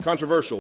Controversial.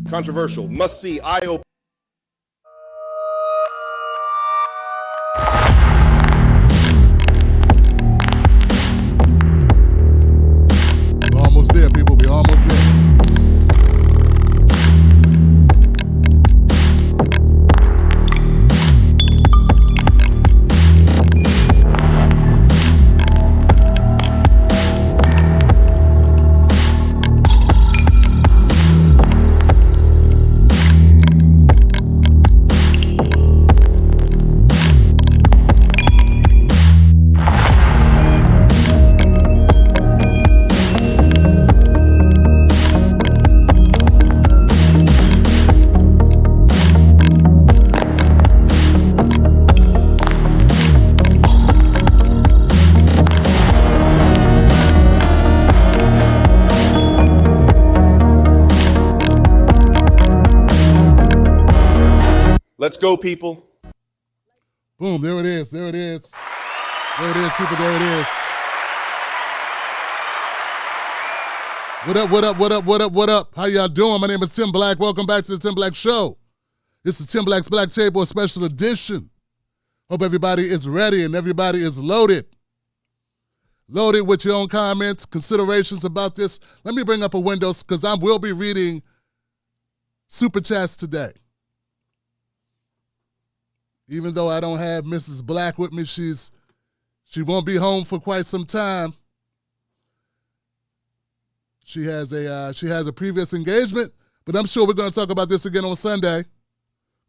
Controversial. Must see. Eye-opening. We're almost there, people. We're almost there. Let's go, people. Boom, there it is, there it is. There it is, people, there it is. What up, what up, what up, what up, what up? How y'all doing? My name is Tim Black. Welcome back to the Tim Black Show. This is Tim Black's Black Table, a special edition. Hope everybody is ready and everybody is loaded. Loaded with your own comments, considerations about this. Let me bring up a window because I will be reading Super Chats today. Even though I don't have Mrs. Black with me, she won't be home for quite some time. She has a previous engagement, but I'm sure we're going to talk about this again on Sunday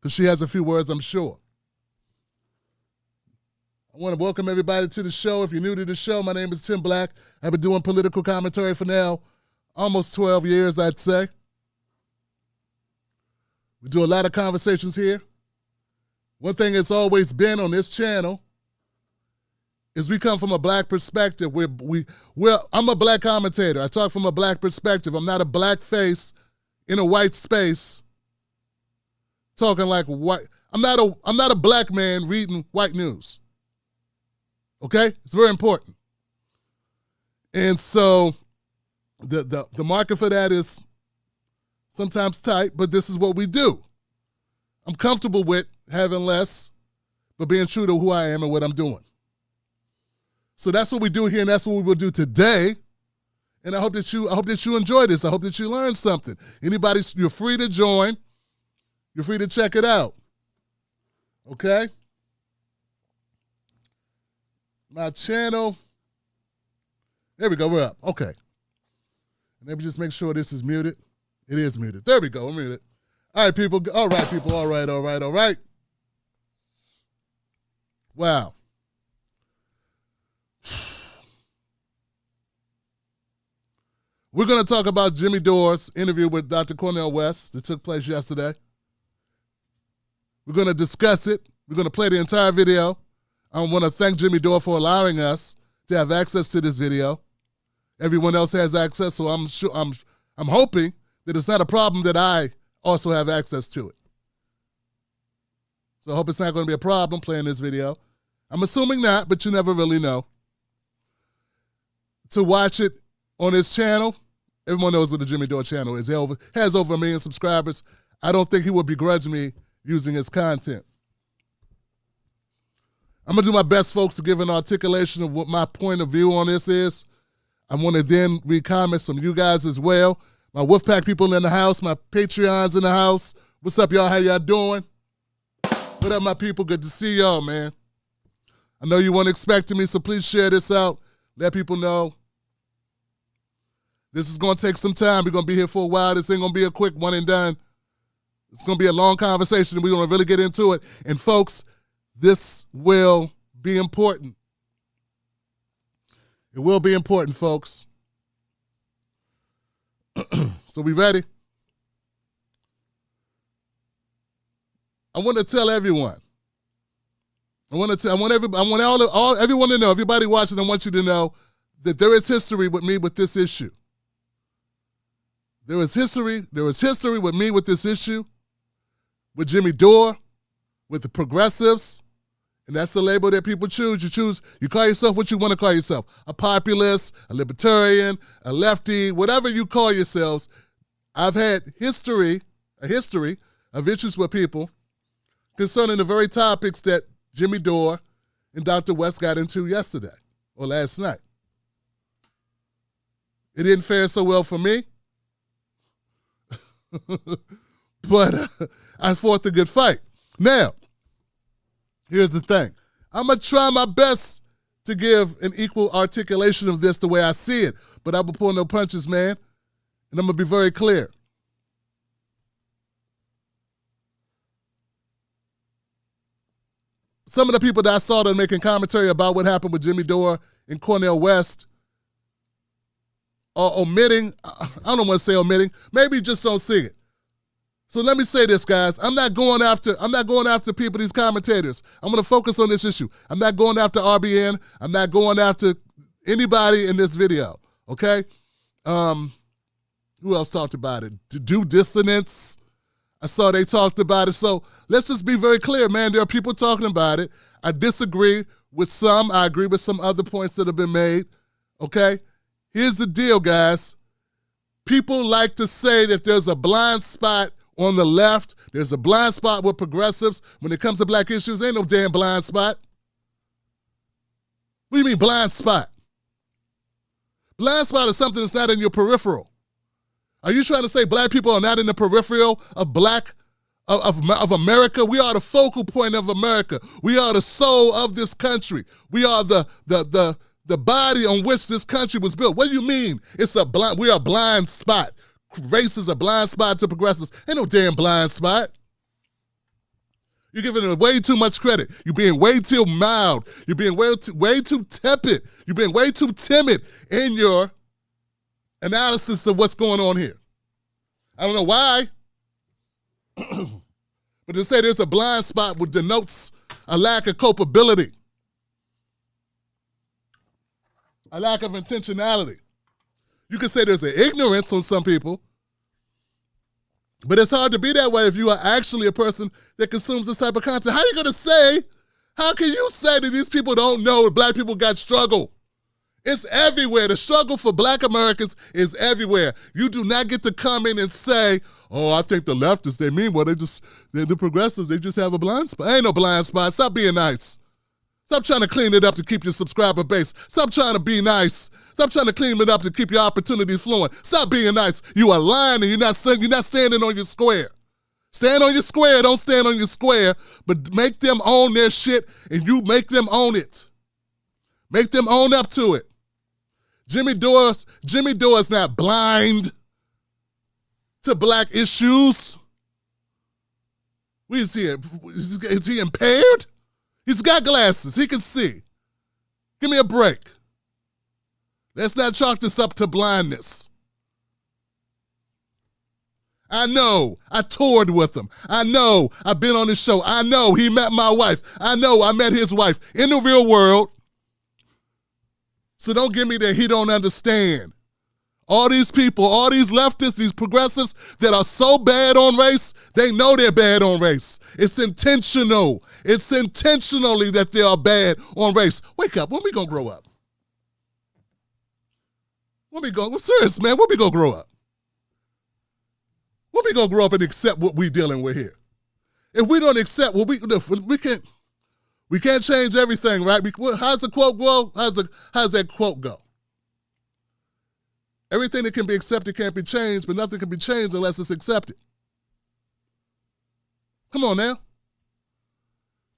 because she has a few words, I'm sure. I want to welcome everybody to the show. If you're new to the show, my name is Tim Black. I've been doing political commentary for now almost 12 years, I'd say. We do a lot of conversations here. One thing that's always been on this channel is we come from a black perspective. I'm a black commentator. I talk from a black perspective. I'm not a black face in a white space talking like white. I'm not a black man reading white news. Okay? It's very important. And so the market for that is sometimes tight, but this is what we do. I'm comfortable with having less, but being true to who I am and what I'm doing. So that's what we do here, and that's what we will do today. And I hope that you enjoy this. I hope that you learn something. Anybody, you're free to join. You're free to check it out. Okay? My channel. There we go. We're up. Okay. Let me just make sure this is muted. It is muted. There we go. We're muted. All right, people. All right, people. All right. Wow. We're going to talk about Jimmy Dore's interview with Dr. Cornel West that took place yesterday. We're going to discuss it. We're going to play the entire video. I want to thank Jimmy Dore for allowing us to have access to this video. Everyone else has access, so I'm hoping that it's not a problem that I also have access to it. So I hope it's not going to be a problem playing this video. I'm assuming not, but you never really know. To watch it on his channel, everyone knows what the Jimmy Dore channel is. He has over 1 million subscribers. I don't think he would begrudge me using his content. I'm going to do my best, folks, to give an articulation of what my point of view on this is. I want to then read comments from you guys as well. My Wolfpack people in the house, my Patreons in the house. What's up, y'all? How y'all doing? What up, my people? Good to see y'all, man. I know you weren't expecting me, so please share this out. Let people know. This is going to take some time. We're going to be here for a while. This ain't going to be a quick one and done. It's going to be a long conversation, and we're going to really get into it. And, folks, this will be important. It will be important, folks. So we ready? I want to tell everyone. I want everyone to know, everybody watching, I want you to know that there is history with me with this issue. There is history with me with this issue, with Jimmy Dore, with the progressives, and that's the label that people choose. You call yourself what you want to call yourself. A populist, a libertarian, a lefty, whatever you call yourselves. I've had a history of issues with people concerning the very topics that Jimmy Dore and Dr. West got into yesterday or last night. It didn't fare so well for me, but I fought the good fight. Now, here's the thing. I'm going to try my best to give an equal articulation of this the way I see it, but I will pull no punches, man, and I'm going to be very clear. Some of the people that I saw that are making commentary about what happened with Jimmy Dore and Cornel West are omitting, I don't want to say omitting, maybe just don't see it. So let me say this, guys. I'm not going after people, these commentators. I'm going to focus on this issue. I'm not going after RBN. I'm not going after anybody in this video, okay? Who else talked about it? Do dissonance. I saw they talked about it. So let's just be very clear, man. There are people talking about it. I disagree with some. I agree with some other points that have been made, okay? Here's the deal, guys. People like to say that there's a blind spot on the left. There's a blind spot with progressives. When it comes to black issues, ain't no damn blind spot. What do you mean blind spot? Blind spot is something that's not in your peripheral. Are you trying to say black people are not in the peripheral of America? We are the focal point of America. We are the soul of this country. We are the body on which this country was built. What do you mean? We are a blind spot. Race is a blind spot to progressives. Ain't no damn blind spot. You're giving it way too much credit. You're being way too mild. You're being way too tepid. You're being way too timid in your analysis of what's going on here. I don't know why, but to say there's a blind spot would denotes a lack of culpability, a lack of intentionality. You can say there's an ignorance on some people, but it's hard to be that way if you are actually a person that consumes this type of content. How can you say that these people don't know that black people got struggle? It's everywhere. The struggle for black Americans is everywhere. You do not get to come in and say, oh, I think the leftists, they're the progressives, they just have a blind spot. Ain't no blind spot. Stop being nice. Stop trying to clean it up to keep your subscriber base. Stop trying to be nice. Stop trying to clean it up to keep your opportunities flowing. Stop being nice. You are lying and you're not standing on your square. Stand on your square. Don't stand on your square, but make them own their shit and you make them own it. Make them own up to it. Jimmy Dore is not blind to black issues. Is he impaired? He's got glasses. He can see. Give me a break. Let's not chalk this up to blindness. I know I toured with him. I know I've been on his show. I know he met my wife. I know I met his wife in the real world. So don't give me that he don't understand. All these people, all these leftists, these progressives that are so bad on race, they know they're bad on race. It's intentional. It's intentionally that they are bad on race. Wake up. When we gonna grow up? When we go? Well, serious, man. When we gonna grow up? When we gonna grow up and accept what we dealing with here? If we don't accept what we can't change everything, right? How's the quote go? How's that quote go? Everything that can be accepted can't be changed, but nothing can be changed unless it's accepted. Come on now.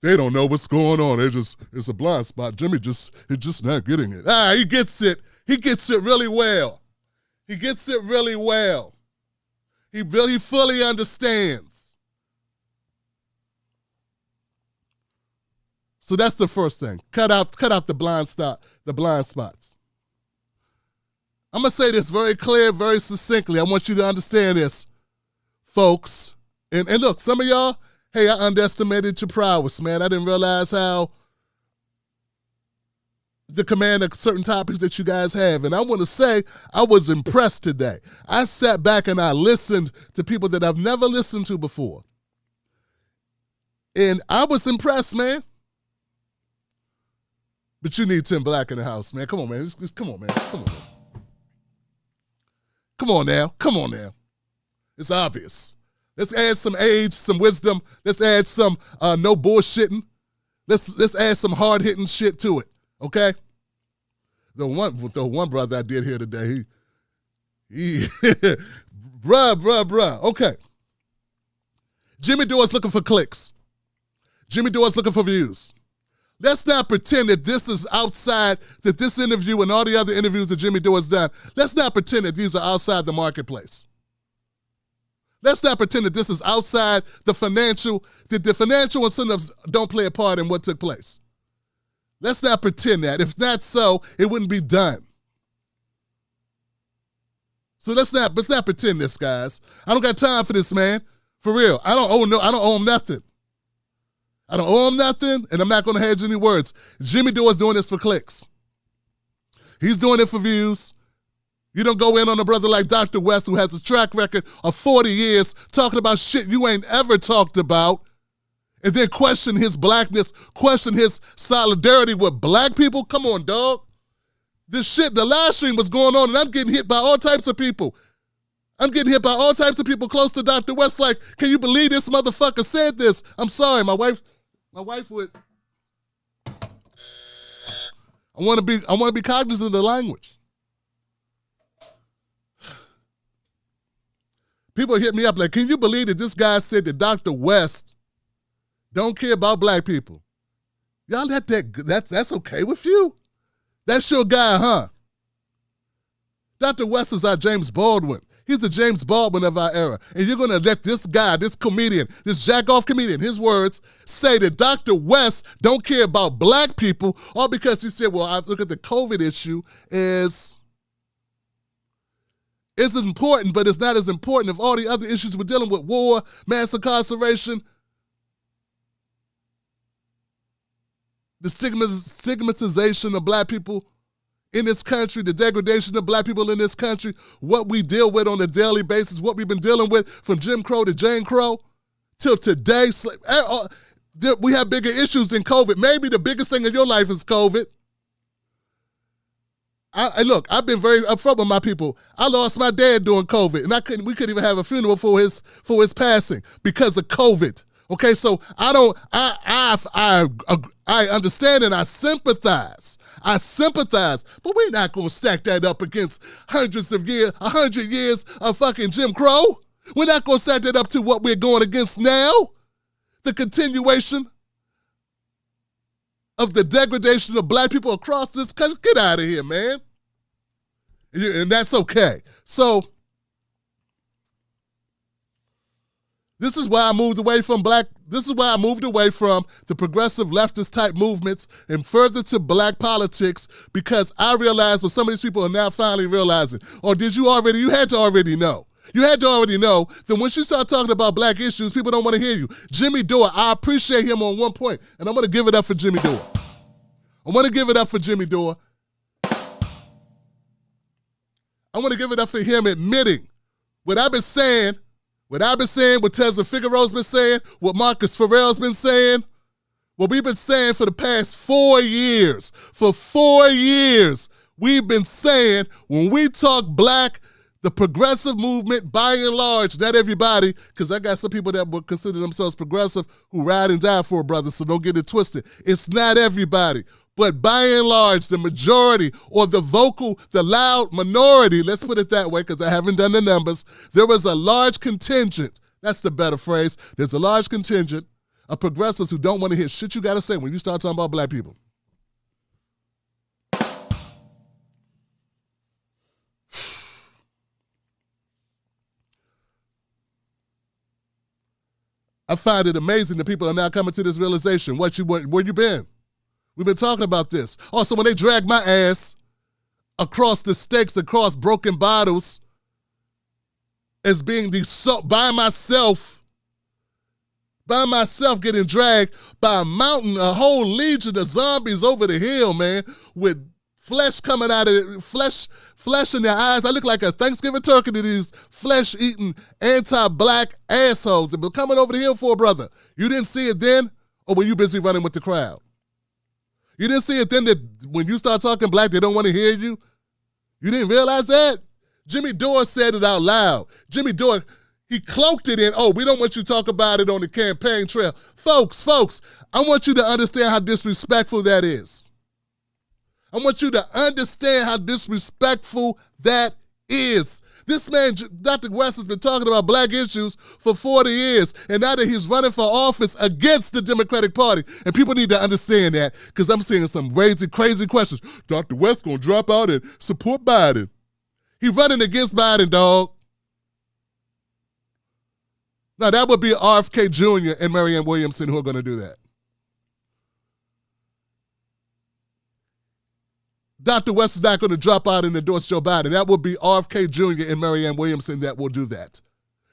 They don't know what's going on. It's a blind spot. Jimmy he's just not getting it. He gets it. He gets it really well. He gets it really well. He really fully understands. So that's the first thing. Cut out the blind spots. I'm gonna say this very clear, very succinctly. I want you to understand this, folks. And look, some of y'all, hey, I underestimated your prowess, man. I didn't realize how the command of certain topics that you guys have. And I want to say I was impressed today. I sat back and I listened to people that I've never listened to before. And I was impressed, man. But you need Tim Black in the house, man. Come on, man. Come on, man. Come on. Come on now. Come on now. It's obvious. Let's add some age, some wisdom. Let's add some no bullshitting. Let's add some hard-hitting shit to it. Okay? The one brother I did here today, he bruh. Okay. Jimmy Dore's looking for clicks. Jimmy Dore's looking for views. Let's not pretend that this is outside, that this interview and all the other interviews that Jimmy Dore has done, let's not pretend that these are outside the marketplace. Let's not pretend that this is outside the financial incentives don't play a part in what took place. Let's not pretend that. If not so, it wouldn't be done. So let's not pretend this, guys. I don't got time for this, man. For real. I don't owe him nothing. I don't owe him nothing, and I'm not going to hedge any words. Jimmy Dore's doing this for clicks. He's doing it for views. You don't go in on a brother like Dr. West, who has a track record of 40 years talking about shit you ain't ever talked about, and then question his blackness, question his solidarity with black people. Come on, dog. This shit, the live stream was going on, and I'm getting hit by all types of people. I'm getting hit by all types of people close to Dr. West. Like, can you believe this motherfucker said this? I'm sorry, my wife would. I want to be cognizant of the language. People hit me up like, can you believe that this guy said that Dr. West don't care about black people? Y'all let that's okay with you? That's your guy, huh? Dr. West is our James Baldwin. He's the James Baldwin of our era. And you're going to let this guy, this comedian, this jack-off comedian, his words, say that Dr. West don't care about black people, all because he said, well, I look at the COVID issue is important, but it's not as important as all the other issues we're dealing with: war, mass incarceration, the stigmatization of black people in this country, the degradation of black people in this country, what we deal with on a daily basis, what we've been dealing with from Jim Crow to Jane Crow till today. We have bigger issues than COVID. Maybe the biggest thing in your life is COVID. Look, I've been very upfront with my people. I lost my dad during COVID, and we couldn't even have a funeral for his passing because of COVID. Okay, so I understand and I sympathize, but we're not going to stack that up against 100 years of fucking Jim Crow. We're not going to stack that up to what we're going against now, the continuation of the degradation of black people across this country. Get out of here, man. And that's okay. So This is why I moved away from the progressive leftist type movements and further to black politics, because I realized what some of these people are now finally realizing. Or did you already? You had to already know. You had to already know that once you start talking about black issues, people don't want to hear you. Jimmy Dore, I appreciate him on one point, and I'm going to give it up for Jimmy Dore. I want to give it up for Jimmy Dore. I want to give it up for him admitting what I've been saying, what Tesla Figaro's been saying, what Marcus Farrell's been saying, what we've been saying for the past 4 years. For 4 years, we've been saying when we talk black, the progressive movement, by and large, not everybody, because I got some people that would consider themselves progressive who ride and die for a brother, so don't get it twisted. It's not everybody. But by and large, the majority, or the loud minority, let's put it that way because I haven't done the numbers, there was a large contingent, that's the better phrase, there's a large contingent of progressives who don't want to hear shit you got to say when you start talking about black people. I find it amazing that people are now coming to this realization. Where you been? We've been talking about this. Also, when they drag my ass across the stakes, across broken bottles, as being by myself getting dragged by a mountain, a whole legion of zombies over the hill, man, with flesh coming out of it, flesh in their eyes. I look like a Thanksgiving turkey to these flesh-eating, anti-black assholes that been coming over the hill for a brother. You didn't see it then, or were you busy running with the crowd? You didn't see it then that when you start talking black, they don't want to hear you? You didn't realize that? Jimmy Dore said it out loud. Jimmy Dore, he cloaked it in, we don't want you to talk about it on the campaign trail. Folks, I want you to understand how disrespectful that is. I want you to understand how disrespectful that is. This man, Dr. West, has been talking about black issues for 40 years, and now that he's running for office against the Democratic Party, and people need to understand that, because I'm seeing some crazy questions. Dr. West gonna drop out and support Biden. He's running against Biden, dog. Now, that would be RFK Jr. and Marianne Williamson who are gonna do that. Dr. West is not going to drop out and endorse Joe Biden. That will be RFK Jr. and Marianne Williamson that will do that.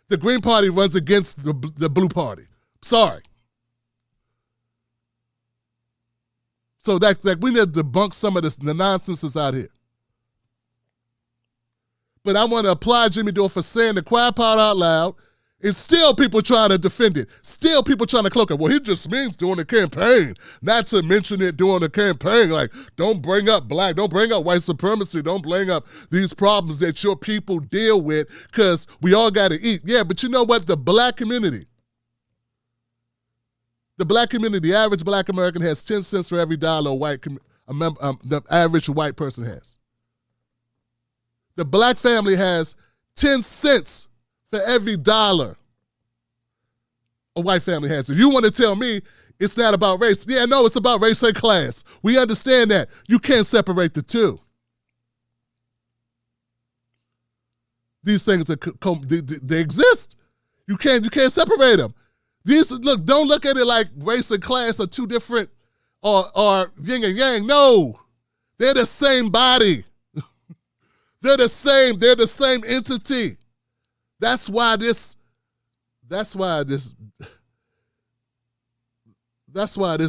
The Green Party runs against the Blue Party. Sorry. So that we need to debunk some of the nonsense that's out here. But I want to applaud Jimmy Dore for saying the quiet part out loud. It's still people trying to defend it. Still people trying to cloak it. Well, he just means during the campaign. Not to mention it during the campaign. Like, don't bring up black. Don't bring up white supremacy. Don't bring up these problems that your people deal with because we all got to eat. Yeah, but you know what? The black community, the average black American has 10 cents for every dollar the average white person has. The black family has 10 cents for every dollar a white family has. If you want to tell me it's not about race, yeah, no, it's about race and class. We understand that. You can't separate the two. These things they exist. You can't separate them. Don't look at it like race and class are two different or yin and yang. No, they're the same body. They're the same entity. That's why this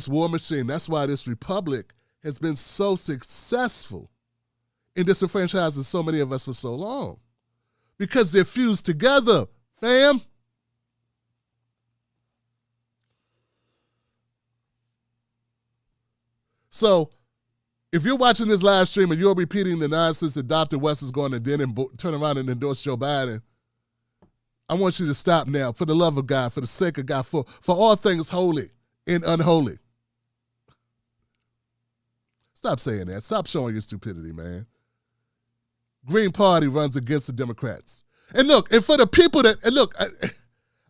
war machine, that's why this republic has been so successful in disenfranchising so many of us for so long. Because they're fused together, fam. So, if you're watching this live stream and you're repeating the nonsense that Dr. West is going to then turn around and endorse Joe Biden, I want you to stop now, for the love of God, for the sake of God, for all things holy and unholy. Stop saying that. Stop showing your stupidity, man. Green Party runs against the Democrats. And look, and for the people that, and look,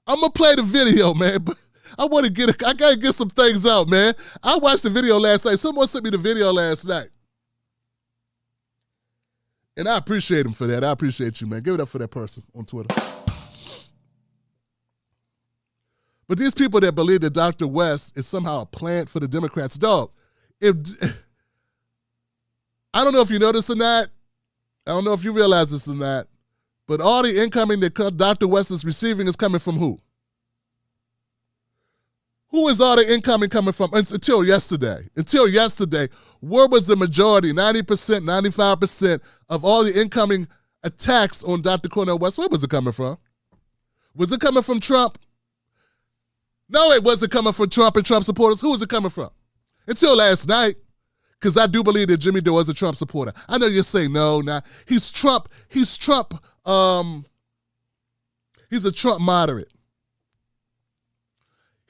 I'm going to play the video, man, but I got to get some things out, man. I watched the video last night. Someone sent me the video last night. And I appreciate him for that. I appreciate you, man. Give it up for that person on Twitter. But these people that believe that Dr. West is somehow a plant for the Democrats, dog, if I don't know if you know this or not, I don't know if you realize this or not, but all the incoming that Dr. West is receiving is coming from who? Who is all the incoming coming from? Until yesterday. Until yesterday, where was the majority, 90%, 95% of all the incoming attacks on Dr. Cornel West? Where was it coming from? Was it coming from Trump? No, it wasn't coming from Trump and Trump supporters. Who was it coming from? Until last night, because I do believe that Jimmy Dore is a Trump supporter. I know you're saying no, he's Trump. He's a Trump moderate.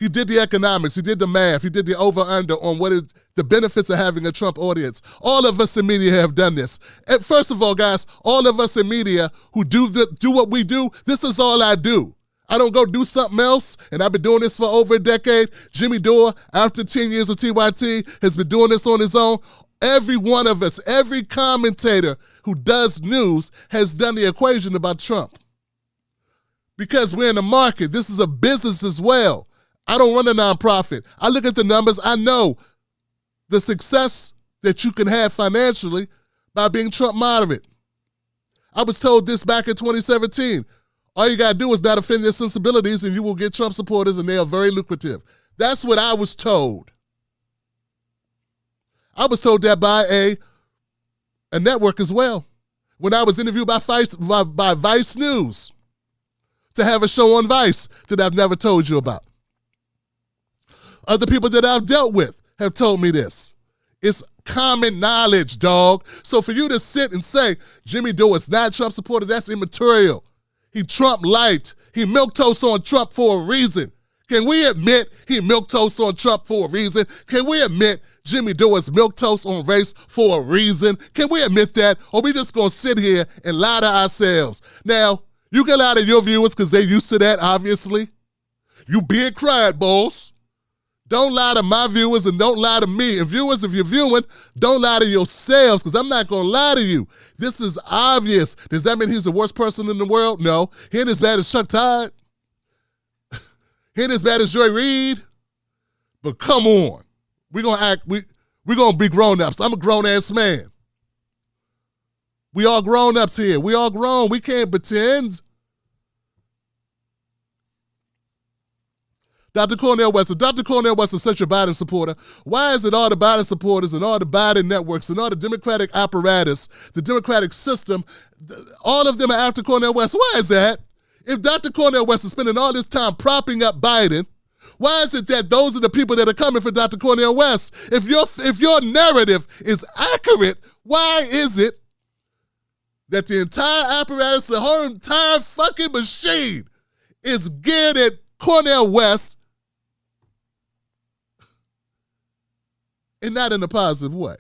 He did the economics, he did the math, he did the over-under on what is the benefits of having a Trump audience. All of us in media have done this. And first of all, guys, all of us in media who do what we do, this is all I do. I don't go do something else, and I've been doing this for over a decade. Jimmy Dore, after 10 years with TYT, has been doing this on his own. Every one of us, every commentator who does news has done the equation about Trump. Because we're in the market. This is a business as well. I don't run a nonprofit. I look at the numbers. I know the success that you can have financially by being Trump moderate. I was told this back in 2017. All you got to do is not offend their sensibilities and you will get Trump supporters, and they are very lucrative. That's what I was told. I was told that by a network as well. When I was interviewed by Vice News to have a show on Vice that I've never told you about. Other people that I've dealt with have told me this. It's common knowledge, dog. So for you to sit and say Jimmy Dore is not a Trump supporter, that's immaterial. He Trump light. He milquetoast on Trump for a reason. Can we admit he milquetoast on Trump for a reason? Can we admit Jimmy Dore is milquetoast on race for a reason? Can we admit that? Or we just gonna sit here and lie to ourselves? Now, you can lie to your viewers because they're used to that, obviously. You being quiet, boss. Don't lie to my viewers and don't lie to me. And viewers, if you're viewing, don't lie to yourselves because I'm not going to lie to you. This is obvious. Does that mean he's the worst person in the world? No. He ain't as bad as Chuck Todd. He ain't as bad as Joy Reid. But come on. We're going to be grown-ups. I'm a grown-ass man. We all grown-ups here. We all grown. We can't pretend. Dr. Cornel West, if Dr. Cornel West is such a Biden supporter, why is it all the Biden supporters and all the Biden networks and all the Democratic apparatus, the Democratic system, all of them are after Cornel West? Why is that? If Dr. Cornel West is spending all this time propping up Biden, why is it that those are the people that are coming for Dr. Cornel West? If your narrative is accurate, why is it that the entire apparatus, the whole entire fucking machine is geared at Cornel West and not in a positive way?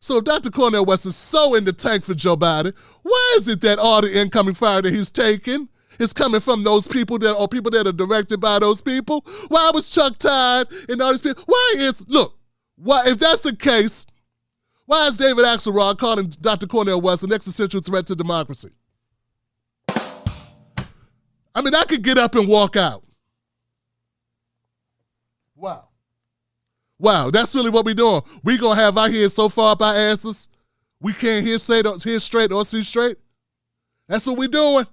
So if Dr. Cornel West is so in the tank for Joe Biden, why is it that all the incoming fire that he's taking is coming from those people that are directed by those people? Why was Chuck Todd and all these people? Why, if that's the case, why is David Axelrod calling Dr. Cornel West an existential threat to democracy? I mean, I could get up and walk out. Wow, that's really what we're doing. We gonna have our heads so far up our asses, we can't hear straight or see straight. That's what we're doing.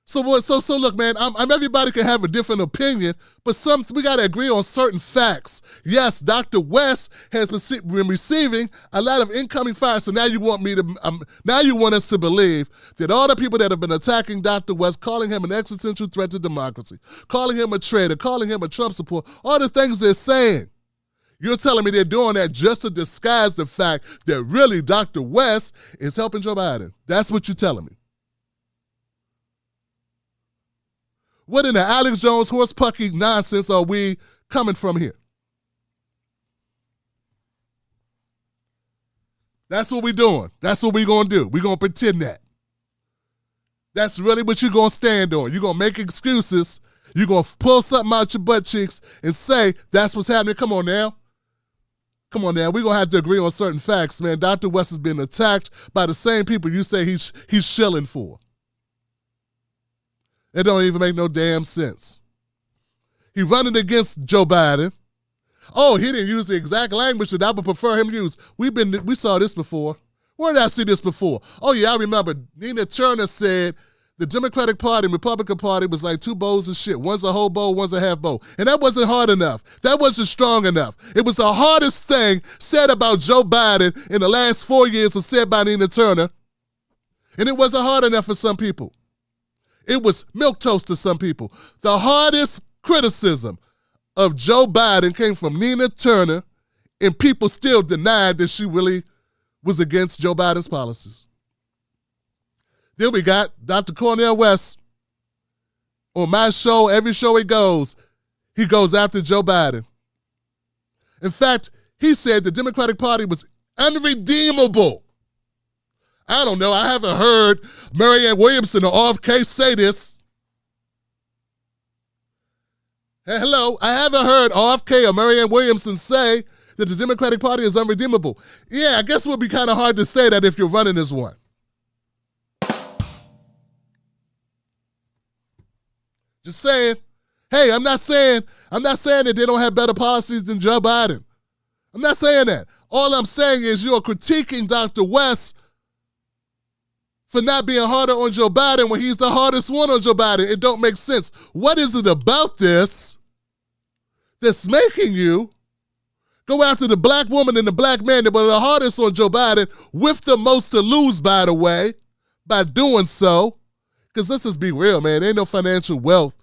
So look, man, everybody can have a different opinion, but we gotta agree on certain facts. Yes, Dr. West has been receiving a lot of incoming fire. So now you want us to believe that all the people that have been attacking Dr. West, calling him an existential threat to democracy, calling him a traitor, calling him a Trump supporter, all the things they're saying, you're telling me they're doing that just to disguise the fact that really Dr. West is helping Joe Biden. That's what you're telling me. What in the Alex Jones horse-pucky nonsense are we coming from here? That's what we're doing. That's what we're going to do. We're going to pretend that. That's really what you're going to stand on. You're going to make excuses. You're going to pull something out your butt cheeks and say, that's what's happening. Come on now. We're going to have to agree on certain facts, man. Dr. West has been attacked by the same people you say he's shilling for. It don't even make no damn sense. He running against Joe Biden. Oh, he didn't use the exact language that I would prefer him to use. We saw this before. Where did I see this before? Oh, yeah, I remember. Nina Turner said the Democratic Party and Republican Party was like two bowls of shit. One's a whole bowl, one's a half bowl. And that wasn't hard enough. That wasn't strong enough. It was the hardest thing said about Joe Biden in the last 4 years was said by Nina Turner. And it wasn't hard enough for some people. It was milquetoast to some people. The hardest criticism of Joe Biden came from Nina Turner, and people still denied that she really was against Joe Biden's policies. Then we got Dr. Cornel West. On my show, every show he goes after Joe Biden. In fact, he said the Democratic Party was unredeemable. I don't know. I haven't heard Marianne Williamson or RFK say this. Hey, hello. I haven't heard RFK or Marianne Williamson say that the Democratic Party is unredeemable. Yeah, I guess it would be kind of hard to say that if you're running as one. Just saying. Hey, I'm not saying that they don't have better policies than Joe Biden. I'm not saying that. All I'm saying is you're critiquing Dr. West for not being harder on Joe Biden when he's the hardest one on Joe Biden. It don't make sense. What is it about this that's making you go after the black woman and the black man that were the hardest on Joe Biden with the most to lose, by the way, by doing so? Because let's just be real, man. There ain't no financial wealth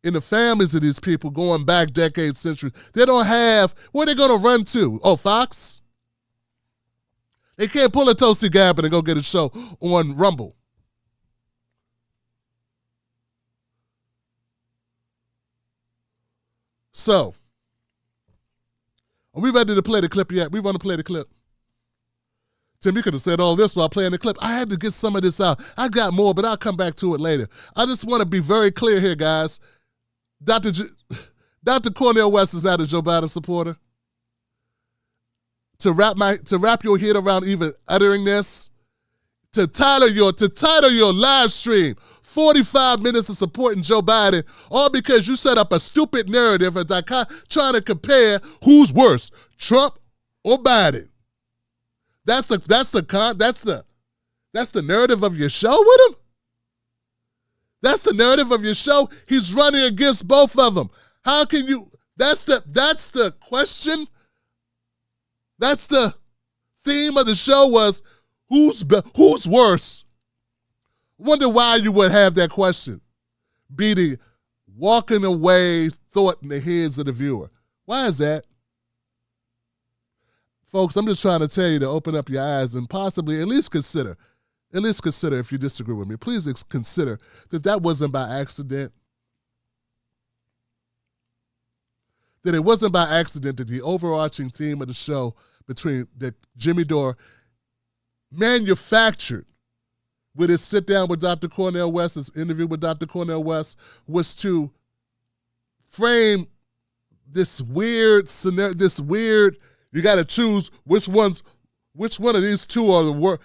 in the families of these people going back decades, centuries. They don't have, where they going to run to? Oh, Fox? They can't pull a Tulsi Gabbard and go get a show on Rumble. So, are we ready to play the clip yet? We want to play the clip. Tim, you could have said all this while playing the clip. I had to get some of this out. I got more, but I'll come back to it later. I just want to be very clear here, guys. Dr. Cornel West is not a Joe Biden supporter. To wrap your head around even uttering this, to title your live stream 45 minutes of supporting Joe Biden, all because you set up a stupid narrative and trying to compare who's worse, Trump or Biden. That's the narrative of your show with him? That's the narrative of your show? He's running against both of them. How can you, that's the question? That's the theme of the show was, who's worse? Wonder why you would have that question be the walking away thought in the heads of the viewer. Why is that? Folks, I'm just trying to tell you to open up your eyes and possibly at least consider if you disagree with me, please consider that wasn't by accident. That it wasn't by accident that the overarching theme of the show that Jimmy Dore manufactured with his sit down with Dr. Cornel West, his interview with Dr. Cornel West, was to frame this weird scenario, you got to choose which one of these two are the worst.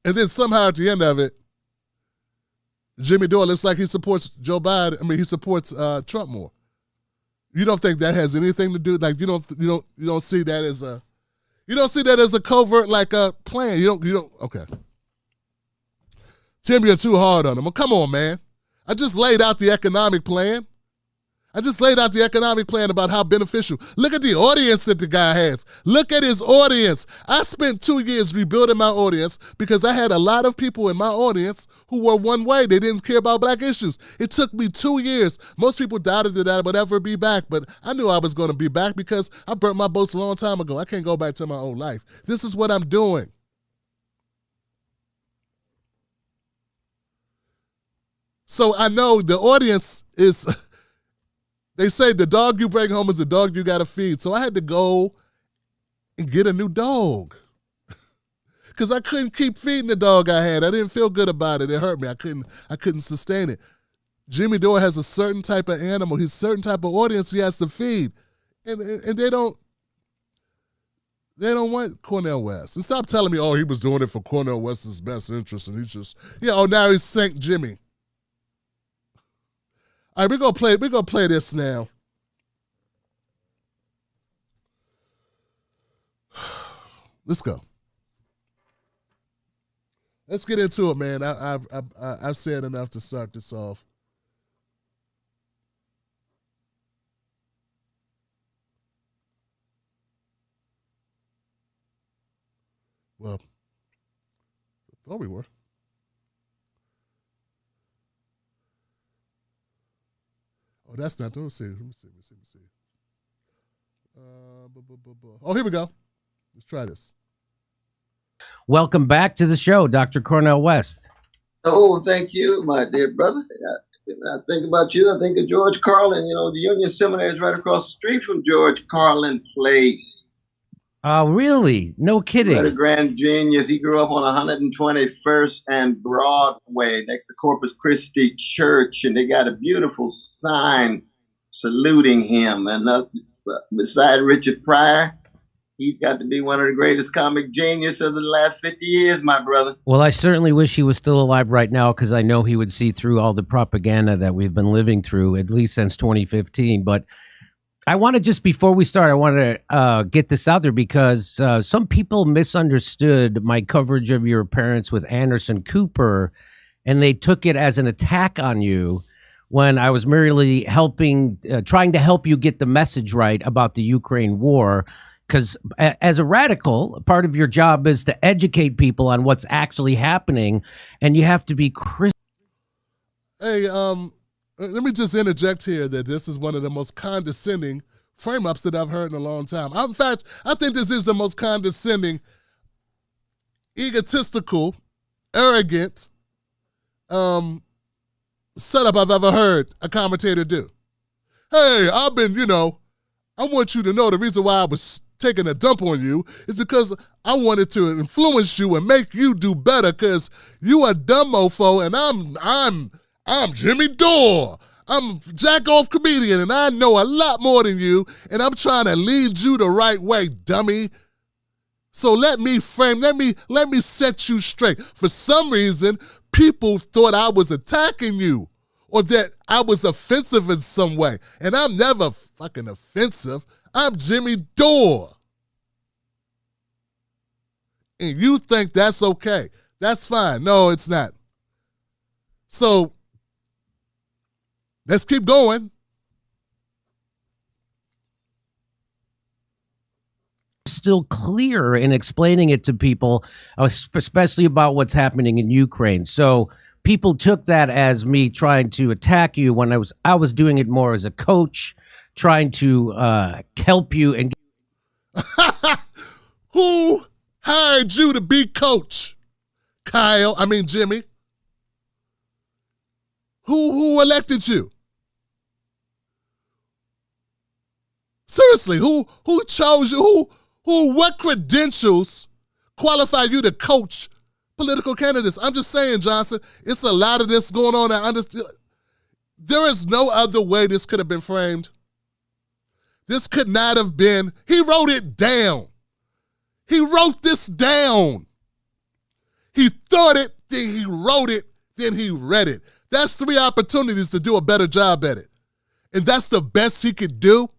And then somehow at the end of it, Jimmy Dore looks like he supports Joe Biden. I mean, he supports Trump more. You don't think that has anything to do? Like you don't see that as a covert like a plan. You don't. Okay. Tim, you're too hard on him. Well, come on, man. I just laid out the economic plan. About how beneficial. Look at the audience that the guy has. Look at his audience. I spent 2 years rebuilding my audience because I had a lot of people in my audience who were one way. They didn't care about black issues. It took me 2 years. Most people doubted that I would ever be back, but I knew I was going to be back because I burnt my boats a long time ago. I can't go back to my old life. This is what I'm doing. So I know the audience is... They say the dog you bring home is the dog you got to feed. So I had to go and get a new dog because I couldn't keep feeding the dog I had. I didn't feel good about it. It hurt me. I couldn't sustain it. Jimmy Dore has a certain type of animal. He's a certain type of audience he has to feed. And they don't want Cornel West. And stop telling me, oh, he was doing it for Cornel West's best interest and he's just, now he's Saint Jimmy. All right, we're gonna play this now. Let's go. Let's get into it, man. I've said enough to start this off. Well, I thought we were. Oh, that's not. Let me see. Oh, here we go. Let's try this. Welcome back to the show, Dr. Cornel West. Oh, thank you, my dear brother. When I think about you, I think of George Carlin. You know, the Union Seminary is right across the street from George Carlin Place. Oh, really? No kidding. What a grand genius. He grew up on 121st and Broadway next to Corpus Christi Church, and they got a beautiful sign saluting him. And beside Richard Pryor, he's got to be one of the greatest comic geniuses of the last 50 years, my brother. Well, I certainly wish he was still alive right now, because I know he would see through all the propaganda that we've been living through, at least since 2015. But I want to just, before we start, I want to get this out there, because some people misunderstood my coverage of your appearance with Anderson Cooper, and they took it as an attack on you when I was merely trying to help you get the message right about the Ukraine war. Because as a radical, part of your job is to educate people on what's actually happening, and you have to be crystal. Hey, let me just interject here that this is one of the most condescending frame-ups that I've heard in a long time. In fact, I think this is the most condescending, egotistical, arrogant setup I've ever heard a commentator do. Hey, I want you to know the reason why I was taking a dump on you is because I wanted to influence you and make you do better, because you a dumb mofo, and I'm Jimmy Dore. I'm a jack-off comedian, and I know a lot more than you, and I'm trying to lead you the right way, dummy. So let me set you straight. For some reason, people thought I was attacking you or that I was offensive in some way, and I'm never fucking offensive. I'm Jimmy Dore. And you think that's okay. That's fine. No, it's not. So let's keep going. Still clear in explaining it to people, especially about what's happening in Ukraine. So people took that as me trying to attack you when I was doing it more as a coach, trying to help you. And who hired you to be coach? Jimmy. Who elected you? Seriously, who chose you? What credentials qualify you to coach political candidates? I'm just saying, Johnson, it's a lot of this going on. I understand. There is no other way this could have been framed. This could not have been. He wrote it down. He wrote this down. He thought it, then he wrote it, then he read it. That's 3 opportunities to do a better job at it. And that's the best he could do?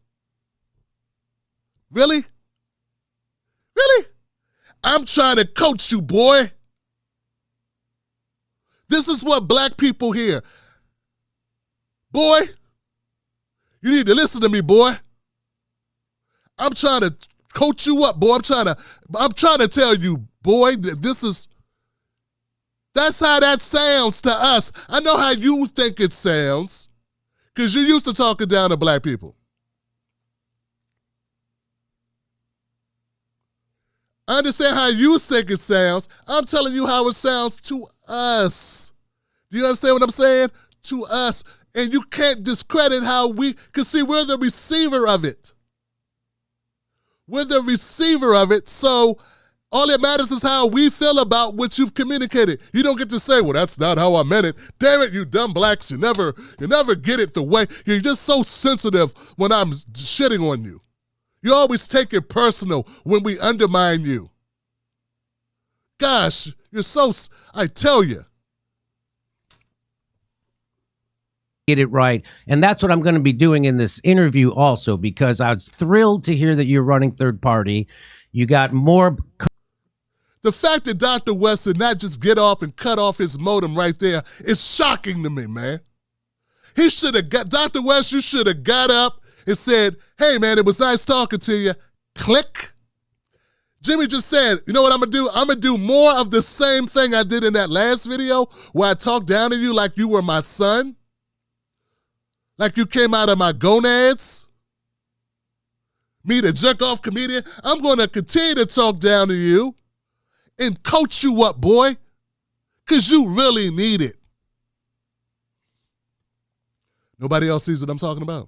Really? Really? I'm trying to coach you, boy. This is what black people hear. Boy, you need to listen to me, boy. I'm trying to coach you up, boy. I'm trying to tell you, boy, that that's how that sounds to us. I know how you think it sounds, because you're used to talking down to black people. I understand how you think it sounds. I'm telling you how it sounds to us. Do you understand what I'm saying? To us. And you can't discredit how because see, we're the receiver of it. We're the receiver of it, so all that matters is how we feel about what you've communicated. You don't get to say, well, that's not how I meant it. Damn it, you dumb blacks, you never get it the way. You're just so sensitive when I'm shitting on you. You always take it personal when we undermine you. Gosh, I tell you. get it right. And that's what I'm going to be doing in this interview also, because I was thrilled to hear that you're running third party. You got more. The fact that Dr. West did not just get off and cut off his modem right there is shocking to me, man. He should have got, Dr. West, you should have got up and said, hey, man, it was nice talking to you. Click. Jimmy just said, you know what I'm going to do? I'm going to do more of the same thing I did in that last video where I talked down to you like you were my son. Like you came out of my gonads. Me, the jerk-off comedian. I'm going to continue to talk down to you and coach you up, boy, because you really need it. Nobody else sees what I'm talking about.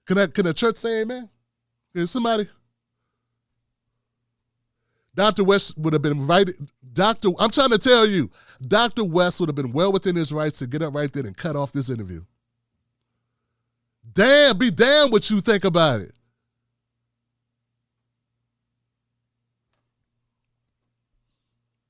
Can a church say amen? Is somebody? Dr. West would have been right. I'm trying to tell you, Dr. West would have been well within his rights to get up right there and cut off this interview. Damn, be damned what you think about it.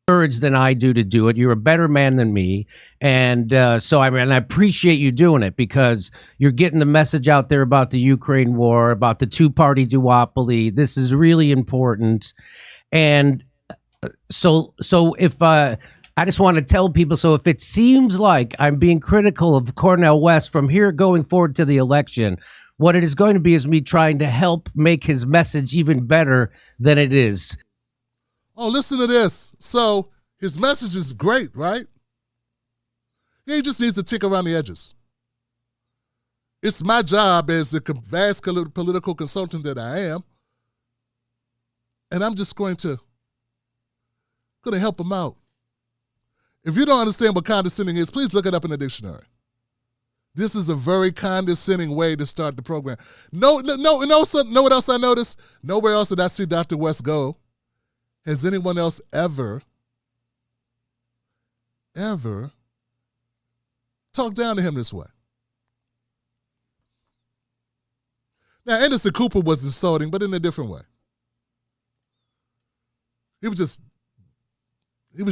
Courage than I do to do it. You're a better man than me. And so I appreciate you doing it, because you're getting the message out there about the Ukraine war, about the two-party duopoly. This is really important. And so if I just want to tell people, so if it seems like I'm being critical of Cornel West from here going forward to the election, what it is going to be is me trying to help make his message even better than it is. Oh, listen to this. So his message is great, right? Yeah, he just needs to tick around the edges. It's my job as the vast political consultant that I am, and I'm just going to help him out. If you don't understand what condescending is, please look it up in the dictionary. This is a very condescending way to start the program. Know what else I noticed? Nowhere else did I see Dr. West go. Has anyone else ever talked down to him this way? Now, Anderson Cooper was insulting, but in a different way. He was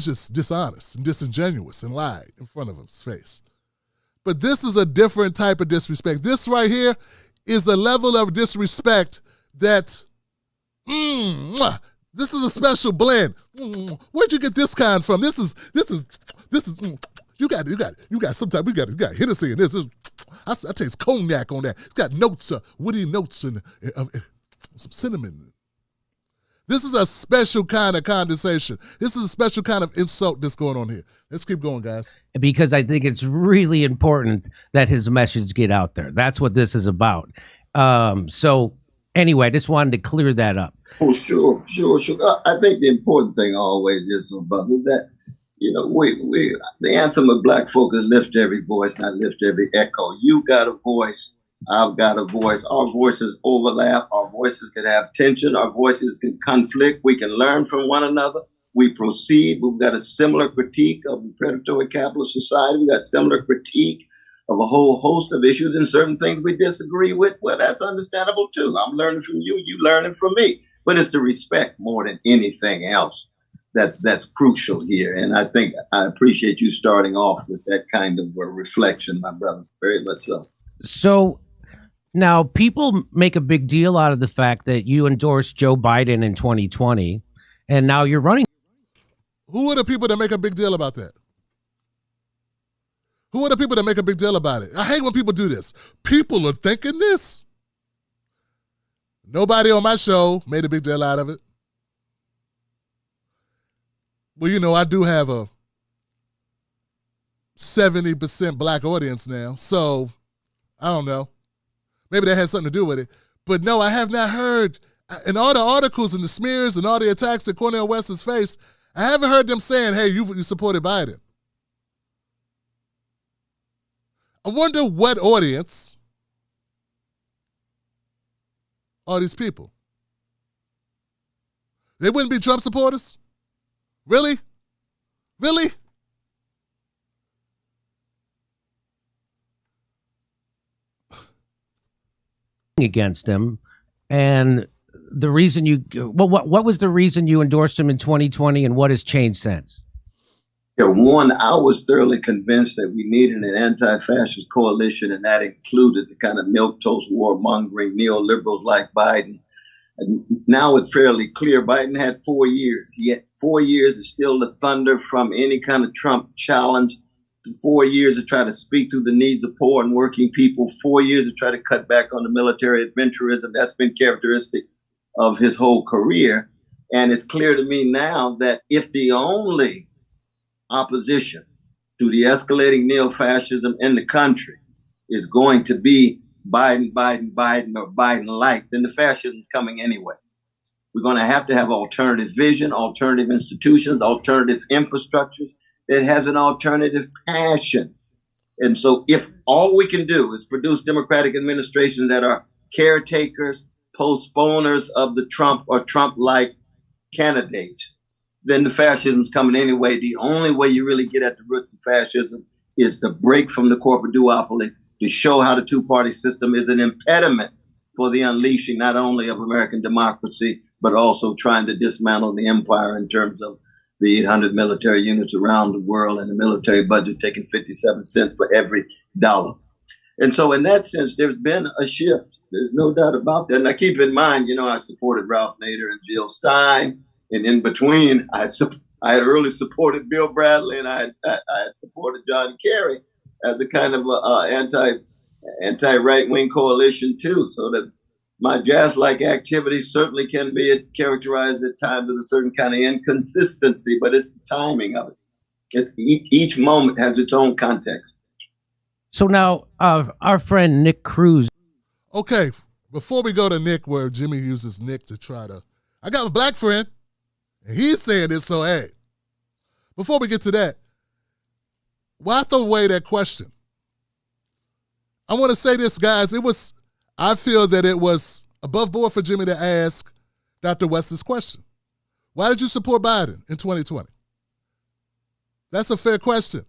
just dishonest and disingenuous and lied in front of his face. But this is a different type of disrespect. This right here is a level of disrespect that, this is a special blend. Where'd you get this kind from? This is. You got sometimes we got Hennessy in this. I taste cognac on that. It's got notes, woody notes and some cinnamon. This is a special kind of condensation. This is a special kind of insult that's going on here. Let's keep going, guys. Because I think it's really important that his message get out there. That's what this is about. So anyway, I just wanted to clear that up. Oh, sure. I think the important thing always is, brother, that, we the anthem of black folk is lift every voice, not lift every echo. You got a voice. I've got a voice. Our voices overlap. Our voices can have tension. Our voices can conflict. We can learn from one another. We proceed. We've got a similar critique of the predatory capitalist society. We've got similar critique of a whole host of issues, and certain things we disagree with. Well, that's understandable too. I'm learning from you. You learning from me. But it's the respect more than anything else that's crucial here. And I think I appreciate you starting off with that kind of reflection, my brother. Very much so. So now people make a big deal out of the fact that you endorsed Joe Biden in 2020, and now you're running. Who are the people that make a big deal about that? Who are the people that make a big deal about it? I hate when people do this. People are thinking this. Nobody on my show made a big deal out of it. Well, I do have a 70% black audience now, so I don't know. Maybe that has something to do with it. But no, I have not heard, in all the articles and the smears and all the attacks that Cornel West has faced, I haven't heard them saying, hey, you supported Biden. I wonder what audience are these people? They wouldn't be Trump supporters? Really? Really? Against him, and the reason what was the reason you endorsed him in 2020, and what has changed since? Yeah, one, I was thoroughly convinced that we needed an anti-fascist coalition, and that included the kind of milquetoast warmongering neoliberals like Biden. And now it's fairly clear Biden had 4 years. He had 4 years to steal the thunder from any kind of Trump challenge. 4 years to try to speak to the needs of poor and working people. 4 years to try to cut back on the military adventurism. That's been characteristic of his whole career. And it's clear to me now that if the only opposition to the escalating neo-fascism in the country is going to be Biden, or Biden-like, then the fascism's coming anyway. We're going to have alternative vision, alternative institutions, alternative infrastructures that has an alternative passion. And so if all we can do is produce democratic administrations that are caretakers, postponers of the Trump or Trump-like candidates, then the fascism's coming anyway. The only way you really get at the roots of fascism is to break from the corporate duopoly, to show how the two-party system is an impediment for the unleashing not only of American democracy, but also trying to dismantle the empire in terms of the 800 military units around the world and the military budget taking 57 cents for every dollar. And so in that sense, there's been a shift. There's no doubt about that. And I keep in mind, I supported Ralph Nader and Jill Stein. And in between, I had early supported Bill Bradley, and I had supported John Kerry as a kind of anti right-wing coalition too. So that my jazz-like activity certainly can be characterized at times with a certain kind of inconsistency, but it's the timing of it. Each moment has its own context. So now, our friend Nick Cruz. Okay, before we go to Nick, where Jimmy uses Nick to I got a black friend, and he's saying this, so hey. Before we get to that, why throw away that question? I want to say this, guys. I feel that it was above board for Jimmy to ask Dr. West this question. Why did you support Biden in 2020? That's a fair question.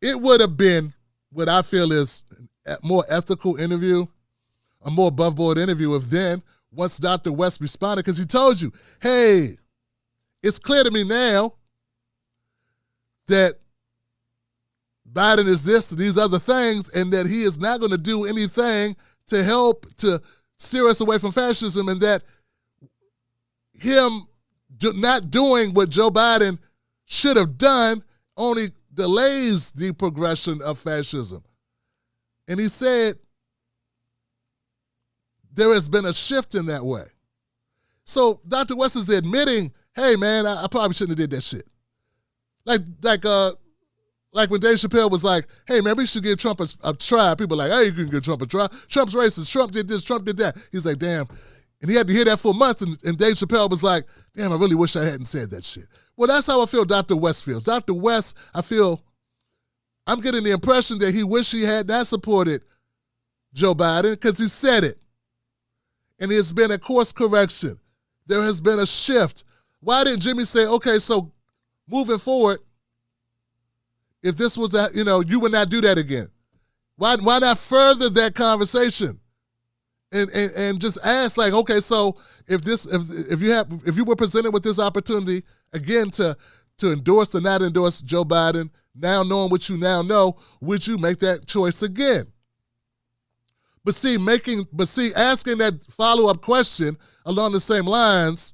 It would have been what I feel is a more ethical interview, a more above board interview if then, once Dr. West responded, because he told you, hey, it's clear to me now that Biden is this and these other things, and that he is not going to do anything to help to steer us away from fascism, and that him not doing what Joe Biden should have done only delays the progression of fascism. And he said there has been a shift in that way. So Dr. West is admitting, hey man, I probably shouldn't have did that shit. Like when Dave Chappelle was like, hey man, we should give Trump a try. People are like, hey, you can give Trump a try. Trump's racist. Trump did this, Trump did that. He's like, damn. And he had to hear that for months, and Dave Chappelle was like, damn, I really wish I hadn't said that shit. Well, that's how I feel Dr. West feels. Dr. West, I'm getting the impression that he wished he had not supported Joe Biden because he said it. And there's been a course correction. There has been a shift. Why didn't Jimmy say, okay, so moving forward, if this was you would not do that again? Why not further that conversation? And just ask, like, okay, so if you were presented with this opportunity again to endorse or not endorse Joe Biden, now knowing what you now know, would you make that choice again? But see, asking that follow-up question along the same lines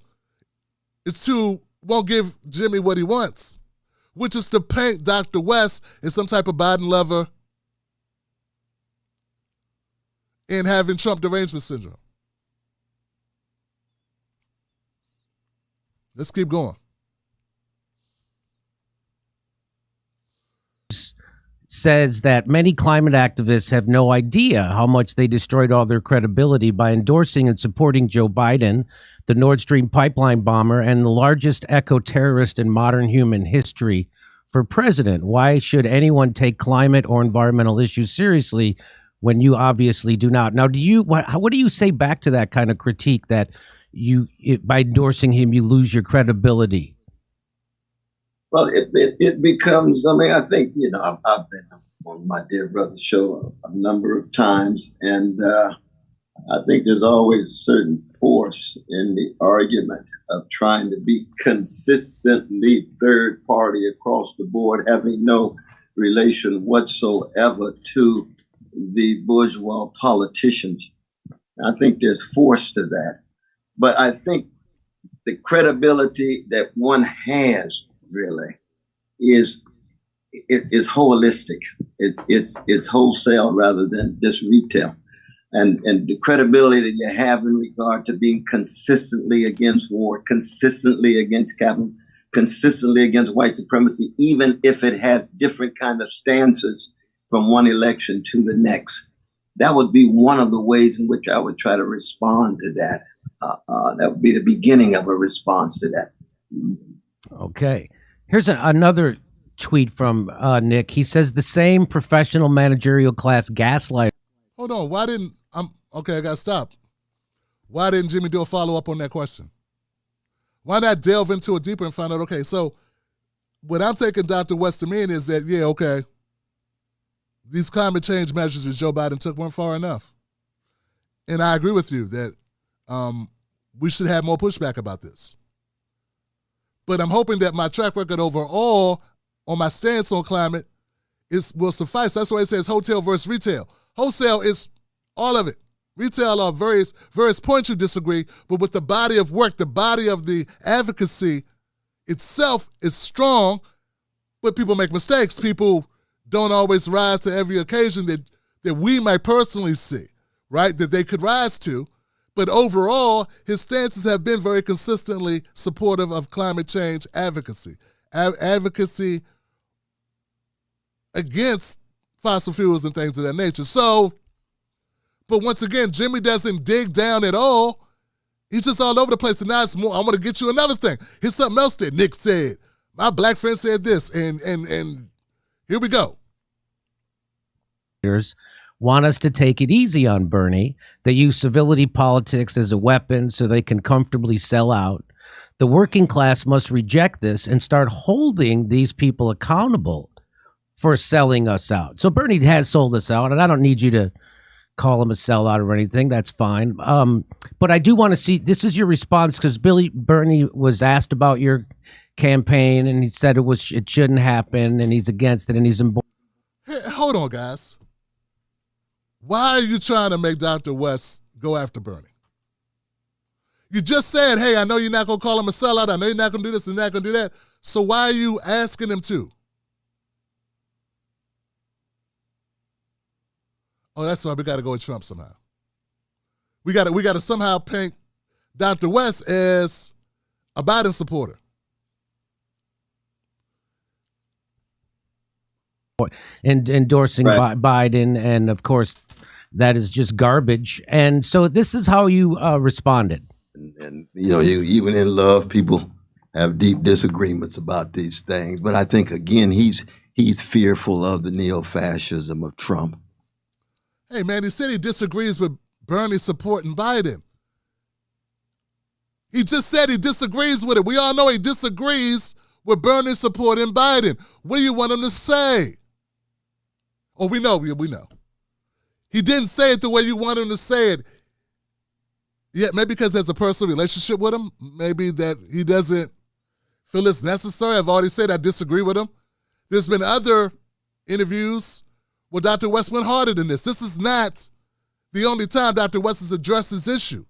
won't give Jimmy what he wants, which is to paint Dr. West as some type of Biden lover and having Trump derangement syndrome. Let's keep going. Says that many climate activists have no idea how much they destroyed all their credibility by endorsing and supporting Joe Biden, the Nord Stream pipeline bomber, and the largest eco-terrorist in modern human history, for president. Why should anyone take climate or environmental issues seriously when you obviously do not? Now, what do you say back to that kind of critique that by endorsing him, you lose your credibility? Well, it becomes, I think, I've been on my dear brother's show a number of times, and I I think there's always a certain force in the argument of trying to be consistently third party across the board, having no relation whatsoever to the bourgeois politicians. I think there's force to that. But I think the credibility that one has really is holistic. It's wholesale rather than just retail. And the credibility that you have in regard to being consistently against war, consistently against capitalism, consistently against white supremacy, even if it has different kind of stances from one election to the next. That would be one of the ways in which I would try to respond to that. That would be the beginning of a response to that. Okay. Here's another tweet from Nick. He says the same professional managerial class gaslight. Hold on. Why didn't okay, I gotta stop. Why didn't Jimmy Dore follow up on that question? Why not delve into it deeper and find out, okay, so what I'm taking Dr. West to mean is that, yeah, okay, these climate change measures that Joe Biden took weren't far enough. And I agree with you that we should have more pushback about this. But I'm hoping that my track record overall on my stance on climate will suffice. That's why it says wholesale versus retail. Wholesale is all of it. Retail are various points you disagree, but with the body of work, the body of the advocacy itself is strong, but people make mistakes. People don't always rise to every occasion that we might personally see, right, that they could rise to. But overall, his stances have been very consistently supportive of climate change advocacy. Advocacy against fossil fuels and things of that nature. So, but once again, Jimmy doesn't dig down at all. He's just all over the place. And now it's more, I want to get you another thing. Here's something else that Nick said. My black friend said this, and here we go. Want us to take it easy on Bernie. They use civility politics as a weapon so they can comfortably sell out. The working class must reject this and start holding these people accountable for selling us out. So Bernie has sold us out, and I don't need you to call him a sellout or anything. That's fine. But I do want to see, this is your response, because Bernie was asked about your campaign, and he said it shouldn't happen, and he's against it, and he's in. Hey, hold on, guys. Why are you trying to make Dr. West go after Bernie? You just said, hey, I know you're not going to call him a sellout. I know you're not going to do this and not going to do that. So why are you asking him to? Oh, that's why we got to go with Trump somehow. We got to somehow paint Dr. West as a Biden supporter. And endorsing Biden, and of course, that is just garbage. And so this is how you responded. And you know, even in love, people have deep disagreements about these things. But I think, again, he's fearful of the neo-fascism of Trump. Hey, man, he said he disagrees with Bernie supporting Biden. He just said he disagrees with it. We all know he disagrees with Bernie supporting Biden. What do you want him to say? Oh, we know. He didn't say it the way you want him to say it. Yeah, maybe because there's a personal relationship with him. Maybe that he doesn't feel it's necessary. I've already said I disagree with him. There's been other interviews where Dr. West went harder than this. This is not the only time Dr. West has addressed this issue.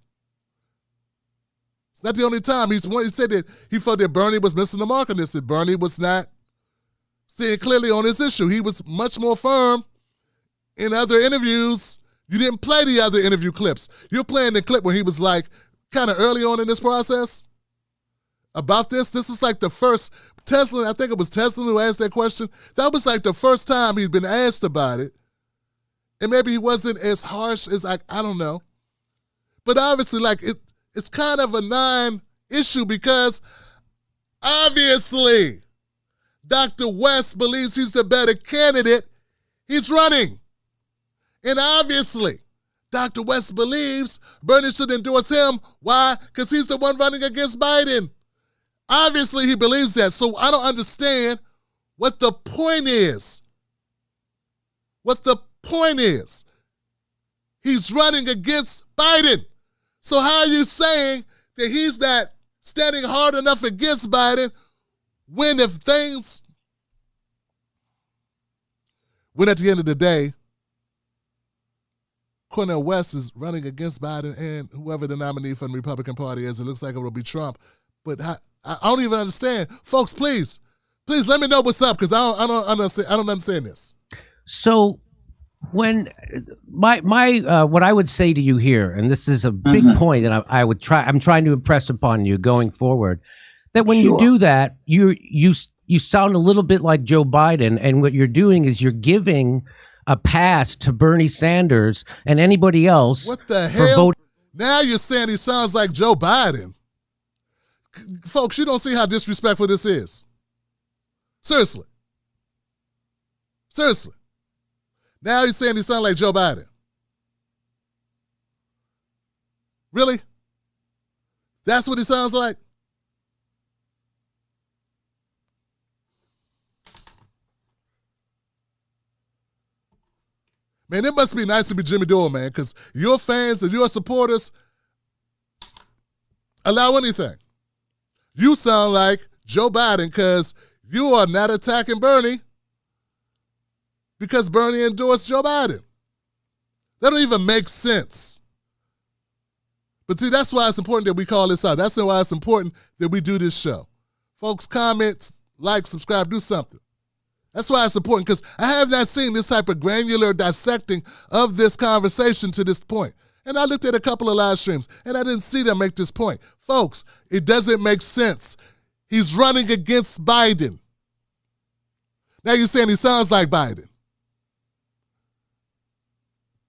It's not the only time. He said that he felt that Bernie was missing the mark on this, that Bernie was not seeing clearly on this issue. He was much more firm in other interviews. You didn't play the other interview clips. You're playing the clip where he was like kind of early on in this process about this. This is like the first, Tesla, I think it was Tesla who asked that question. That was like the first time he'd been asked about it. And maybe he wasn't as harsh as I don't know. But obviously, like it's kind of a non-issue because obviously Dr. West believes he's the better candidate. He's running. And obviously, Dr. West believes Bernie should endorse him. Why? Because he's the one running against Biden. Obviously, he believes that. So I don't understand what the point is. What the point is. He's running against Biden. So how are you saying that he's not standing hard enough against Biden when at the end of the day, Cornel West is running against Biden and whoever the nominee for the Republican Party is. It looks like it will be Trump. But I don't even understand. Folks, please let me know what's up, because I don't understand this. So when my what I would say to you here, and this is a big point, and I'm trying to impress upon you going forward, that when you do that, you sound a little bit like Joe Biden, and what you're doing is you're giving a pass to Bernie Sanders and anybody else. What the hell? Now you're saying he sounds like Joe Biden. Folks, you don't see how disrespectful this is. Seriously. Now he's saying he sounds like Joe Biden. Really? That's what he sounds like? Man, it must be nice to be Jimmy Dore, man, because your fans and your supporters allow anything. You sound like Joe Biden because you are not attacking Bernie because Bernie endorsed Joe Biden. That don't even make sense. But see, that's why it's important that we call this out. That's why it's important that we do this show. Folks, comment, like, subscribe, do something. That's why it's important, because I have not seen this type of granular dissecting of this conversation to this point. And I looked at a couple of live streams, and I didn't see them make this point. Folks, it doesn't make sense. He's running against Biden. Now you're saying he sounds like Biden.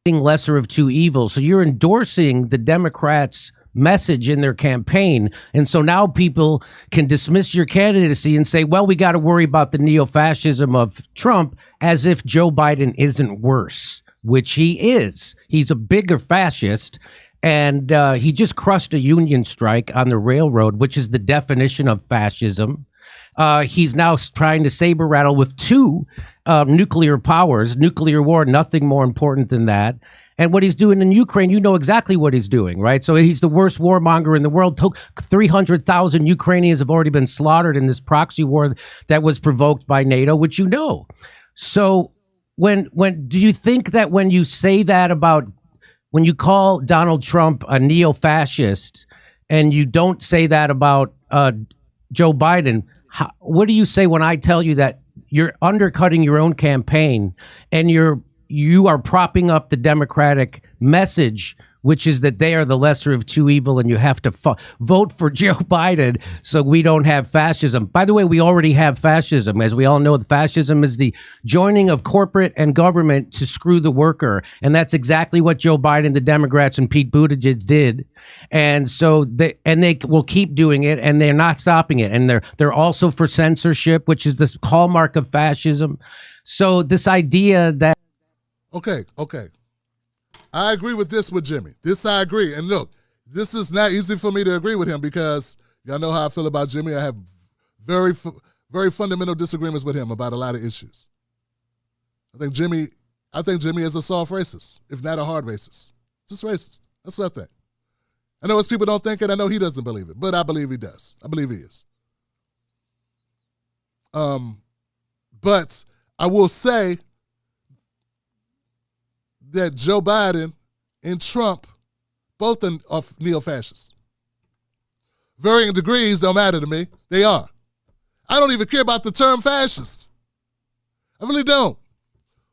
Lesser of two evils. So you're endorsing the Democrats' message in their campaign. And so now people can dismiss your candidacy and say, well, we got to worry about the neo-fascism of Trump, as if Joe Biden isn't worse, which he is. He's a bigger fascist. And he just crushed a union strike on the railroad, which is the definition of fascism. He's now trying to saber rattle with two nuclear powers, nuclear war, nothing more important than that. And what he's doing in Ukraine, you know exactly what he's doing, right? So he's the worst warmonger in the world. 300,000 Ukrainians have already been slaughtered in this proxy war that was provoked by NATO, which you know. So when do you think that when you say that about, when you call Donald Trump a neo-fascist and you don't say that about Joe Biden, what do you say when I tell you that you're undercutting your own campaign and you are propping up the Democratic message, which is that they are the lesser of two evil and you have to vote for Joe Biden so we don't have fascism? By the way, we already have fascism. As we all know, the fascism is the joining of corporate and government to screw the worker. And that's exactly what Joe Biden, the Democrats, and Pete Buttigieg did. And so they will keep doing it, and they're not stopping it. And they're also for censorship, which is the hallmark of fascism. So this idea that Okay. I agree with this with Jimmy. This I agree. And look, this is not easy for me to agree with him because y'all know how I feel about Jimmy. I have very fundamental disagreements with him about a lot of issues. I think Jimmy is a soft racist, if not a hard racist. Just racist. That's what I think. I know his people don't think it. I know he doesn't believe it, but I believe he does. I believe he is. But I will say that Joe Biden and Trump both are neo-fascists. Varying degrees don't matter to me. They are. I don't even care about the term fascist. I really don't.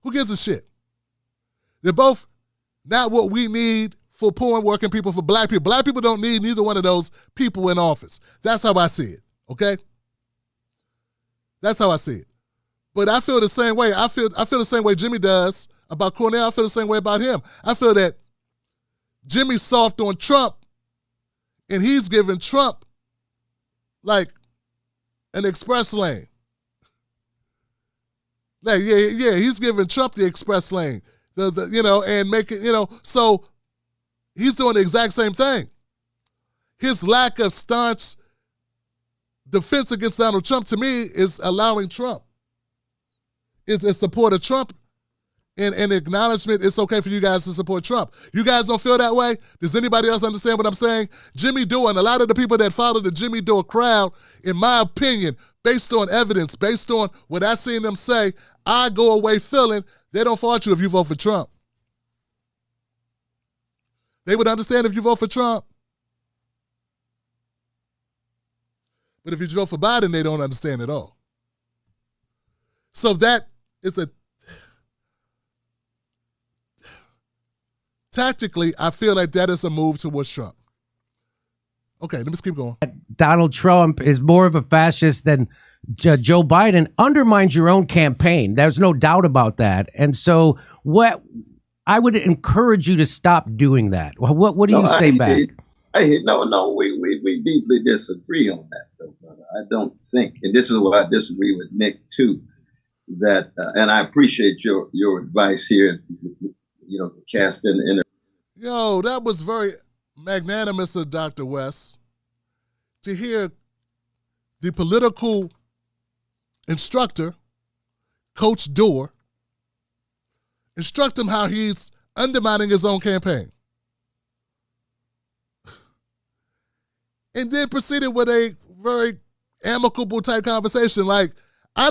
Who gives a shit? They're both not what we need for poor and working people, for black people. Black people don't need neither one of those people in office. That's how I see it, okay? That's how I see it. But I feel the same way. I feel the same way Jimmy does about Cornel. I feel the same way about him. I feel that Jimmy's soft on Trump, and he's giving Trump like an express lane. Like, yeah, he's giving Trump the express lane. And making, so he's doing the exact same thing. His lack of staunch defense against Donald Trump, to me, is allowing Trump, is support of Trump, in acknowledgement, it's okay for you guys to support Trump. You guys don't feel that way? Does anybody else understand what I'm saying? Jimmy Dore and a lot of the people that follow the Jimmy Dore crowd, in my opinion, based on evidence, based on what I seen them say, I go away feeling they don't fault you if you vote for Trump. They would understand if you vote for Trump. But if you vote for Biden, they don't understand at all. So that is tactically, I feel like that is a move towards Trump. Okay, let me just keep going. Donald Trump is more of a fascist than Joe Biden. Undermines your own campaign. There's no doubt about that. And so what I would encourage you to stop doing that. What do you say back? No, we deeply disagree on that, though, brother. I don't think, and this is where I disagree with Nick too, that, and I appreciate your advice here, cast in. Yo, that was very magnanimous of Dr. West to hear the political instructor, Coach Dore, instruct him how he's undermining his own campaign. And then proceeded with a very amicable type conversation. Like, I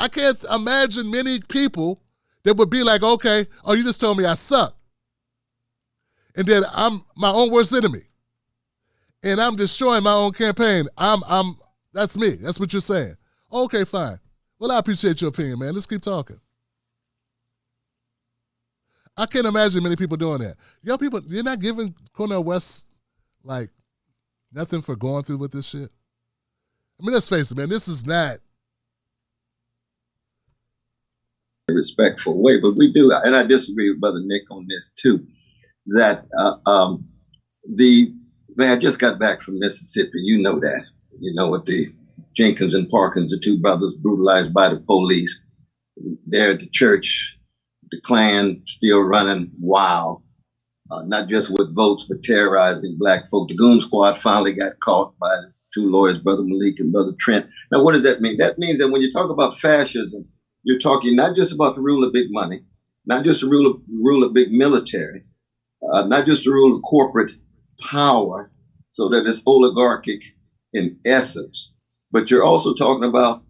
can't imagine many people that would be like, okay, oh, you just told me I suck. And then I'm my own worst enemy. And I'm destroying my own campaign. That's me. That's what you're saying. Okay, fine. Well, I appreciate your opinion, man. Let's keep talking. I can't imagine many people doing that. Young people, you're not giving Cornel West, like, nothing for going through with this shit. I mean, let's face it, man. This is not A respectful way, but we do, and I disagree with Brother Nick on this too, that I just got back from Mississippi. You know that. You know what the Jenkins and Parkins, the two brothers brutalized by the police. There at the church, the Klan still running wild. Not just with votes, but terrorizing black folk. The Goon Squad finally got caught by the two lawyers, Brother Malik and Brother Trent. Now, what does that mean? That means that when you talk about fascism, you're talking not just about the rule of big money, not just the rule of big military, not just the rule of corporate power, so that it's oligarchic in essence, but you're also talking about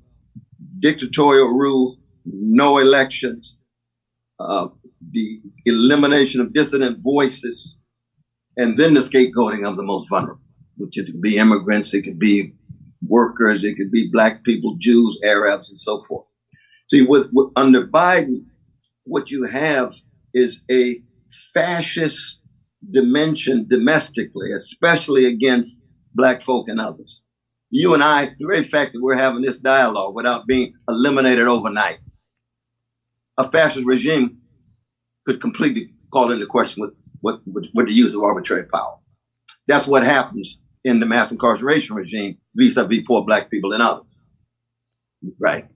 dictatorial rule, no elections, the elimination of dissident voices, and then the scapegoating of the most vulnerable, which it could be immigrants, it could be workers, it could be black people, Jews, Arabs, and so forth. See, under Biden, what you have is a fascist dimension domestically, especially against black folk and others. You and I, the very fact that we're having this dialogue without being eliminated overnight, a fascist regime could completely call into question with the use of arbitrary power. That's what happens in the mass incarceration regime vis-a-vis poor black people and others. Right?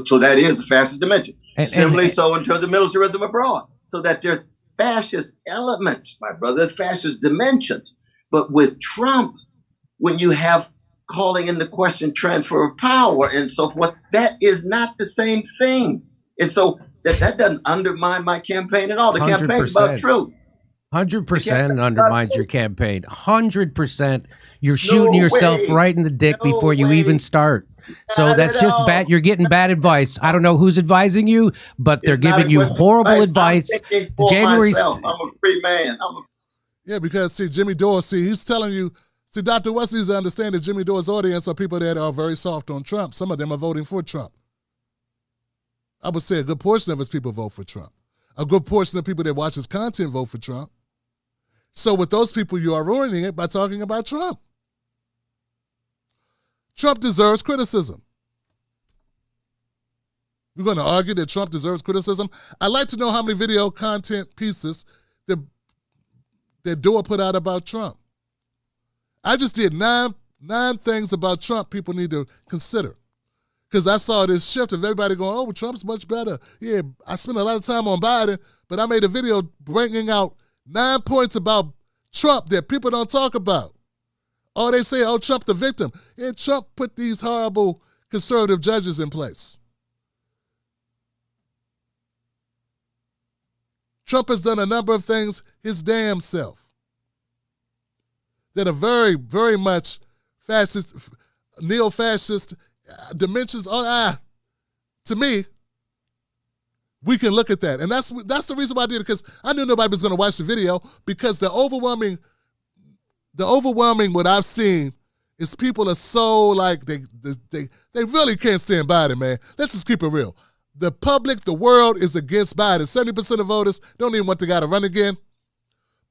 So that is the fascist dimension. Similarly so in terms of militarism abroad. So that there's fascist elements, my brother, there's fascist dimensions. But with Trump, when you have calling into question transfer of power and so forth, that is not the same thing. And so that doesn't undermine my campaign at all. The campaign's about truth. 100% undermines your campaign. 100%. You're shooting yourself right in the dick before you even start. So that's just bad. You're getting bad advice. I don't know who's advising you, but they're giving you horrible advice. January. I'm a free man. Yeah, because see, Jimmy Dore, he's telling you. See, Dr. West needs to understand that Jimmy Dore's audience are people that are very soft on Trump. Some of them are voting for Trump. I would say a good portion of his people vote for Trump. A good portion of people that watch his content vote for Trump. So with those people, you are ruining it by talking about Trump. Trump deserves criticism. We're going to argue that Trump deserves criticism. I'd like to know how many video content pieces that Dore put out about Trump. I just did nine things about Trump people need to consider. Because I saw this shift of everybody going, oh, Trump's much better. Yeah, I spent a lot of time on Biden, but I made a video bringing out 9 points about Trump that people don't talk about. Oh, they say, oh, Trump the victim. Yeah, Trump put these horrible conservative judges in place. Trump has done a number of things his damn self that are very, very much fascist, neo-fascist dimensions. To me, we can look at that. And that's the reason why I did it, because I knew nobody was going to watch the video, because the overwhelming what I've seen is people are so like, they really can't stand Biden, man. Let's just keep it real. The public, the world is against Biden. 70% of voters don't even want the guy to run again.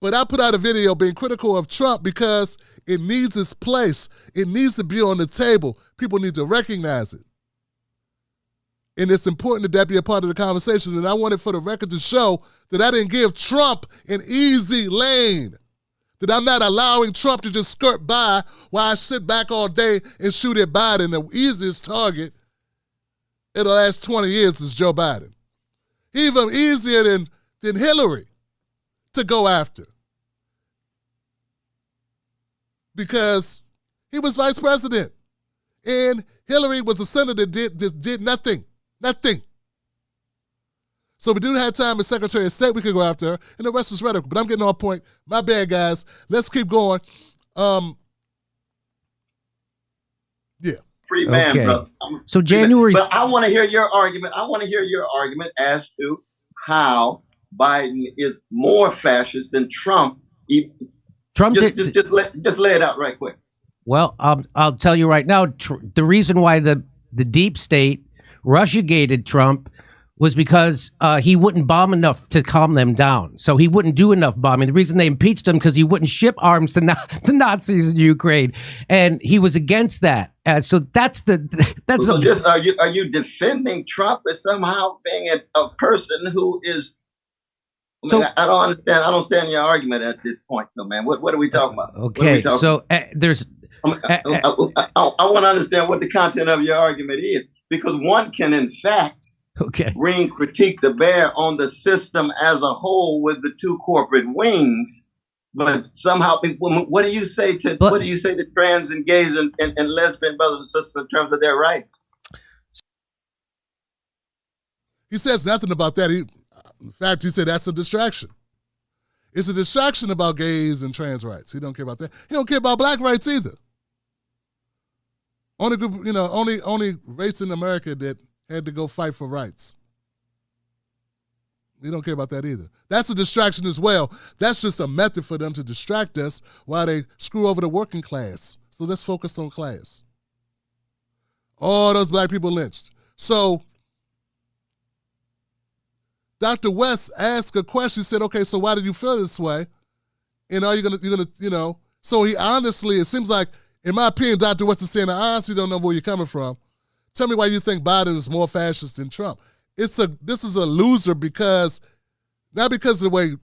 But I put out a video being critical of Trump because it needs its place. It needs to be on the table. People need to recognize it. And it's important that be a part of the conversation. And I wanted for the record to show that I didn't give Trump an easy lane. That I'm not allowing Trump to just skirt by while I sit back all day and shoot at Biden. The easiest target in the last 20 years is Joe Biden. Even easier than Hillary to go after. Because he was vice president. And Hillary was a senator that did nothing. Nothing. So we do have time as Secretary of State, we could go after her, and the rest is rhetoric. But I'm getting on point. My bad, guys. Let's keep going. Yeah. Free man, Okay. brother. So January. But I want to hear your argument. I want to hear your argument as to how Biden is more fascist than Trump. Trump Just lay it out right quick. Well, I'll tell you right now, the reason why the deep state Russiagated Trump was because he wouldn't bomb enough to calm them down. So he wouldn't do enough bombing. The reason they impeached him because he wouldn't ship arms to Nazis in Ukraine, and he was against that. So that's just are you defending Trump as somehow being a person who is? I mean, I don't understand. I don't understand your argument at this point, though, man. What are we talking about? Okay, so there's. I want to understand what the content of your argument is, because one can, in fact, bring critique to bear on the system as a whole with the two corporate wings, but somehow, what do you say to trans and gays and lesbian brothers and sisters in terms of their rights? He says nothing about that. In fact, he said that's a distraction. It's a distraction about gays and trans rights. He don't care about that. He don't care about black rights either. Only group, only race in America that had to go fight for rights. We don't care about that either. That's a distraction as well. That's just a method for them to distract us while they screw over the working class. So let's focus on class. All those black people lynched. So Dr. West asked a question. He said, okay, so why did you feel this way? And are you gonna, so he honestly, it seems like, in my opinion, Dr. West is saying, I honestly don't know where you're coming from. Tell me why you think Biden is more fascist than Trump. This is a loser because, not because of the way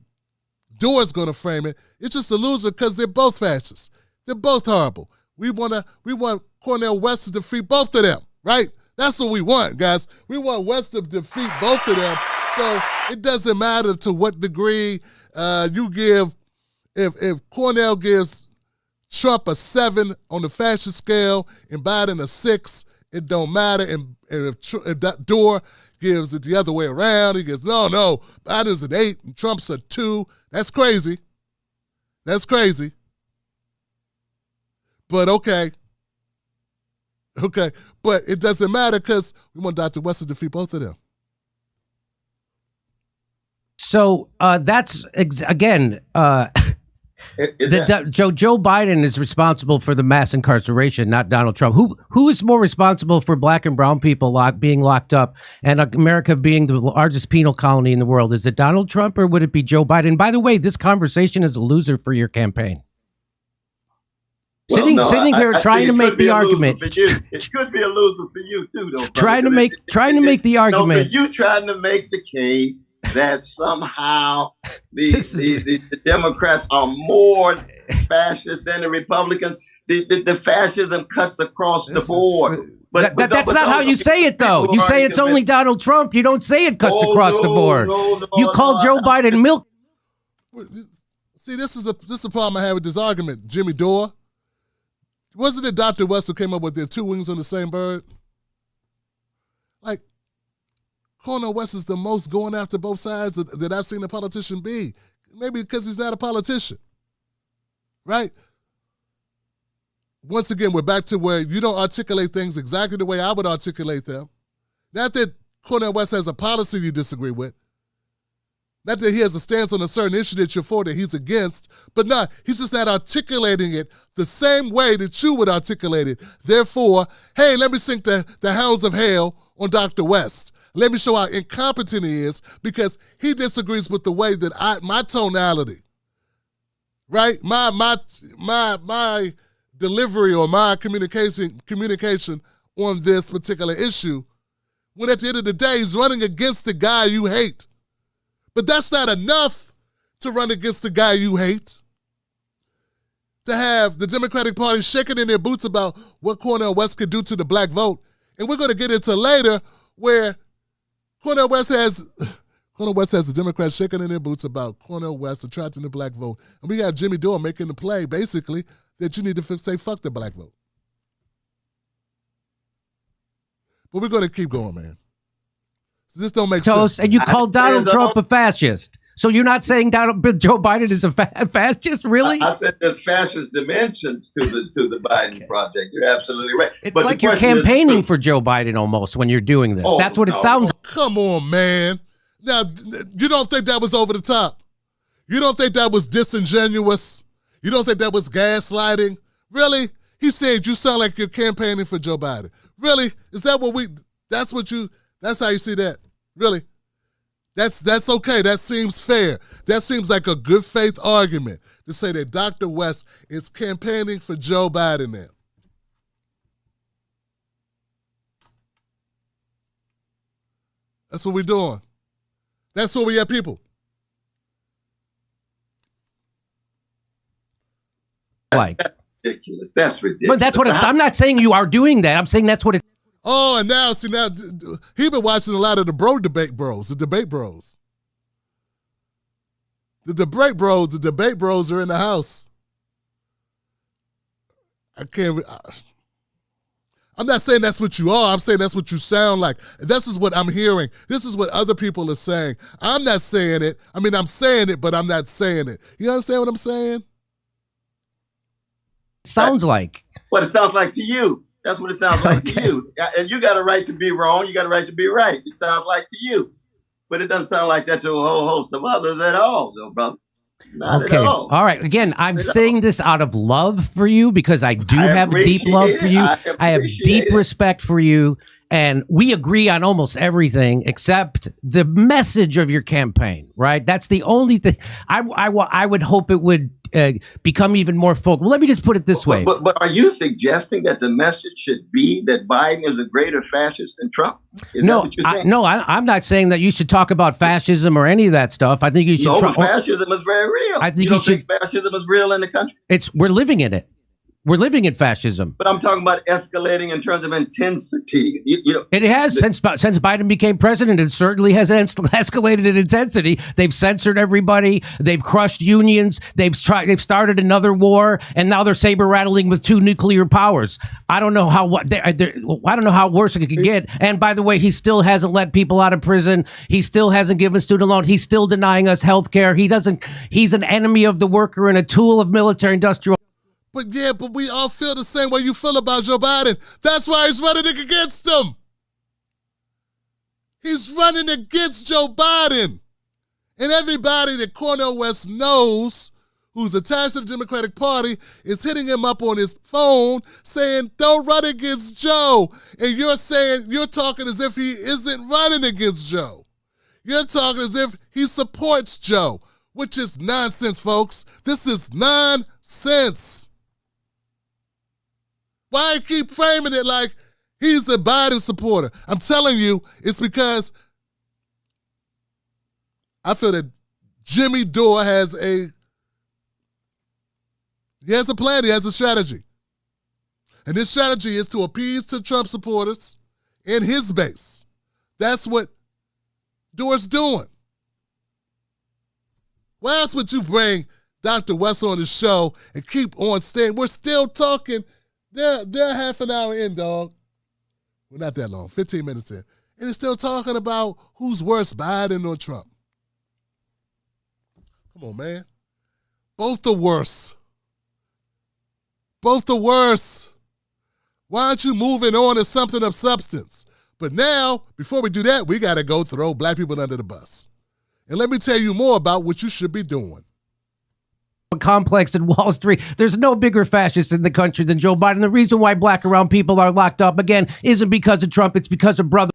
Dore's gonna frame it, it's just a loser because they're both fascists. They're both horrible. We want Cornel West to defeat both of them, right? That's what we want, guys. We want West to defeat both of them. So it doesn't matter to what degree you give. If Cornel gives Trump a 7 on the fascist scale and Biden a 6, it don't matter. And if Dore gives it the other way around, he goes, no, Biden's an 8 and Trump's a 2. That's crazy. That's crazy. But okay. But it doesn't matter because we want Dr. West to defeat both of them. So that's again. Joe Biden is responsible for the mass incarceration, not Donald Trump. Who is more responsible for black and brown people being locked up and America being the largest penal colony in the world? Is it Donald Trump or would it be Joe Biden? By the way, this conversation is a loser for your campaign. Sitting here trying to make the argument. It could be a loser for you too, though. Trying to make the argument. No, you trying to make the case that somehow the Democrats are more fascist than the Republicans. The fascism cuts across the board. But that's not how you say it, though. You say it's only Donald Trump. You don't say it cuts across the board. You call Joe Biden milk. See, this is a problem I have with this argument, Jimmy Dore. Wasn't it Dr. West who came up with their 2 wings on the same bird? Like, Cornel West is the most going after both sides that I've seen a politician be. Maybe because he's not a politician, right? Once again, we're back to where you don't articulate things exactly the way I would articulate them. Not that Cornel West has a policy you disagree with. Not that he has a stance on a certain issue that you're for that he's against, but no, he's just not articulating it the same way that you would articulate it. Therefore, hey, let me sink the hounds of hell on Dr. West. Let me show how incompetent he is because he disagrees with the way that my tonality, right? My delivery or my communication on this particular issue, when at the end of the day, he's running against the guy you hate. But that's not enough to run against the guy you hate. To have the Democratic Party shaking in their boots about what Cornel West could do to the black vote. And we're going to get into later where Cornel West has the Democrats shaking in their boots about Cornel West attracting the black vote. And we have Jimmy Dore making the play, basically, that you need to say fuck the black vote. But we're going to keep going, man. So this don't make sense. And you called Donald Trump a fascist. So you're not saying Joe Biden is a fascist, really? I said there's fascist dimensions to the Biden project. You're absolutely right. It's but like you're campaigning for Joe Biden almost when you're doing this. That's what it sounds like. Come on, man. Now, you don't think that was over the top? You don't think that was disingenuous? You don't think that was gaslighting? Really? He said you sound like you're campaigning for Joe Biden. Really? Is that what that's how you see that? Really? That's okay. That seems fair. That seems like a good faith argument to say that Dr. West is campaigning for Joe Biden now. That's what we're doing. That's what we have, people. Like. That's ridiculous. That's ridiculous. But that's what I'm not saying you are doing that. I'm saying that's what it. Oh, and now, see, now, he been watching a lot of the debate bros. The debate bros are in the house. I'm not saying that's what you are. I'm saying that's what you sound like. This is what I'm hearing. This is what other people are saying. I'm not saying it. I mean, I'm saying it, but I'm not saying it. You understand what I'm saying? Sounds like. What it sounds like to you. That's what it sounds like to you. And you got a right to be wrong. You got a right to be right. It sounds like to you. But it doesn't sound like that to a whole host of others at all, though, brother. Not at all. All right. Again, I'm saying this out of love for you because I do have deep love for you. I have deep respect for you. And we agree on almost everything except the message of your campaign, right? That's the only thing. I would hope it would become even more focal. Well, let me just put it this way. But are you suggesting that the message should be that Biden is a greater fascist than Trump? Is that what you're saying? I'm not saying that you should talk about fascism or any of that stuff. I think you should. No, fascism is very real. I think you don't think fascism is real in the country? We're living in it. We're living in fascism. But I'm talking about escalating in terms of intensity. It has since Biden became president. It certainly has escalated in intensity. They've censored everybody. They've crushed unions. They've started another war, and now they're saber rattling with 2 nuclear powers. I don't know how I don't know how worse it could get. And by the way, he still hasn't let people out of prison. He still hasn't given student loan. He's still denying us health care. He's an enemy of the worker and a tool of military industrial. But we all feel the same way you feel about Joe Biden. That's why he's running against him. He's running against Joe Biden. And everybody that Cornel West knows who's attached to the Democratic Party is hitting him up on his phone saying, don't run against Joe. And you're talking as if he isn't running against Joe. You're talking as if he supports Joe, which is nonsense, folks. This is nonsense. Why I keep framing it like he's a Biden supporter? I'm telling you, it's because I feel that Jimmy Dore has a plan, he has a strategy. And this strategy is to appease to Trump supporters in his base. That's what Dore's doing. Why else would you bring Dr. West on the show and keep on staying? We're still talking. They're half an hour in, dog. Well, not that long, 15 minutes in. And they're still talking about who's worse, Biden or Trump. Come on, man. Both the worst. Both the worst. Why aren't you moving on to something of substance? But now, before we do that, we got to go throw black people under the bus. And let me tell you more about what you should be doing. Complex in Wall Street. There's no bigger fascist in the country than Joe Biden. The reason why black and brown people are locked up again isn't because of Trump. It's because of brother.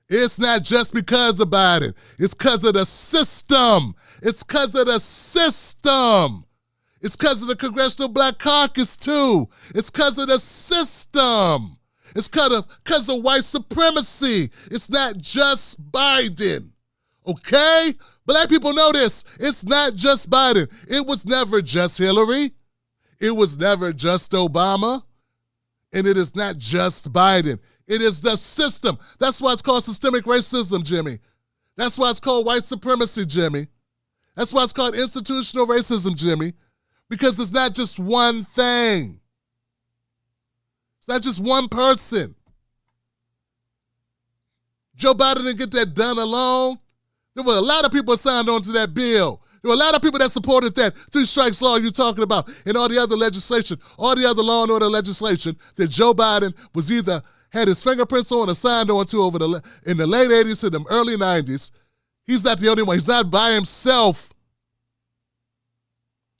It's not just because of Biden. It's because of the system. It's because of the system. It's because of the Congressional Black Caucus, too. It's because of the system. It's because of white supremacy. It's not just Biden. Okay? Black people know this. It's not just Biden. It was never just Hillary. It was never just Obama. And it is not just Biden. It is the system. That's why it's called systemic racism, Jimmy. That's why it's called white supremacy, Jimmy. That's why it's called institutional racism, Jimmy. Because it's not just one thing. It's not just one person. Joe Biden didn't get that done alone. There were a lot of people signed on to that bill. There were a lot of people that supported that 3 strikes law you're talking about and all the other legislation, all the other law and order legislation that Joe Biden was either had his fingerprints on or signed on to in the late 80s to the early 90s. He's not the only one. He's not by himself.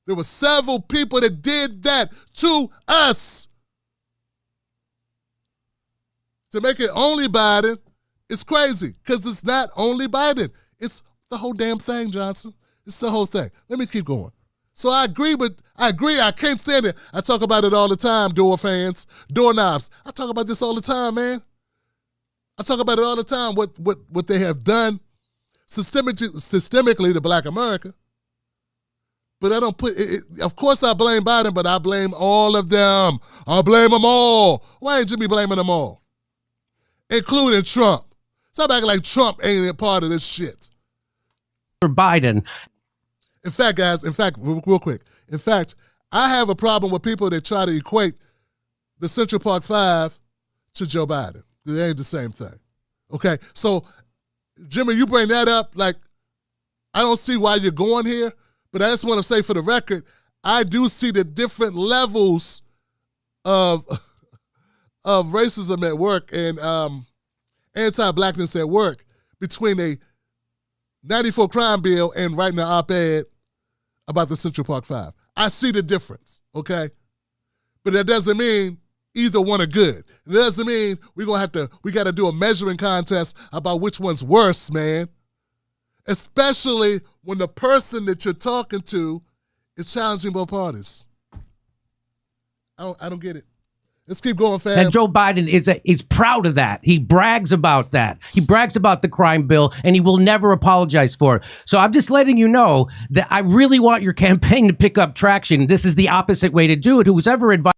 There were several people that did that to us. To make it only Biden is crazy because it's not only Biden. It's the whole damn thing, Johnson. It's the whole thing. Let me keep going. So I agree. I can't stand it. I talk about it all the time, Dore fans, doorknobs. I talk about this all the time, man. I talk about it all the time, what they have done systemically to Black America. But I don't put it, of course I blame Biden, but I blame all of them. I blame them all. Why ain't Jimmy blaming them all? Including Trump. Stop acting like Trump ain't a part of this shit. For Biden. In fact, guys, real quick. In fact, I have a problem with people that try to equate the Central Park Five to Joe Biden. It ain't the same thing. Okay? So, Jimmy, you bring that up, like, I don't see why you're going here, but I just want to say for the record, I do see the different levels of racism at work and anti-blackness at work between a 94 crime bill and writing an op-ed about the Central Park Five. I see the difference, okay? But that doesn't mean either one are good. It doesn't mean we got to do a measuring contest about which one's worse, man. Especially when the person that you're talking to is challenging both parties. I don't get it. Let's keep going, fam. And Joe Biden is proud of that. He brags about that. He brags about the crime bill, and he will never apologize for it. So I'm just letting you know that I really want your campaign to pick up traction. This is the opposite way to do it. Who's ever advised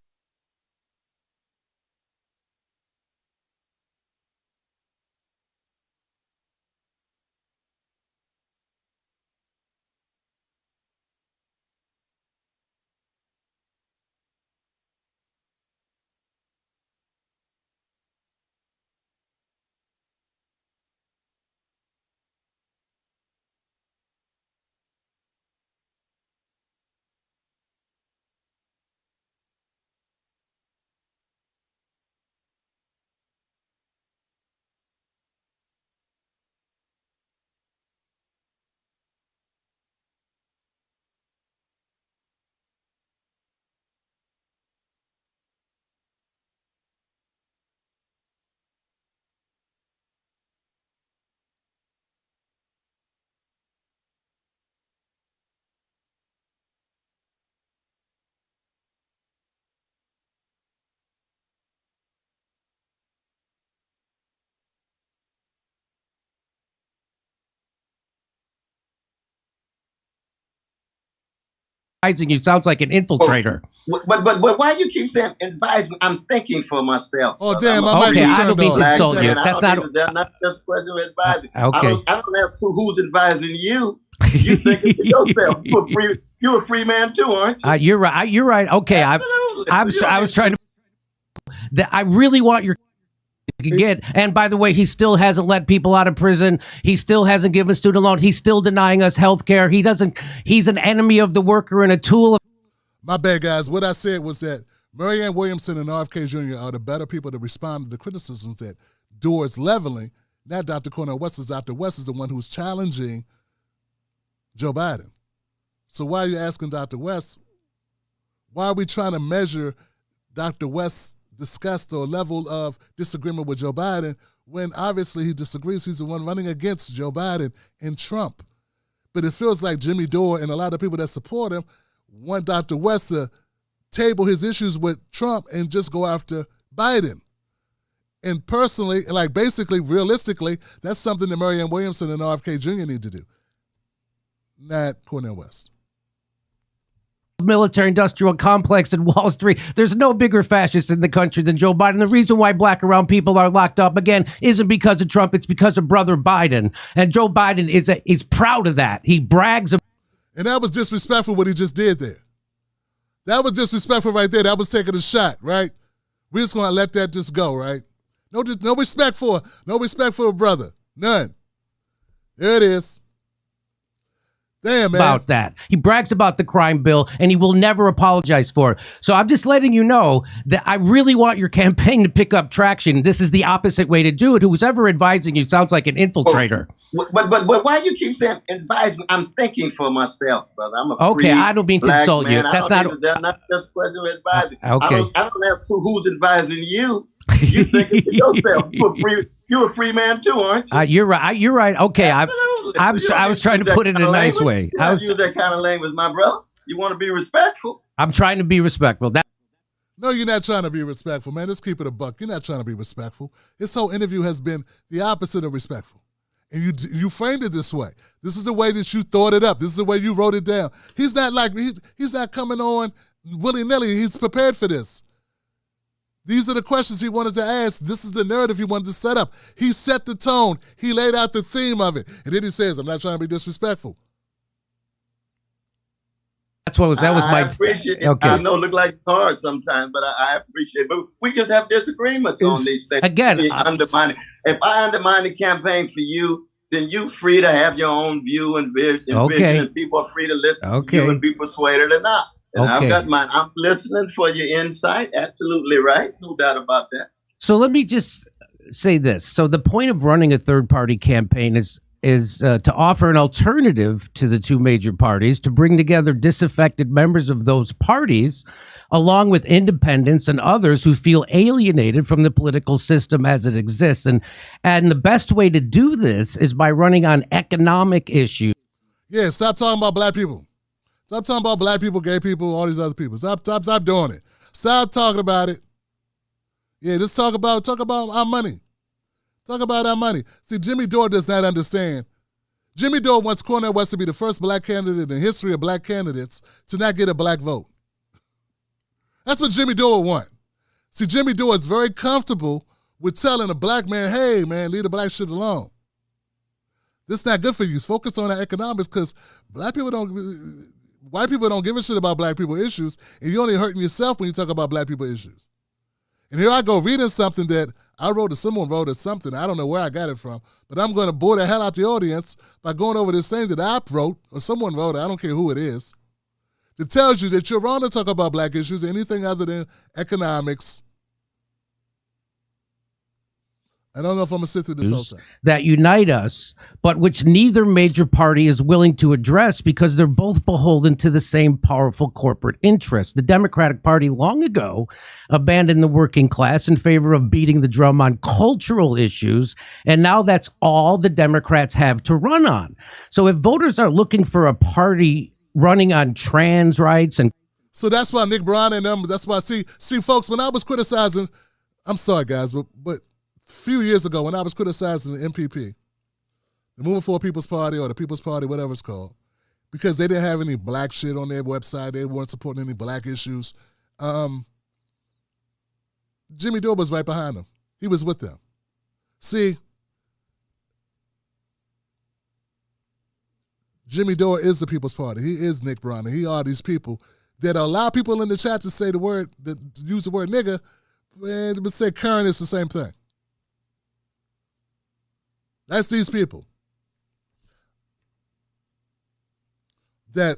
you sounds like an infiltrator. But why you keep saying advise me? I'm thinking for myself. Oh, damn, I'm my mic Okay, is I turned don't mean off. to insult you. man. That's That's not just a question of advising. Okay. I don't ask who's advising you. You think of yourself. You're a free man too, aren't you? You're right. You're right. Okay, Absolutely. I was trying to. I really want your Again, and by the way, he still hasn't let people out of prison. He still hasn't given student loan. He's still denying us health care. He's an enemy of the worker and a tool. My bad, guys. What I said was that Marianne Williamson and RFK Jr. are the better people to respond to the criticisms that Dore is leveling. Not Dr. Cornel West. Dr. West is the one who's challenging Joe Biden. So why are you asking Dr. West? Why are we trying to measure Dr. West's disgust or level of disagreement with Joe Biden when obviously he disagrees? He's the one running against Joe Biden and Trump. But it feels like Jimmy Dore and a lot of people that support him want Dr. West to table his issues with Trump and just go after Biden. And personally, like basically, realistically, that's something that Marianne Williamson and RFK Jr. need to do, not Cornel West. Military-industrial complex in Wall Street. There's no bigger fascist in the country than Joe Biden. The reason why black and brown people are locked up, again, isn't because of Trump. It's because of brother Biden. And Joe Biden is proud of that. He brags about. And that was disrespectful what he just did there. That was disrespectful right there. That was taking a shot, right? We're just going to let that just go, right? No respect for a brother. None. There it is. Damn, man. About that. He brags about the crime bill, and he will never apologize for it. So I'm just letting you know that I really want your campaign to pick up traction. This is the opposite way to do it. Who's ever advising you sounds like an infiltrator. But why you keep saying advise me? I'm thinking for myself, brother. I'm a okay. I don't mean to insult man. you. That's not just a question of advising. Okay. I don't ask who's advising you. You thinking for yourself. You're a free man too, aren't you? You're right. You're right. Okay. I was trying to put it in a nice way. I was use that kind of language, my brother. You want to be respectful. I'm trying to be respectful. No, you're not trying to be respectful, man. Let's keep it a buck. You're not trying to be respectful. This whole interview has been the opposite of respectful. And you framed it this way. This is the way that you thought it up. This is the way you wrote it down. He's not like he's not coming on willy-nilly. He's prepared for this. These are the questions he wanted to ask. This is the narrative he wanted to set up. He set the tone. He laid out the theme of it. And then he says, I'm not trying to be disrespectful. That was my. I appreciate it. Okay. I know it look like it's hard sometimes, but I appreciate it. But we just have disagreements on these things. Again, if I undermine the campaign for you, then you're free to have your own view and vision, and people are free to listen to you and be persuaded or not. And I've got mine. I'm listening for your insight. Absolutely right. No doubt about that. So let me just say this. So the point of running a third-party campaign is to offer an alternative to the two major parties, to bring together disaffected members of those parties, along with independents and others who feel alienated from the political system as it exists. And the best way to do this is by running on economic issues. Yeah, stop talking about black people. Stop talking about black people, gay people, all these other people. Stop doing it. Stop talking about it. Yeah, just talk about our money. Talk about our money. See, Jimmy Dore does not understand. Jimmy Dore wants Cornel West to be the first black candidate in the history of black candidates to not get a black vote. That's what Jimmy Dore want. See, Jimmy Dore is very comfortable with telling a black man, hey, man, leave the black shit alone. This is not good for you. Focus on the economics because white people don't give a shit about black people issues, and you're only hurting yourself when you talk about black people issues. And here I go reading something that I wrote or someone wrote or something. I don't know where I got it from, but I'm going to bore the hell out the audience by going over this thing that I wrote or someone wrote. I don't care who it is. That tells you that you're wrong to talk about black issues, anything other than economics. I don't know if I'm going to sit through this whole thing. That unite us, but which neither major party is willing to address because they're both beholden to the same powerful corporate interests. The Democratic Party long ago abandoned the working class in favor of beating the drum on cultural issues, and now that's all the Democrats have to run on. So if voters are looking for a party running on trans rights and... So that's why Nick Brown and them, that's why, see folks, when I was criticizing, I'm sorry guys, but few years ago when I was criticizing the MPP, the Moving Forward People's Party or the People's Party, whatever it's called, because they didn't have any black shit on their website, they weren't supporting any black issues. Jimmy Dore was right behind them. He was with them. See, Jimmy Dore is the People's Party. He is Nick Brown, and he are these people that allow people in the chat to say the word, that use the word nigga, and but say current is the same thing. That's these people that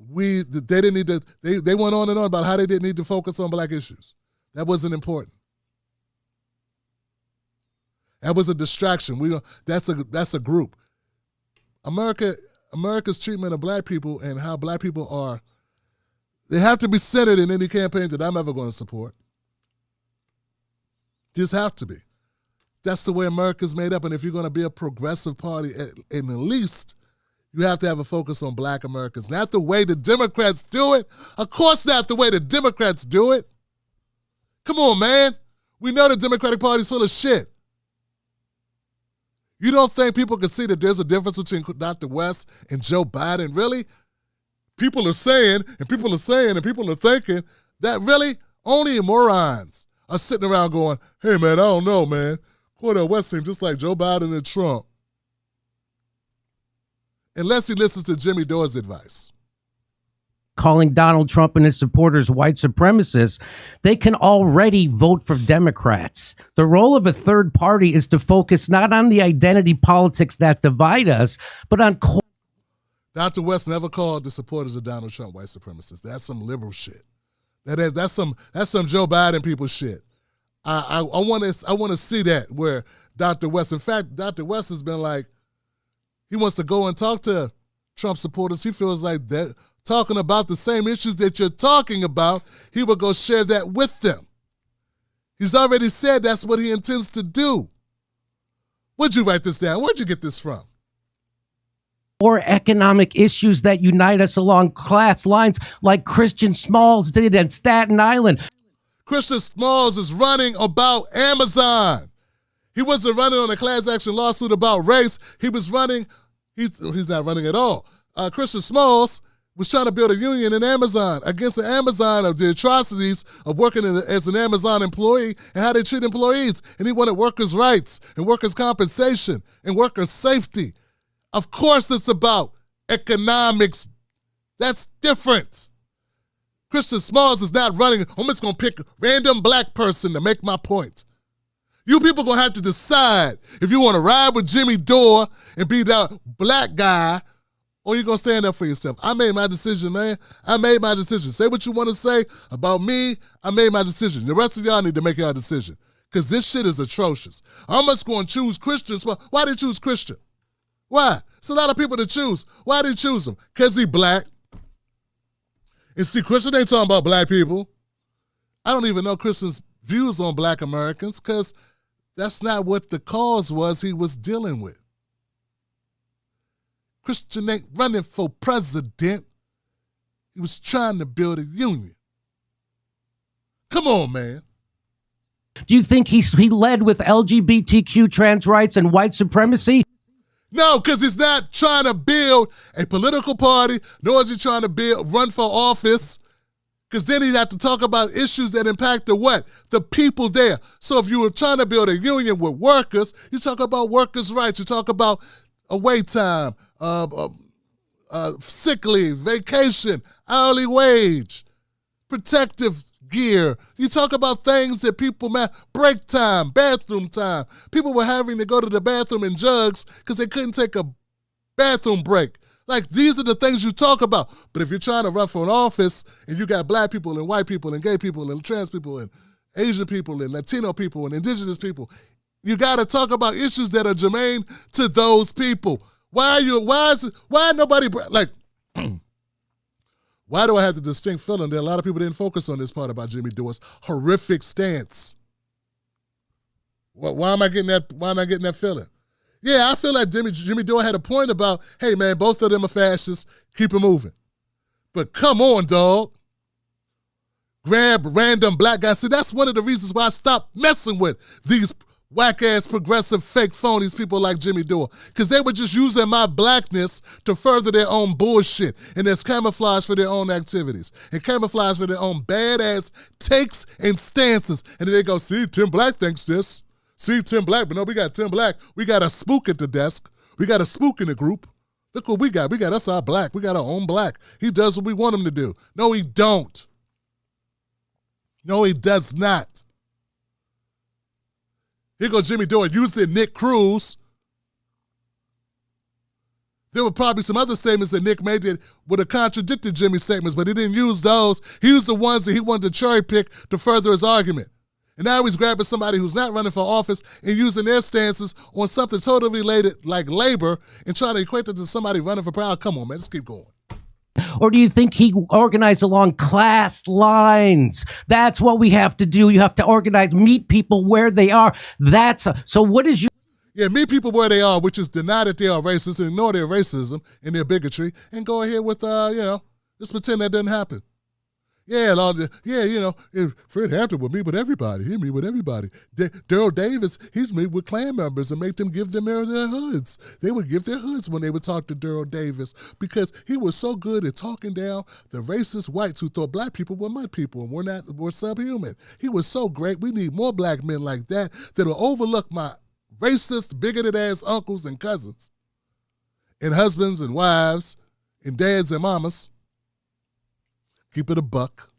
they didn't need to, they went on and on about how they didn't need to focus on black issues. That wasn't important. That was a distraction. That's a group. America's treatment of black people and how black people are, they have to be centered in any campaign that I'm ever going to support. Just have to be. That's the way America's made up. And if you're going to be a progressive party, at least you have to have a focus on black Americans. Not the way the Democrats do it. Of course not the way the Democrats do it. Come on, man. We know the Democratic Party's full of shit. You don't think people can see that there's a difference between Dr. West and Joe Biden? Really? People are saying, and people are saying, and people are thinking that really only morons are sitting around going, hey, man, I don't know, man. Cornel West seems just like Joe Biden and Trump. Unless he listens to Jimmy Dore's advice. Calling Donald Trump and his supporters white supremacists, they can already vote for Democrats. The role of a third party is to focus not on the identity politics that divide us, but on Dr. West never called the supporters of Donald Trump white supremacists. That's some liberal shit. That's some Joe Biden people shit. I want to see that where Dr. West. In fact, Dr. West has been like, he wants to go and talk to Trump supporters. He feels like that talking about the same issues that you're talking about, he will go share that with them. He's already said that's what he intends to do. Where'd you write this down? Where'd you get this from? or economic issues that unite us along class lines like Christian Smalls did at Staten Island. Christian Smalls is running about Amazon. He wasn't running on a class action lawsuit about race. He was running, he's not running at all. Christian Smalls was trying to build a union in Amazon against the Amazon of the atrocities of working as an Amazon employee and how they treat employees. And he wanted workers' rights and workers' compensation and workers' safety. Of course it's about economics. That's different. Christian Smalls is not running. I'm just going to pick a random black person to make my point. You people going to have to decide if you want to ride with Jimmy Dore and be that black guy, or you going to stand up for yourself. I made my decision, man. I made my decision. Say what you want to say about me. I made my decision. The rest of y'all need to make your decision because this shit is atrocious. I'm just going to choose Christians. Why did you choose Christian? Why? It's a lot of people to choose. Why did you choose him? Because he black. And see, Christian ain't talking about black people. I don't even know Christian's views on black Americans because that's not what the cause was he was dealing with. Christian ain't running for president. He was trying to build a union. Come on, man. Do you think he led with LGBTQ, trans rights, and white supremacy? No, because he's not trying to build a political party, nor is he trying to run for office, because then he'd have to talk about issues that impact the what? The people there. So if you were trying to build a union with workers, you talk about workers' rights, you talk about away time, sick leave, vacation, hourly wage, protective gear. You talk about things that people, break time, bathroom time. People were having to go to the bathroom in jugs because they couldn't take a bathroom break. Like, these are the things you talk about. But if you're trying to run for an office and you got black people and white people and gay people and trans people and Asian people and Latino people and indigenous people, you got to talk about issues that are germane to those people. Why nobody, like, why do I have the distinct feeling that a lot of people didn't focus on this part about Jimmy Dore's horrific stance? Why am I getting that feeling? Yeah, I feel like Jimmy Dore had a point about, hey, man, both of them are fascists. Keep it moving. But come on, dog. Grab random black guys. See, that's one of the reasons why I stopped messing with these whack-ass progressive fake phonies, people like Jimmy Dore, because they were just using my blackness to further their own bullshit, and there's camouflage for their own activities, and camouflage for their own badass takes and stances, and then they go, see, Tim Black thinks this. See, Tim Black, but no, we got Tim Black. We got a spook at the desk. We got a spook in the group. Look what we got. We got us our black. We got our own black. He does what we want him to do. No, he don't. No, he does not. Here goes Jimmy Dore using Nick Cruz. There were probably some other statements that Nick made that would have contradicted Jimmy's statements, but he didn't use those. He used the ones that he wanted to cherry pick to further his argument. And now he's grabbing somebody who's not running for office and using their stances on something totally related like labor and trying to equate it to somebody running for power. Come on, man, let's keep going. Or do you think he organized along class lines? That's what we have to do. You have to organize, meet people where they are. So what is your... Yeah, meet people where they are, which is deny that they are racist and ignore their racism and their bigotry and go ahead with, just pretend that didn't happen. Yeah, Fred Hampton would meet with everybody. He'd meet with everybody. Daryl Davis, he'd meet with Klan members and make them give them their hoods. They would give their hoods when they would talk to Daryl Davis because he was so good at talking down the racist whites who thought black people were mud people and were subhuman. He was so great. We need more black men like that will overlook my racist, bigoted ass uncles and cousins and husbands and wives and dads and mamas. Keep it a buck.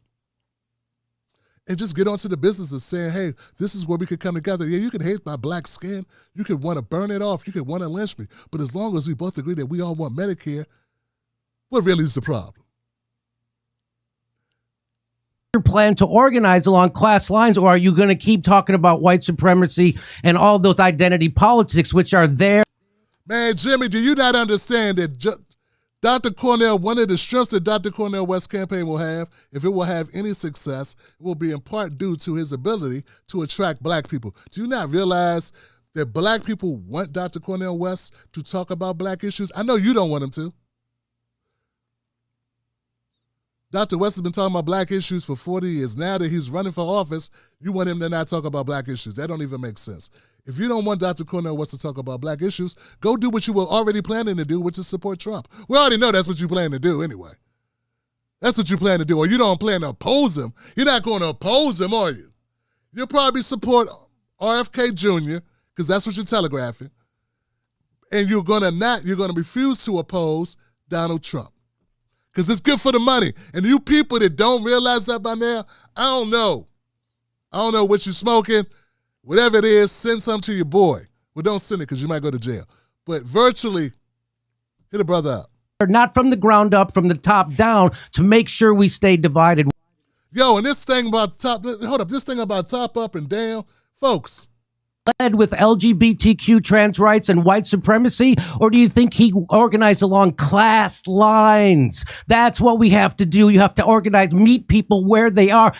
And just get onto the business of saying, hey, this is where we could come together. Yeah, you can hate my black skin. You could want to burn it off. You could want to lynch me. But as long as we both agree that we all want Medicare, what really is the problem? Your plan to organize along class lines, or are you going to keep talking about white supremacy and all those identity politics, which are there? Man, Jimmy, do you not understand that Dr. Cornel, one of the strengths that Dr. Cornel West campaign will have, if it will have any success, it will be in part due to his ability to attract black people. Do you not realize that black people want Dr. Cornel West to talk about black issues? I know you don't want him to. Dr. West has been talking about black issues for 40 years. Now that he's running for office, you want him to not talk about black issues. That don't even make sense. If you don't want Dr. Cornel West to talk about black issues, go do what you were already planning to do, which is support Trump. We already know that's what you plan to do anyway. That's what you plan to do, or you don't plan to oppose him. You're not going to oppose him, are you? You'll probably support RFK Jr., because that's what you're telegraphing. And you're going to refuse to oppose Donald Trump. Because it's good for the money. And you people that don't realize that by now, I don't know. I don't know what you're smoking. Whatever it is, send some to your boy. Well, don't send it because you might go to jail. But virtually, hit a brother up. Not from the ground up, from the top down, to make sure we stay divided. Yo, and this thing about this thing about top up and down, folks. Led with LGBTQ, trans rights, and white supremacy? Or do you think he organized along class lines? That's what we have to do. You have to organize, meet people where they are.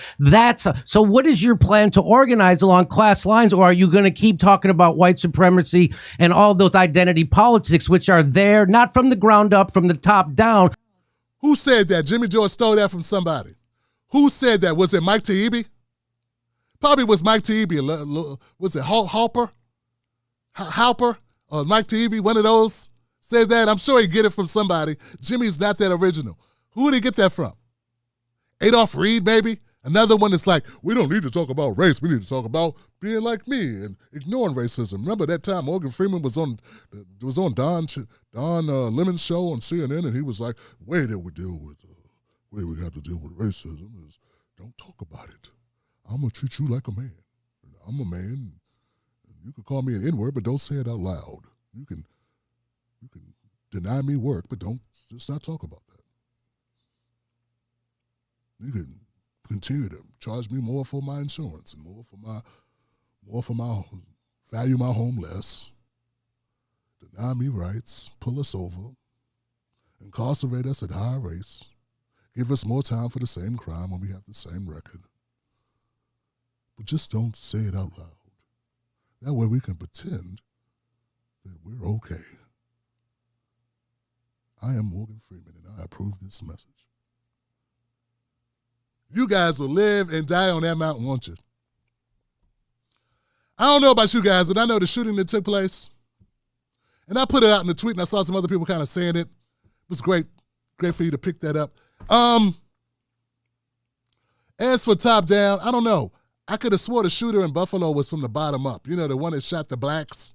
So what is your plan to organize along class lines? Or are you going to keep talking about white supremacy and all those identity politics, which are there, not from the ground up, from the top down? Who said that? Jimmy Dore stole that from somebody. Who said that? Was it Mike Taibbi? Probably was Mike Taibbi. Was it Halper? Or Mike Taibbi, one of those, said that. I'm sure he get it from somebody. Jimmy's not that original. Who did he get that from? Adolph Reed, maybe? Another one that's like, we don't need to talk about race. We need to talk about being like me and ignoring racism. Remember that time Morgan Freeman was on Don Lemon's show on CNN, and he was like, the way that we deal with, the way we have to deal with racism is don't talk about it. I'm going to treat you like a man. I'm a man. You can call me an N-word, but don't say it out loud. You can deny me work, but just not talk about that. You can continue to charge me more for my insurance and more for my value my home less, deny me rights, pull us over, incarcerate us at higher rates, give us more time for the same crime when we have the same record. But just don't say it out loud. That way we can pretend that we're okay. I am Morgan Freeman, and I approve this message. You guys will live and die on that mountain, won't you? I don't know about you guys, but I know the shooting that took place. And I put it out in the tweet, and I saw some other people kind of saying it. It was great for you to pick that up. As for top down, I don't know. I could have swore the shooter in Buffalo was from the bottom up. You know, the one that shot the blacks.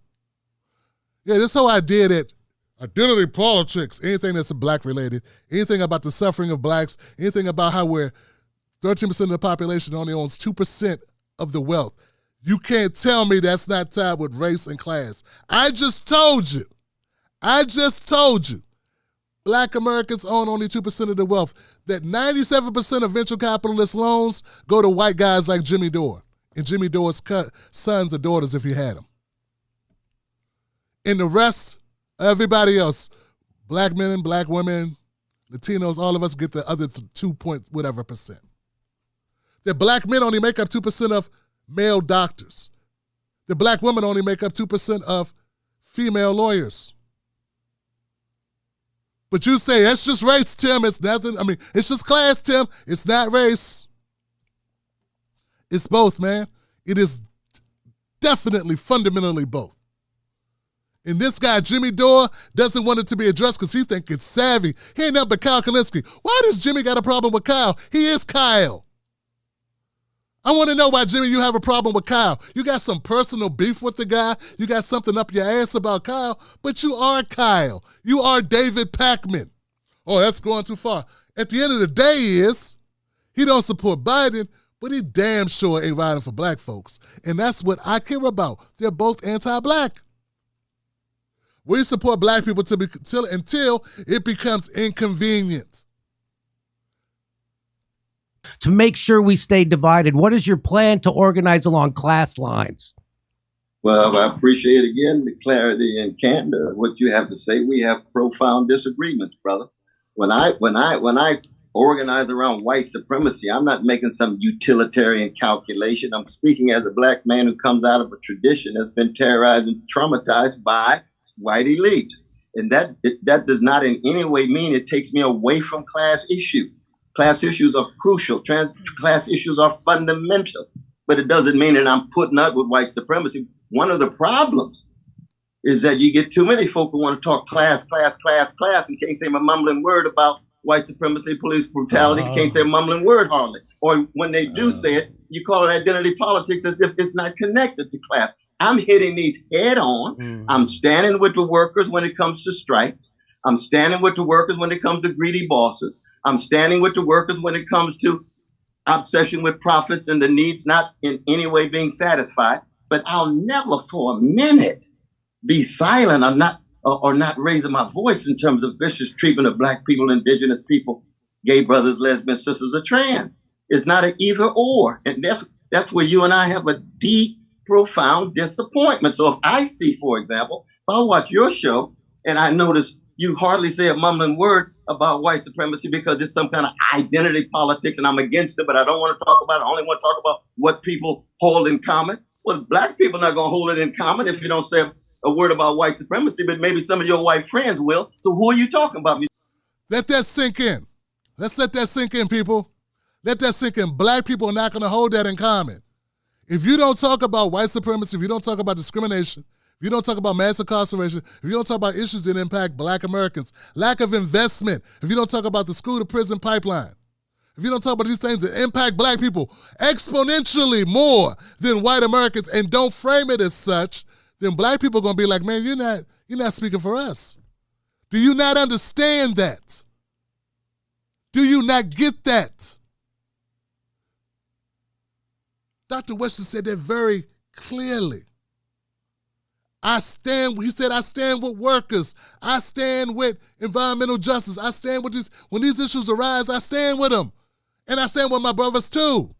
Yeah, this whole idea that identity politics, anything that's black related, anything about the suffering of blacks, anything about how we're 13% of the population only owns 2% of the wealth. You can't tell me that's not tied with race and class. I just told you. Black Americans own only 2% of the wealth. That 97% of venture capitalist loans go to white guys like Jimmy Dore and Jimmy Dore's sons or daughters if he had them. And the rest, everybody else, black men, black women, Latinos, all of us get the other 2 point whatever percent. The black men only make up 2% of male doctors. The black women only make up 2% of female lawyers. But you say, it's just race, Tim. It's nothing. I mean, it's just class, Tim. It's not race. It's both, man. It is definitely, fundamentally both. And this guy, Jimmy Dore, doesn't want it to be addressed because he thinks it's savvy. He ain't nothing but Kyle Kalinske. Why does Jimmy got a problem with Kyle? He is Kyle. I want to know why, Jimmy, you have a problem with Kyle. You got some personal beef with the guy. You got something up your ass about Kyle, but you are Kyle. You are David Pakman. Oh, that's going too far. At the end of the day he don't support Biden, but he damn sure ain't riding for black folks. And that's what I care about. They're both anti-black. We support black people until it becomes inconvenient. To make sure we stay divided, what is your plan to organize along class lines? Well, I appreciate again the clarity and candor of what you have to say. We have profound disagreements, brother. When I organize around white supremacy, I'm not making some utilitarian calculation. I'm speaking as a black man who comes out of a tradition that's been terrorized and traumatized by white elites. And that does not in any way mean it takes me away from class issues. Class issues are crucial. Class issues are fundamental. But it doesn't mean that I'm putting up with white supremacy. One of the problems is that you get too many folk who want to talk class, and can't say a mumbling word about white supremacy, police brutality, can't say a mumbling word hardly. Or when they do say it, you call it identity politics as if it's not connected to class. I'm hitting these head on. I'm standing with the workers when it comes to strikes. I'm standing with the workers when it comes to greedy bosses. I'm standing with the workers when it comes to obsession with profits and the needs not in any way being satisfied. But I'll never for a minute be silent or not raising my voice in terms of vicious treatment of black people, indigenous people, gay brothers, lesbians, sisters, or trans. It's not an either or. And that's where you and I have a deep, profound disappointment. So if I see, for example, if I watch your show and I notice you hardly say a mumbling word about white supremacy because it's some kind of identity politics and I'm against it, but I don't want to talk about it. I only want to talk about what people hold in common. Well, black people are not going to hold it in common if you don't say a word about white supremacy, but maybe some of your white friends will. So who are you talking about? Let that sink in. Let's let that sink in, people. Let that sink in. Black people are not going to hold that in common. If you don't talk about white supremacy, if you don't talk about discrimination, if you don't talk about mass incarceration, if you don't talk about issues that impact black Americans, lack of investment, if you don't talk about the school-to-prison pipeline, if you don't talk about these things that impact black people exponentially more than white Americans and don't frame it as such, then black people are going to be like, man, you're not speaking for us. Do you not understand that? Do you not get that? Dr. West said that very clearly. He said, I stand with workers. I stand with environmental justice. I stand with these, when these issues arise, I stand with them. And I stand with my brothers too.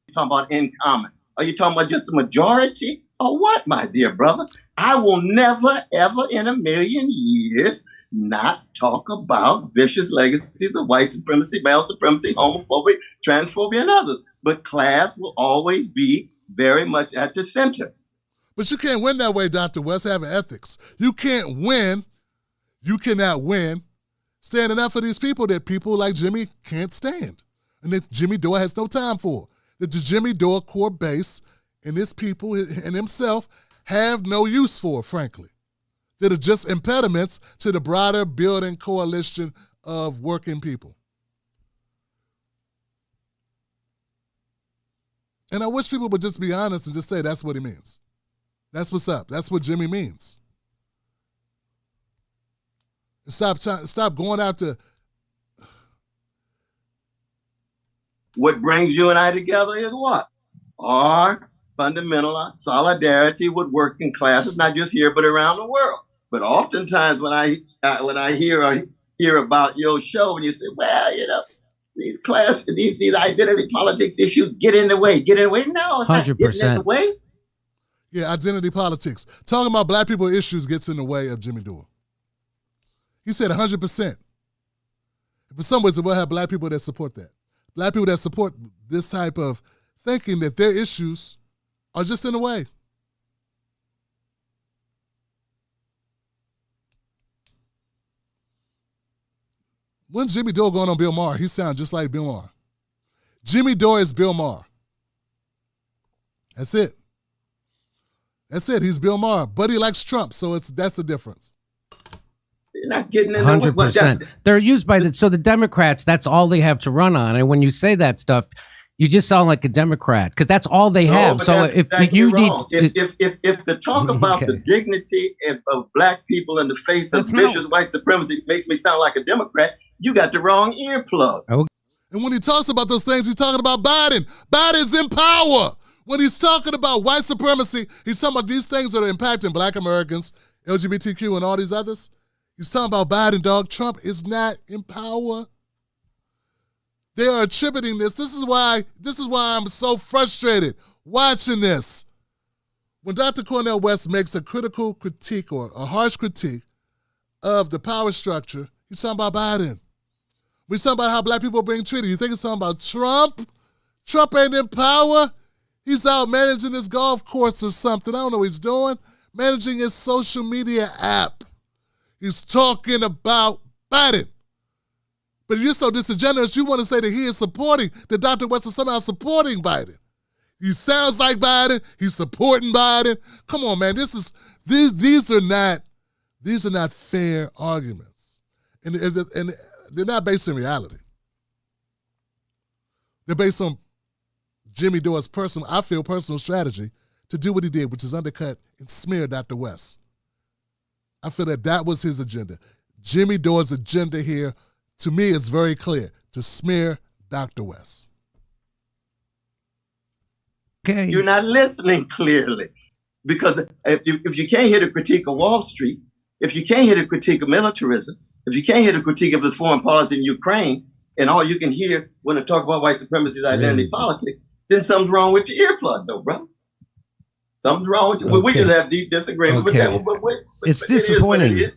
You're talking about in common. Are you talking about just the majority or what, my dear brother? I will never, ever in a million years not talk about vicious legacies of white supremacy, male supremacy, homophobia, transphobia, and others. But class will always be very much at the center. But you can't win that way, Dr. West, having ethics. You can't win. You cannot win standing up for these people that people like Jimmy can't stand and that Jimmy Dore has no time for. That the Jimmy Dore core base and his people and himself have no use for, frankly. That are just impediments to the broader building coalition of working people. And I wish people would just be honest and just say that's what he means. That's what's up. That's what Jimmy means. Stop going out to. What brings you and I together is what? Our fundamental solidarity with working classes, not just here, but around the world. But oftentimes when I hear about your show and you say, well, you know, these identity politics issues get in the way. No, it's not 100%. getting in the way. Yeah, identity politics. Talking about black people issues gets in the way of Jimmy Dore. He said 100%. For some reason, we'll have black people that support that. Black people that support this type of thinking that their issues are just in the way. When Jimmy Dore going on Bill Maher, he sounds just like Bill Maher. Jimmy Dore is Bill Maher. That's it. That's it. He's Bill Maher, but he likes Trump, so that's the difference. You're not getting in 100%. They're used by so the Democrats, that's all they have to run on. And when you say that stuff, you just sound like a Democrat because that's all they have. So if exactly you wrong. need, if the talk about the dignity of black people in the face of vicious white supremacy makes me sound like a Democrat, you got the wrong earplug. Okay. And when he talks about those things, he's talking about Biden. Biden's in power. When he's talking about white supremacy, he's talking about these things that are impacting black Americans, LGBTQ, and all these others. He's talking about Biden, dog. Trump is not in power. They are attributing this. This is why I'm so frustrated watching this. When Dr. Cornel West makes a critical critique or a harsh critique of the power structure, he's talking about Biden. We're talking about how black people are being treated. You think it's talking about Trump? Trump ain't in power. He's out managing his golf course or something. I don't know what he's doing. Managing his social media app. He's talking about Biden. But you're so disingenuous, you want to say that he is supporting, that Dr. West is somehow supporting Biden. He sounds like Biden. He's supporting Biden. Come on, man. These are not fair arguments. And they're not based in reality. They're based on Jimmy Dore's personal strategy to do what he did, which is undercut and smear Dr. West. I feel that was his agenda. Jimmy Dore's agenda here, to me, is very clear, to smear Dr. West. Okay. You're not listening clearly. Because if you can't hear the critique of Wall Street, if you can't hear the critique of militarism, if you can't hear the critique of his foreign policy in Ukraine, and all you can hear when they talk about white supremacy is identity politics, then something's wrong with your earplug, though, bro. Something's wrong with you. Okay. We just have deep disagreement with that one. But it's disappointing.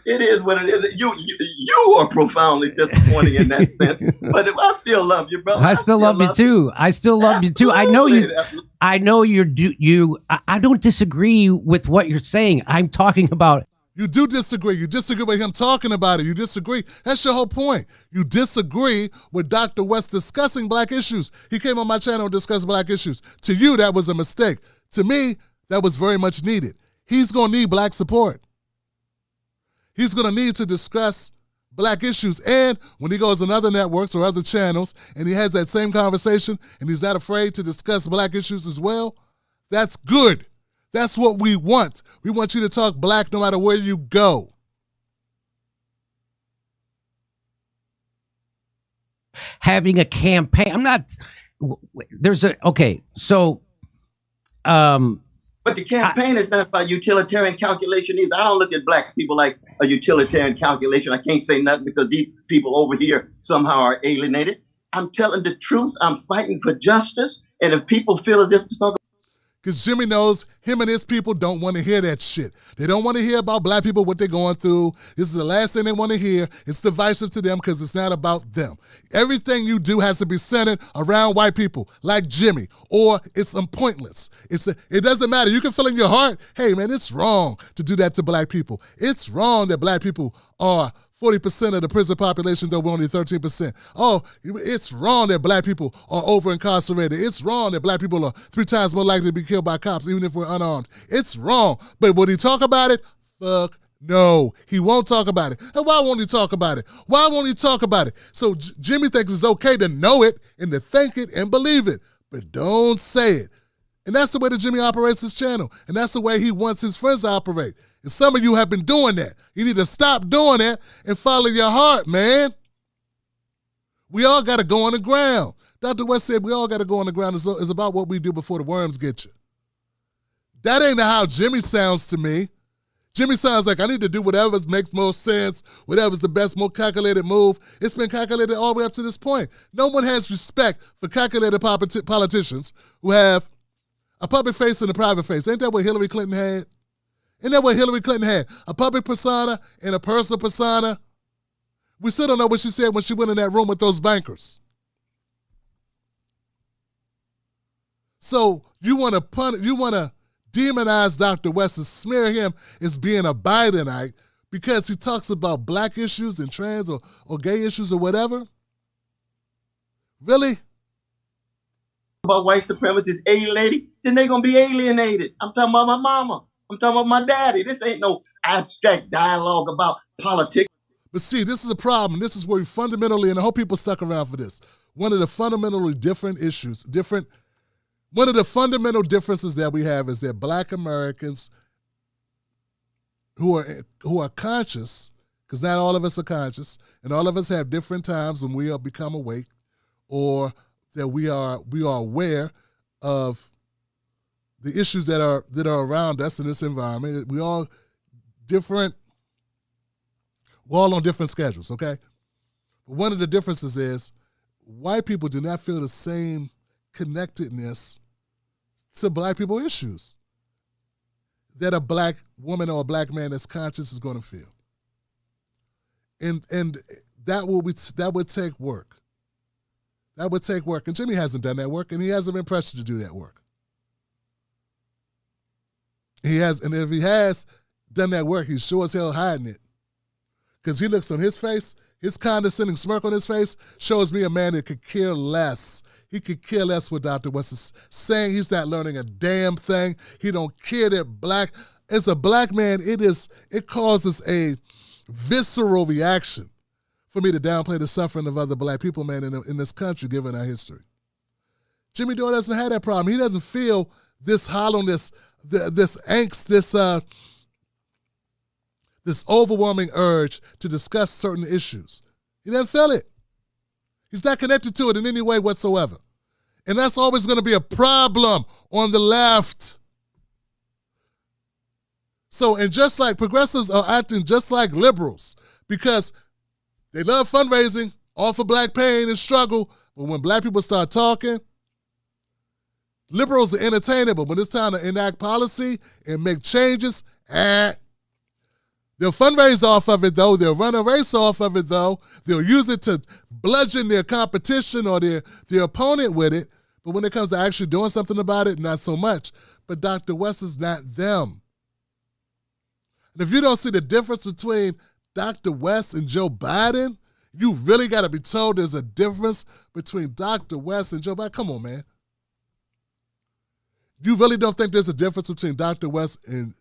It is what it is. You are profoundly disappointing in that sense. But I still love you, brother. I still love you too. I still love you too. I know you. I know you. I don't disagree with what you're saying. I'm talking about. You do disagree. You disagree with him talking about it. You disagree. That's your whole point. You disagree with Dr. West discussing black issues. He came on my channel and discussed black issues. To you, that was a mistake. To me, that was very much needed. He's going to need black support. He's going to need to discuss black issues. And when he goes on other networks or other channels and he has that same conversation and he's not afraid to discuss black issues as well, that's good. That's what we want. We want you to talk black no matter where you go. Having a campaign. I'm not, but the campaign is not about utilitarian calculation either. I don't look at black people like a utilitarian calculation. I can't say nothing because these people over here somehow are alienated. I'm telling the truth. I'm fighting for justice. And if people feel as if it's talking, because Jimmy knows him and his people don't want to hear that shit. They don't want to hear about black people, what they're going through. This is the last thing they want to hear. It's divisive to them because it's not about them. Everything you do has to be centered around white people, like Jimmy, or it's pointless. It doesn't matter. You can feel in your heart, hey, man, it's wrong to do that to black people. It's wrong that black people are 40% of the prison population, though we're only 13%. Oh, it's wrong that black people are over-incarcerated. It's wrong that black people are 3 times more likely to be killed by cops, even if we're unarmed. It's wrong. But would he talk about it? Fuck no. He won't talk about it. And why won't he talk about it? Why won't he talk about it? So Jimmy thinks it's okay to know it and to think it and believe it, but don't say it. And that's the way that Jimmy operates his channel. And that's the way he wants his friends to operate. And some of you have been doing that. You need to stop doing that and follow your heart, man. We all got to go on the ground. Dr. West said we all got to go on the ground. It's about what we do before the worms get you. That ain't how Jimmy sounds to me. Jimmy sounds like I need to do whatever makes most sense, whatever's the best, more calculated move. It's been calculated all the way up to this point. No one has respect for calculated politicians who have a public face and a private face. Ain't that what Hillary Clinton had? Isn't that what Hillary Clinton had? A public persona and a personal persona? We still don't know what she said when she went in that room with those bankers. So you want to demonize Dr. West and smear him as being a Bidenite because he talks about black issues and trans or gay issues or whatever? Really? About white supremacists alienated, then they're going to be alienated. I'm talking about my mama. I'm talking about my daddy. This ain't no abstract dialogue about politics. But see, this is a problem. This is where we fundamentally, and I hope people stuck around for this, one of the fundamentally different issues, one of the fundamental differences that we have is that black Americans who are conscious, because not all of us are conscious, and all of us have different times when we become awake, or that we are aware of the issues that are around us in this environment. We're all on different schedules, okay? But one of the differences is white people do not feel the same connectedness to black people issues that a black woman or a black man that's conscious is going to feel. And that would take work. That would take work. And Jimmy hasn't done that work, and he hasn't been pressured to do that work. And if he has done that work, he's sure as hell hiding it. Because he looks on his face, his condescending smirk on his face shows me a man that could care less. He could care less what Dr. West is saying. He's not learning a damn thing. He don't care that as a black man, it causes a visceral reaction for me to downplay the suffering of other black people, man, in this country, given our history. Jimmy Dore doesn't have that problem. He doesn't feel this hollowness, this angst, this overwhelming urge to discuss certain issues. He doesn't feel it. He's not connected to it in any way whatsoever. And that's always going to be a problem on the left. So, and just like progressives are acting just like liberals, because they love fundraising, all for black pain and struggle, but when black people start talking, liberals are entertaining, but when it's time to enact policy and make changes, they'll fundraise off of it, though. They'll run a race off of it, though. They'll use it to bludgeon their competition or their opponent with it. But when it comes to actually doing something about it, not so much. But Dr. West is not them. And if you don't see the difference between Dr. West and Joe Biden, you really got to be told there's a difference between Dr. West and Joe Biden. Come on, man. You really don't think there's a difference between Dr. West and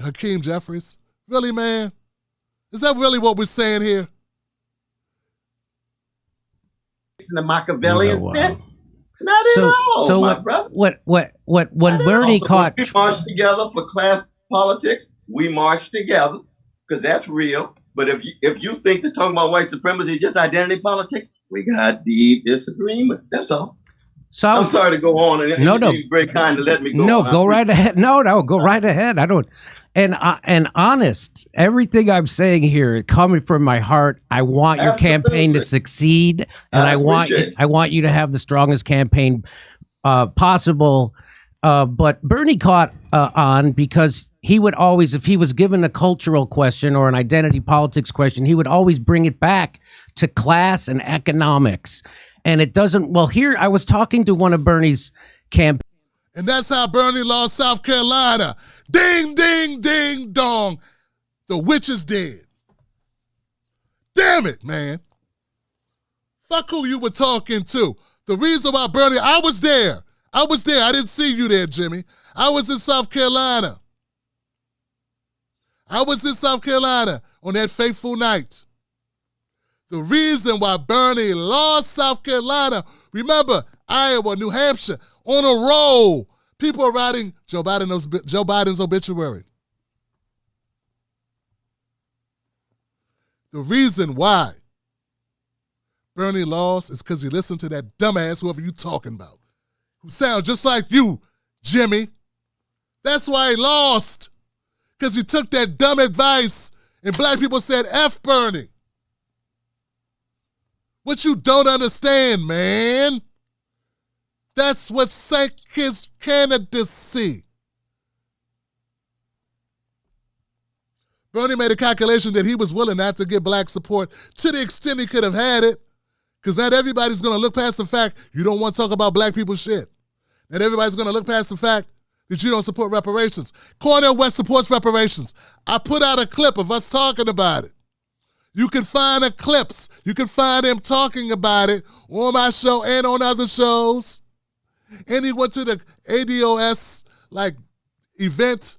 Hakeem Jeffries? Really, man? Is that really what we're saying here? In the Machiavellian sense? Not at all, so my brother. When Bernie caught... When we march together for class politics, we march together, because that's real. But if you think that talking about white supremacy is just identity politics, we got deep disagreement. That's all. So I'm sorry to go on, and you're very kind to let me go. No, on. go right ahead. No, go right ahead. I don't. And honest, everything I'm saying here, coming from my heart, I want your campaign to succeed, and I want you to have the strongest campaign possible. But Bernie caught on because he would always, if he was given a cultural question or an identity politics question, he would always bring it back to class and economics. And it doesn't, well, here I was talking to one of Bernie's campaigns. And that's how Bernie lost South Carolina. Ding, ding, ding, dong. The witch is dead. Damn it, man. Fuck who you were talking to. The reason why Bernie, I was there. I didn't see you there, Jimmy. I was in South Carolina. on that fateful night. The reason why Bernie lost South Carolina, remember, Iowa, New Hampshire, on a roll. People are writing Joe Biden's obituary. The reason why Bernie lost is because he listened to that dumbass, whoever you talking about, who sound just like you, Jimmy. That's why he lost, because he took that dumb advice and black people said F Bernie. What you don't understand, man. That's what sank his candidacy. Bernie made a calculation that he was willing not to get black support to the extent he could have had it, because not everybody's going to look past the fact you don't want to talk about black people's shit. Not everybody's going to look past the fact that you don't support reparations. Cornel West supports reparations. I put out a clip of us talking about it. You can find the clips. You can find him talking about it on my show and on other shows. And he went to the ADOS event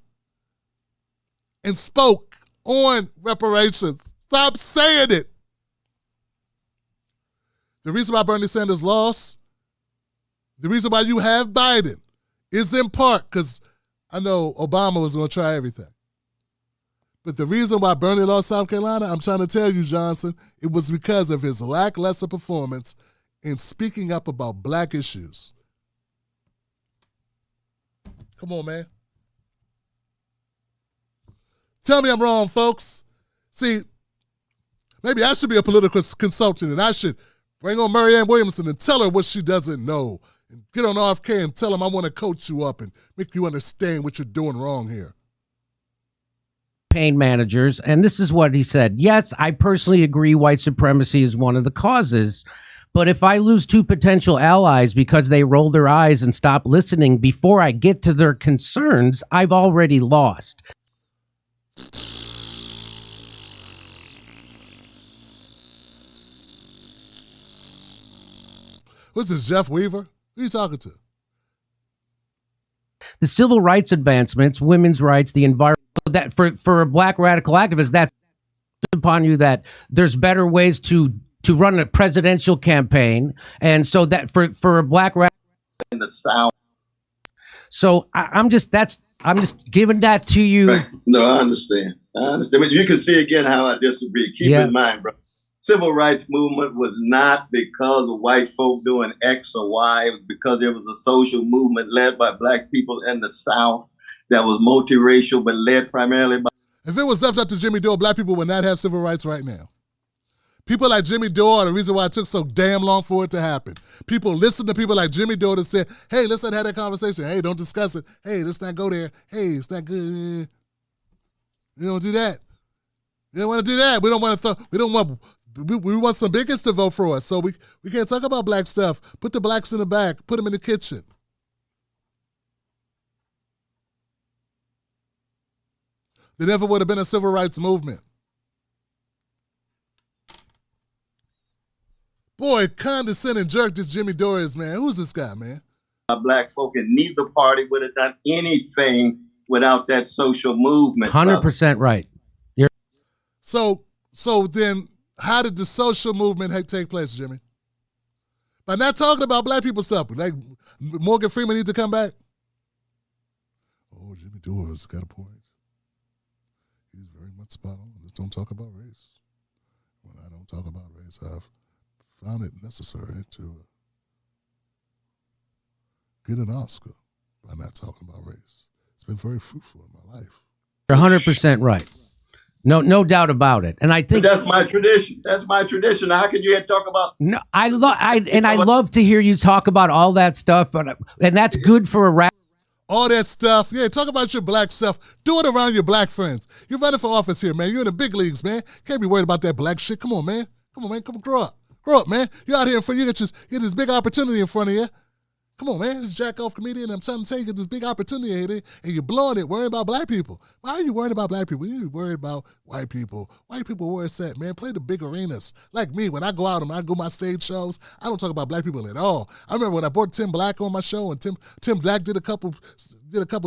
and spoke on reparations. Stop saying it. The reason why Bernie Sanders lost, the reason why you have Biden, is in part because I know Obama was going to try everything. But the reason why Bernie lost South Carolina, I'm trying to tell you, Johnson, it was because of his lackluster performance in speaking up about black issues. Come on, man. Tell me I'm wrong, folks. See, maybe I should be a political consultant and I should bring on Marianne Williamson and tell her what she doesn't know. And get on RFK and tell him I want to coach you up and make you understand what you're doing wrong here. Campaign managers, and this is what he said. Yes, I personally agree white supremacy is one of the causes, but if I lose two potential allies because they roll their eyes and stop listening before I get to their concerns, I've already lost. What's this, Jeff Weaver? Who are you talking to? The civil rights advancements, women's rights, the environment, that for a black radical activist, that's upon you that there's better ways to run a presidential campaign. And so that for a black radical in the South. So I'm just giving that to you. No, I understand. But you can see again how I disagree. Keep in mind, bro. Civil rights movement was not because of white folk doing X or Y. It was because there was a social movement led by black people in the South that was multiracial, but led primarily by... If it was left up to Jimmy Dore, black people would not have civil rights right now. People like Jimmy Dore are the reason why it took so damn long for it to happen. People listen to people like Jimmy Dore that said, hey, let's not have that conversation. Hey, don't discuss it. Hey, let's not go there. Hey, it's not good. You don't do that. You don't want to do that. We want some bigots to vote for us, so we can't talk about black stuff. Put the blacks in the back. Put them in the kitchen. There never would have been a civil rights movement. Boy, condescending jerk this Jimmy Dore is, man. Who's this guy, man? Black folk, and neither party would have done anything without that social movement. 100% right. So then, how did the social movement take place, Jimmy? By not talking about black people stuff, like Morgan Freeman needs to come back. Oh, Jimmy Dore's got a point. He's very much spot on. Just don't talk about race. When I don't talk about race, I've found it necessary to get an Oscar by not talking about race. It's been very fruitful in my life. You're 100% right. No doubt about it. And I think but that's my tradition. That's my tradition. How can you talk about? No, I love to hear you talk about all that stuff, and that's good for a rap. All that stuff. Yeah, talk about your black stuff. Do it around your black friends. You're running for office here, man. You're in the big leagues, man. Can't be worried about that black shit. Come on, man. Come grow up. Grow up, man. You're out here in front. You get this big opportunity in front of you. Come on, man. Jack off comedian. I'm trying to tell you, get this big opportunity and you're blowing it, worrying about black people. Why are you worried about black people? You worried about white people. White people, where it's at, man. Play the big arenas. Like me, when I go out and I go my stage shows, I don't talk about black people at all. I remember when I brought Tim Black on my show and Tim Black did a couple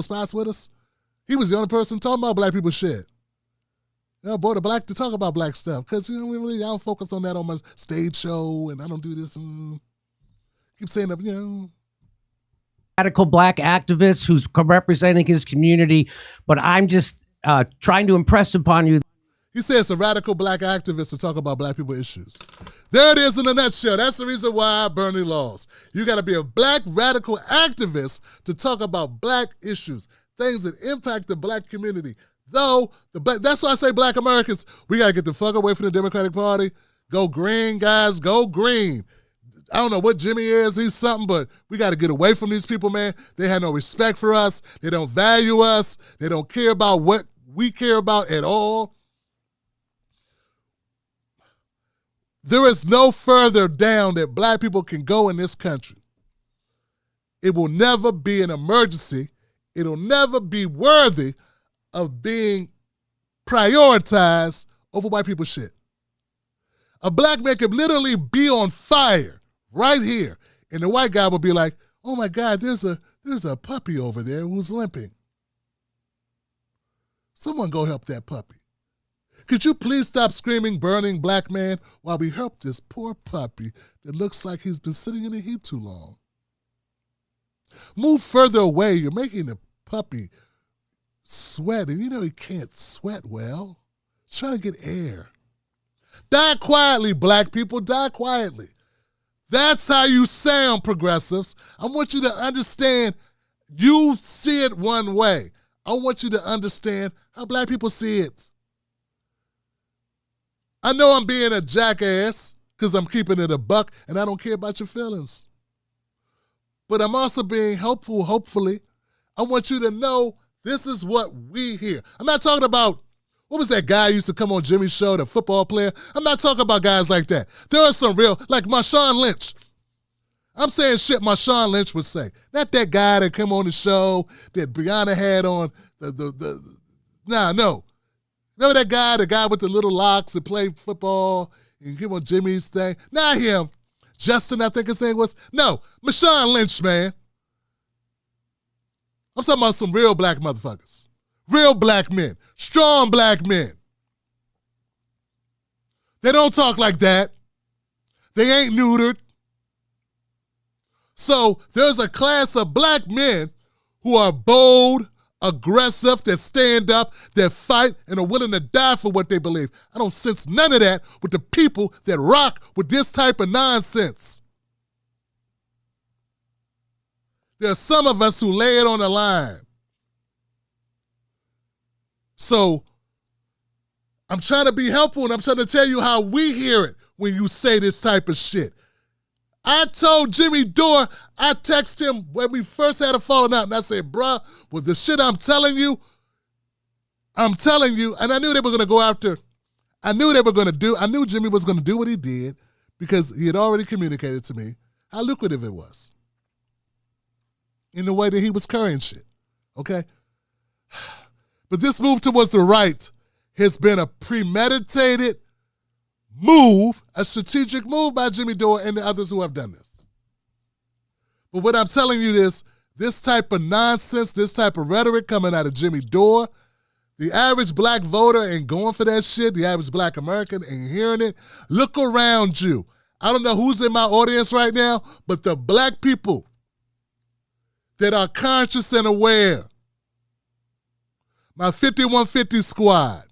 spots with us. He was the only person talking about black people shit. I brought a black to talk about black stuff because I don't focus on that on my stage show and I don't do this and keep saying that, Radical black activist who's representing his community, but I'm just trying to impress upon you. He said it's a radical black activist to talk about black people issues. There it is in a nutshell. That's the reason why I burn the laws. You got to be a black radical activist to talk about black issues, things that impact the black community. Though, that's why I say black Americans, we got to get the fuck away from the Democratic Party. Go green, guys, go green. I don't know what Jimmy is, he's something, but we got to get away from these people, man. They have no respect for us. They don't value us. They don't care about what we care about at all. There is no further down that black people can go in this country. It will never be an emergency. It'll never be worthy of being prioritized over white people's shit. A black man could literally be on fire right here, and the white guy will be like, oh my God, there's a puppy over there who's limping. Someone go help that puppy. Could you please stop screaming, burning black man, while we help this poor puppy that looks like he's been sitting in the heat too long? Move further away. You're making the puppy sweat, and you know he can't sweat well. He's trying to get air. Die quietly, black people. Die quietly. That's how you sound, progressives. I want you to understand you see it one way. I want you to understand how black people see it. I know I'm being a jackass because I'm keeping it a buck and I don't care about your feelings. But I'm also being helpful, hopefully. I want you to know this is what we hear. I'm not talking about, what was that guy who used to come on Jimmy's show, the football player? I'm not talking about guys like that. There are some real, like Marshawn Lynch. I'm saying shit Marshawn Lynch would say. Not that guy that came on the show that Brianna had on no. Remember that guy, the guy with the little locks that played football and came on Jimmy's thing? Not him. Justin, I think his name was. No, Marshawn Lynch, man. I'm talking about some real black motherfuckers. Real black men. Strong black men. They don't talk like that. They ain't neutered. So there's a class of black men who are bold, aggressive, that stand up, that fight, and are willing to die for what they believe. I don't sense none of that with the people that rock with this type of nonsense. There are some of us who lay it on the line. So I'm trying to be helpful, and I'm trying to tell you how we hear it when you say this type of shit. I told Jimmy Dore, I texted him when we first had a falling out, and I said, bruh, with the shit I'm telling you, and I knew they were going to go after, I knew Jimmy was going to do what he did because he had already communicated to me how lucrative it was in the way that he was carrying shit, okay? But this move towards the right has been a premeditated move, a strategic move by Jimmy Dore and the others who have done this. But what I'm telling you is, this type of nonsense, this type of rhetoric coming out of Jimmy Dore, the average black voter ain't going for that shit. The average black American ain't hearing it. Look around you. I don't know who's in my audience right now, but the black people that are conscious and aware, my 5150 squad,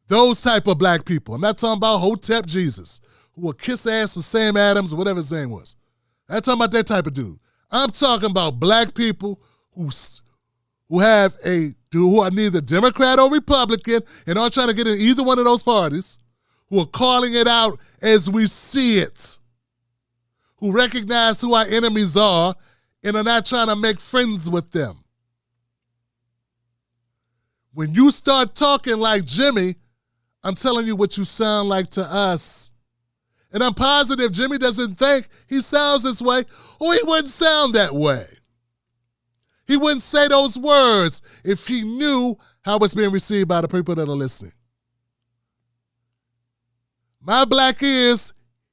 those type of black people. I'm not talking about Hotep Jesus, who will kiss ass with Sam Adams or whatever his name was. I'm not talking about that type of dude. I'm talking about black people who are neither Democrat or Republican and aren't trying to get in either one of those parties, who are calling it out as we see it, who recognize who our enemies are and are not trying to make friends with them. When you start talking like Jimmy, I'm telling you what you sound like to us. And I'm positive Jimmy doesn't think he sounds this way, or he wouldn't sound that way. He wouldn't say those words if he knew how it's being received by the people that are listening. My black ears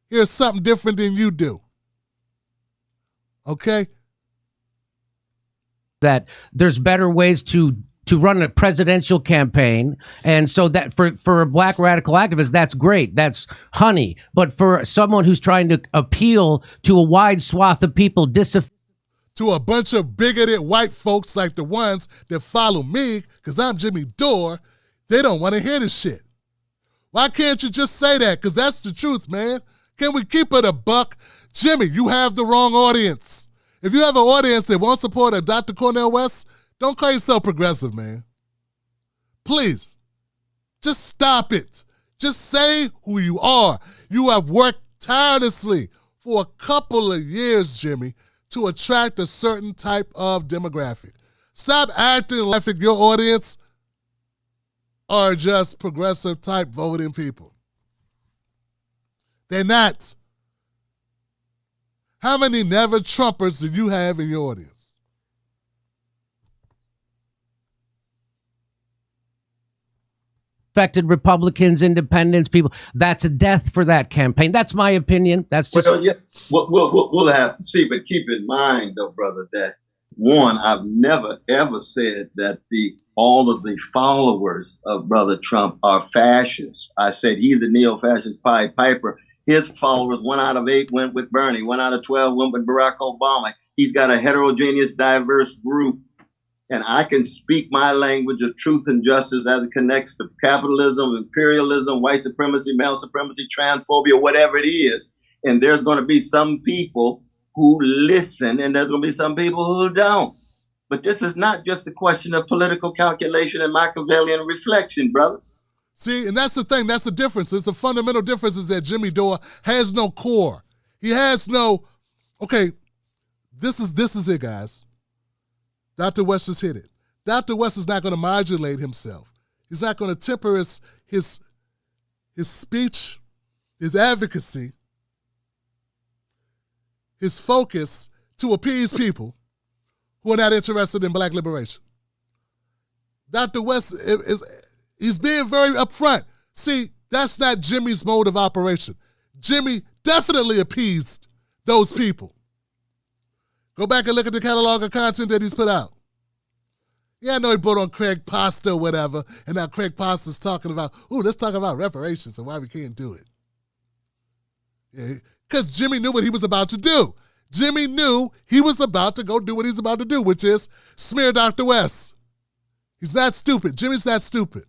hear something different than you do. Okay? That there's better ways to run a presidential campaign. And so that for a black radical activist, that's great. That's honey. But for someone who's trying to appeal to a wide swath of people, to a bunch of bigoted white folks like the ones that follow me, because I'm Jimmy Dore, they don't want to hear this shit. Why can't you just say that? Because that's the truth, man. Can we keep it a buck? Jimmy, you have the wrong audience. If you have an audience that won't support a Dr. Cornel West, don't call yourself progressive, man. Please, just stop it. Just say who you are. You have worked tirelessly for a couple of years, Jimmy, to attract a certain type of demographic. Stop acting like your audience are just progressive type voting people. They're not. How many never Trumpers do you have in your audience? Affected Republicans, independents, people. That's a death for that campaign. That's my opinion. That's just. Well, yeah, we'll have to see, but keep in mind, though, brother, that one, I've never ever said that all of the followers of Brother Trump are fascists. I said he's a neo-fascist Pied Piper. His followers, 1 out of 8 went with Bernie, 1 out of 12 went with Barack Obama. He's got a heterogeneous, diverse group. And I can speak my language of truth and justice as it connects to capitalism, imperialism, white supremacy, male supremacy, transphobia, whatever it is. And there's going to be some people who listen, and there's going to be some people who don't. But this is not just a question of political calculation and Machiavellian reflection, brother. See, and that's the thing. That's the difference. It's a fundamental difference is that Jimmy Dore has no core. He has no, okay, this is it, guys. Dr. West just hit it. Dr. West is not going to modulate himself. He's not going to temper his speech, his advocacy, his focus to appease people who are not interested in black liberation. Dr. West he's being very upfront. See, that's not Jimmy's mode of operation. Jimmy definitely appeased those people. Go back and look at the catalog of content that he's put out. Yeah, I know he put on Craig Pasta or whatever, and now Craig Pasta's talking about, let's talk about reparations and why we can't do it. Yeah, because Jimmy knew what he was about to do. Jimmy knew he was about to go do what he's about to do, which is smear Dr. West. He's not stupid. Jimmy's not stupid.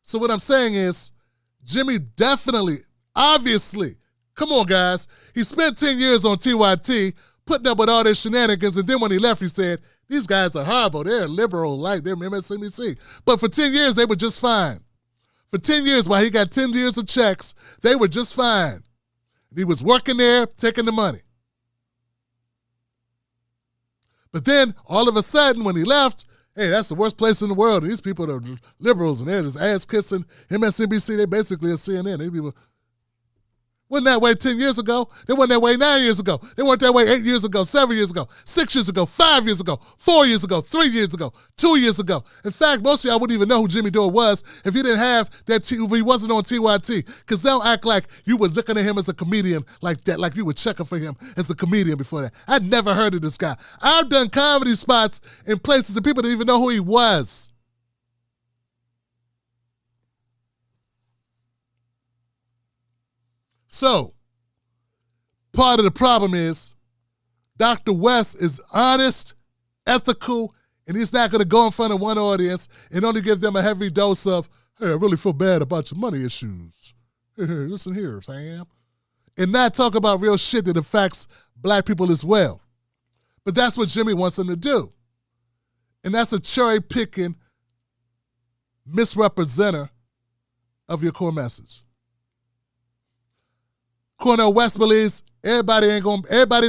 So what I'm saying is, Jimmy definitely, obviously, come on, guys. He spent 10 years on TYT, putting up with all their shenanigans, and then when he left, he said, these guys are horrible. They're liberal, like they're MSNBC. But for 10 years, they were just fine. For 10 years, while he got 10 years of checks, they were just fine. He was working there, taking the money. But then, all of a sudden, when he left, hey, that's the worst place in the world. And these people are liberals, and they're just ass-kissing MSNBC. They basically are CNN. These people wasn't that way 10 years ago. They weren't that way 9 years ago. They weren't that way 8 years ago, 7 years ago, 6 years ago, 5 years ago, 4 years ago, 3 years ago, 2 years ago. In fact, most of y'all wouldn't even know who Jimmy Dore was if he didn't have that, if he wasn't on TYT. Because they'll act like you was looking at him as a comedian like that, like you were checking for him as a comedian before that. I'd never heard of this guy. I've done comedy spots in places and people didn't even know who he was. So, part of the problem is Dr. West is honest, ethical, and he's not going to go in front of one audience and only give them a heavy dose of, hey, I really feel bad about your money issues. Hey, listen here, Sam. And not talk about real shit that affects black people as well. But that's what Jimmy wants them to do. And that's a cherry-picking misrepresenter of your core message. Cornel West believes everybody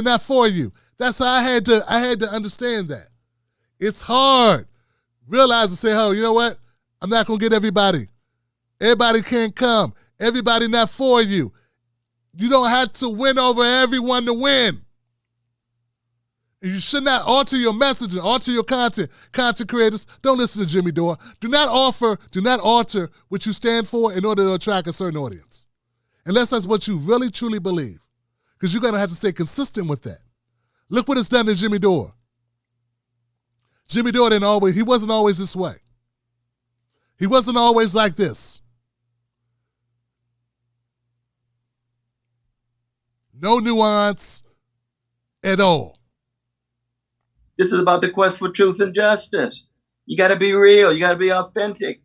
not for you. That's how I had to understand that. It's hard. Realize and say, oh, you know what? I'm not gonna get everybody. Everybody can't come. Everybody not for you. You don't have to win over everyone to win. And you should not alter your message and alter your content. Content creators, don't listen to Jimmy Dore. Do not alter what you stand for in order to attract a certain audience. Unless that's what you really, truly believe. Because you're going to have to stay consistent with that. Look what it's done to Jimmy Dore. Jimmy Dore he wasn't always this way. He wasn't always like this. No nuance at all. This is about the quest for truth and justice. You got to be real. You got to be authentic.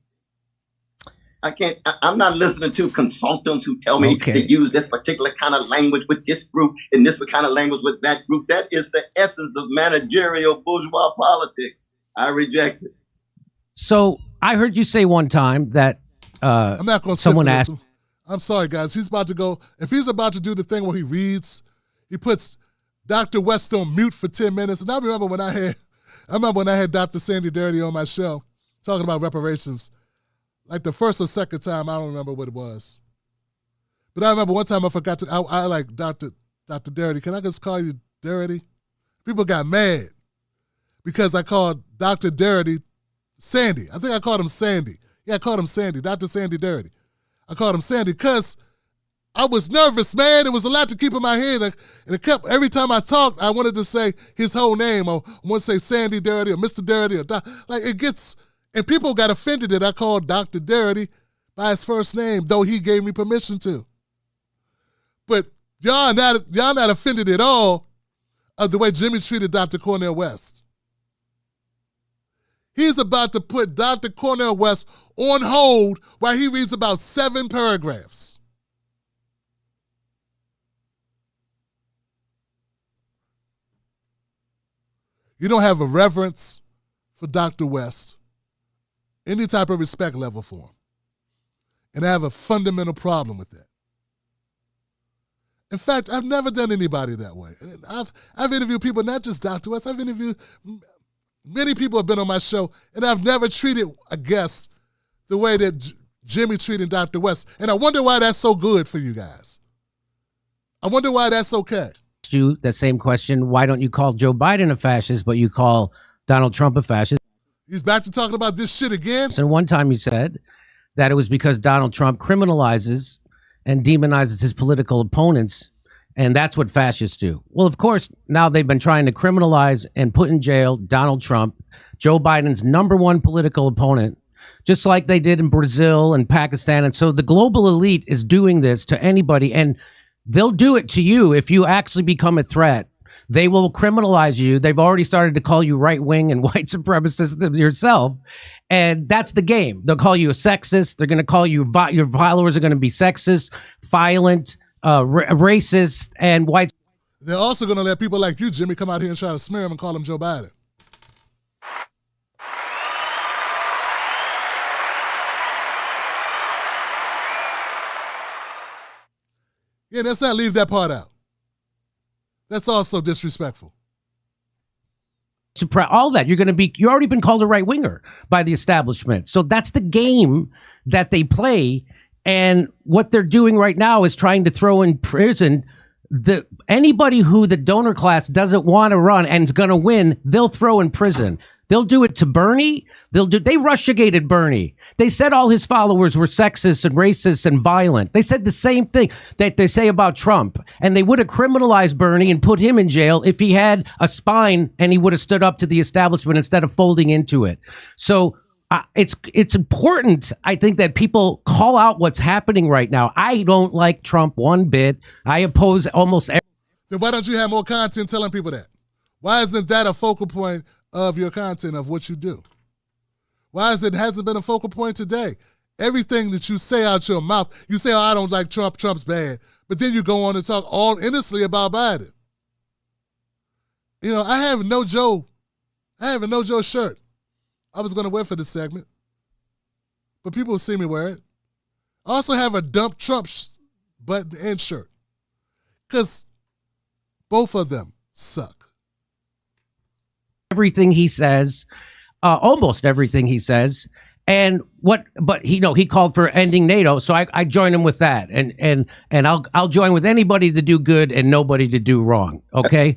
I'm not listening to consultants who tell me to use this particular kind of language with this group and this kind of language with that group. That is the essence of managerial bourgeois politics. I reject it. So I heard you say one time that I'm not going to someone asked. I'm sorry, guys. He's about to go. If he's about to do the thing where he reads, he puts Dr. West on mute for 10 minutes. And I remember when I had Dr. Sandy Dirty on my show talking about reparations. Like the first or second time, I don't remember what it was. But I remember one time I forgot to, I like Dr. Dirty. Can I just call you Dirty? People got mad because I called Dr. Dirty Sandy. I think I called him Sandy. Yeah, I called him Sandy, Dr. Sandy Dirty. I called him Sandy because I was nervous, man. It was a lot to keep in my head. And it kept, every time I talked, I wanted to say his whole name. Or I want to say Sandy Dirty or Mr. Dirty. Or like it gets, and people got offended that I called Dr. Dirty by his first name, though he gave me permission to. But y'all not offended at all of the way Jimmy treated Dr. Cornel West. He's about to put Dr. Cornel West on hold while he reads about 7 paragraphs. You don't have a reverence for Dr. West, any type of respect level for him. And I have a fundamental problem with that. In fact, I've never done anybody that way. I've interviewed people, not just Dr. West, I've interviewed, many people have been on my show, and I've never treated a guest the way that Jimmy treated Dr. West. And I wonder why that's so good for you guys. I wonder why that's okay. You that same question. Why don't you call Joe Biden a fascist, but you call Donald Trump a fascist? He's back to talking about this shit again. And one time you said that it was because Donald Trump criminalizes and demonizes his political opponents, and that's what fascists do. Well, of course, now they've been trying to criminalize and put in jail Donald Trump, Joe Biden's #1 political opponent, just like they did in Brazil and Pakistan. And so the global elite is doing this to anybody, and they'll do it to you if you actually become a threat. They will criminalize you. They've already started to call you right-wing and white supremacist yourself. And that's the game. They'll call you a sexist. They're going to call you, your followers are going to be sexist, violent, racist, and white. They're also going to let people like you, Jimmy, come out here and try to smear him and call him Joe Biden. Yeah, let's not leave that part out. That's also disrespectful. All that you're already been called a right winger by the establishment. So that's the game that they play. And what they're doing right now is trying to throw in prison anybody who the donor class doesn't want to run and is going to win. They'll throw in prison. They'll do it to Bernie. They russiagated Bernie. They said all his followers were sexist and racist and violent. They said the same thing that they say about Trump. And they would have criminalized Bernie and put him in jail if he had a spine and he would have stood up to the establishment instead of folding into it. So it's important, I think, that people call out what's happening right now. I don't like Trump one bit. I oppose almost everything. Then why don't you have more content telling people that? Why isn't that a focal point of your content, of what you do? Why hasn't been a focal point today? Everything that you say out your mouth, you say, oh, I don't like Trump, Trump's bad. But then you go on and talk all innocently about Biden. You know, I have a no Joe shirt. I was going to wear for this segment, but people will see me wear it. I also have a dump Trump button and shirt because both of them suck. Everything he says, almost everything he says, but he called for ending NATO, so I join him with that, and I'll join with anybody to do good and nobody to do wrong. Okay.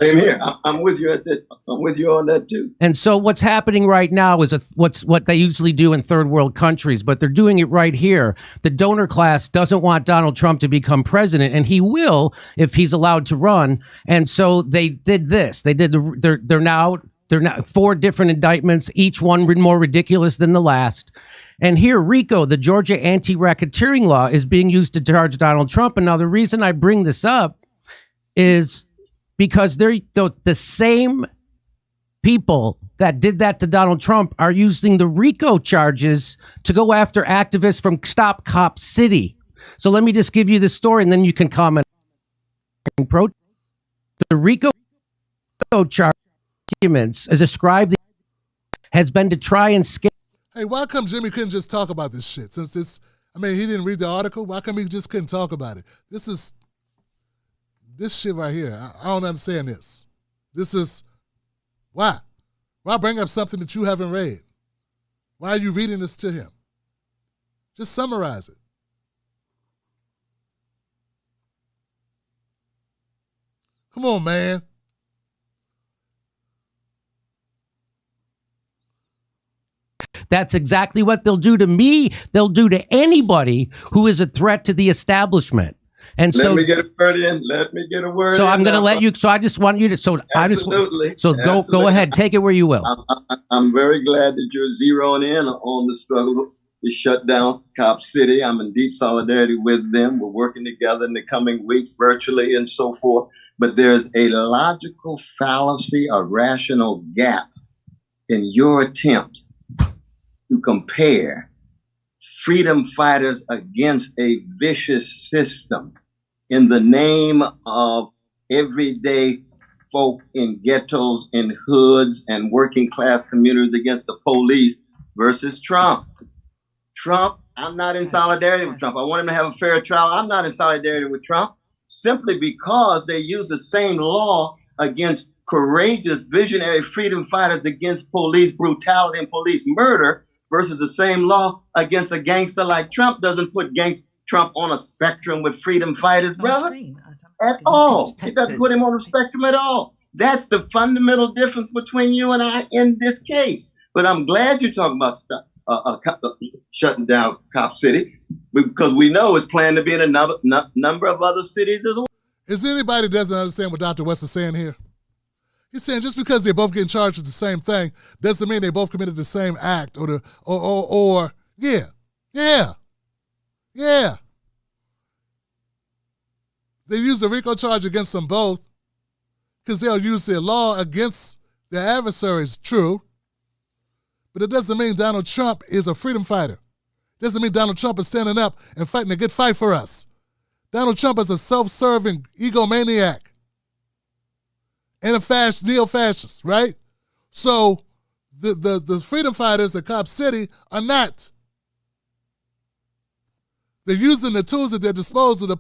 Same here. I'm with you I'm with you on that too. And so what's happening right now is what they usually do in third world countries, but they're doing it right here. The donor class doesn't want Donald Trump to become president, and he will if he's allowed to run. And so they did this. They're now 4 different indictments, each one more ridiculous than the last. And here, RICO, the Georgia anti-racketeering law, is being used to charge Donald Trump. And now the reason I bring this up is because they're the same people that did that to Donald Trump are using the RICO charges to go after activists from Stop Cop City. So let me just give you the story and then you can comment. The RICO charge documents as described has been to try and scare. Hey, why come Jimmy couldn't just talk about this shit? Since this, I mean, he didn't read the article. Why come he just couldn't talk about it? This shit right here. I don't understand this. This is, why? Why bring up something that you haven't read? Why are you reading this to him? Just summarize it. Come on, man. That's exactly what they'll do to me. They'll do to anybody who is a threat to the establishment. And Let so, me get a word in. Let me get a word in. so I'm going to now. let you. So I just want you to. So Absolutely. I just. So go Absolutely. ahead. Take it where you will. I'm very glad that you're zeroing in on the struggle to shut down Cop City. I'm in deep solidarity with them. We're working together in the coming weeks, virtually and so forth. But there's a logical fallacy, a rational gap in your attempt to compare freedom fighters against a vicious system in the name of everyday folk in ghettos, in hoods, and working class communities against the police versus Trump. Trump, I'm not in solidarity with Trump. I want him to have a fair trial. I'm not in solidarity with Trump simply because they use the same law against courageous, visionary freedom fighters against police brutality and police murder versus the same law against a gangster like Trump. Doesn't put Trump on a spectrum with freedom fighters, brother, at all. It doesn't put him on a spectrum at all. That's the fundamental difference between you and I in this case. But I'm glad you're talking about shutting down Cop City, because we know it's planned to be in a number of other cities as well. Is there anybody that doesn't understand what Dr. West is saying here? He's saying just because they're both getting charged with the same thing doesn't mean they both committed the same act yeah. They use the RICO charge against them both because they'll use their law against their adversaries, true. But it doesn't mean Donald Trump is a freedom fighter. It doesn't mean Donald Trump is standing up and fighting a good fight for us. Donald Trump is a self-serving egomaniac and a neo-fascist, right? So the freedom fighters at Cop City are not. They're using the tools at their disposal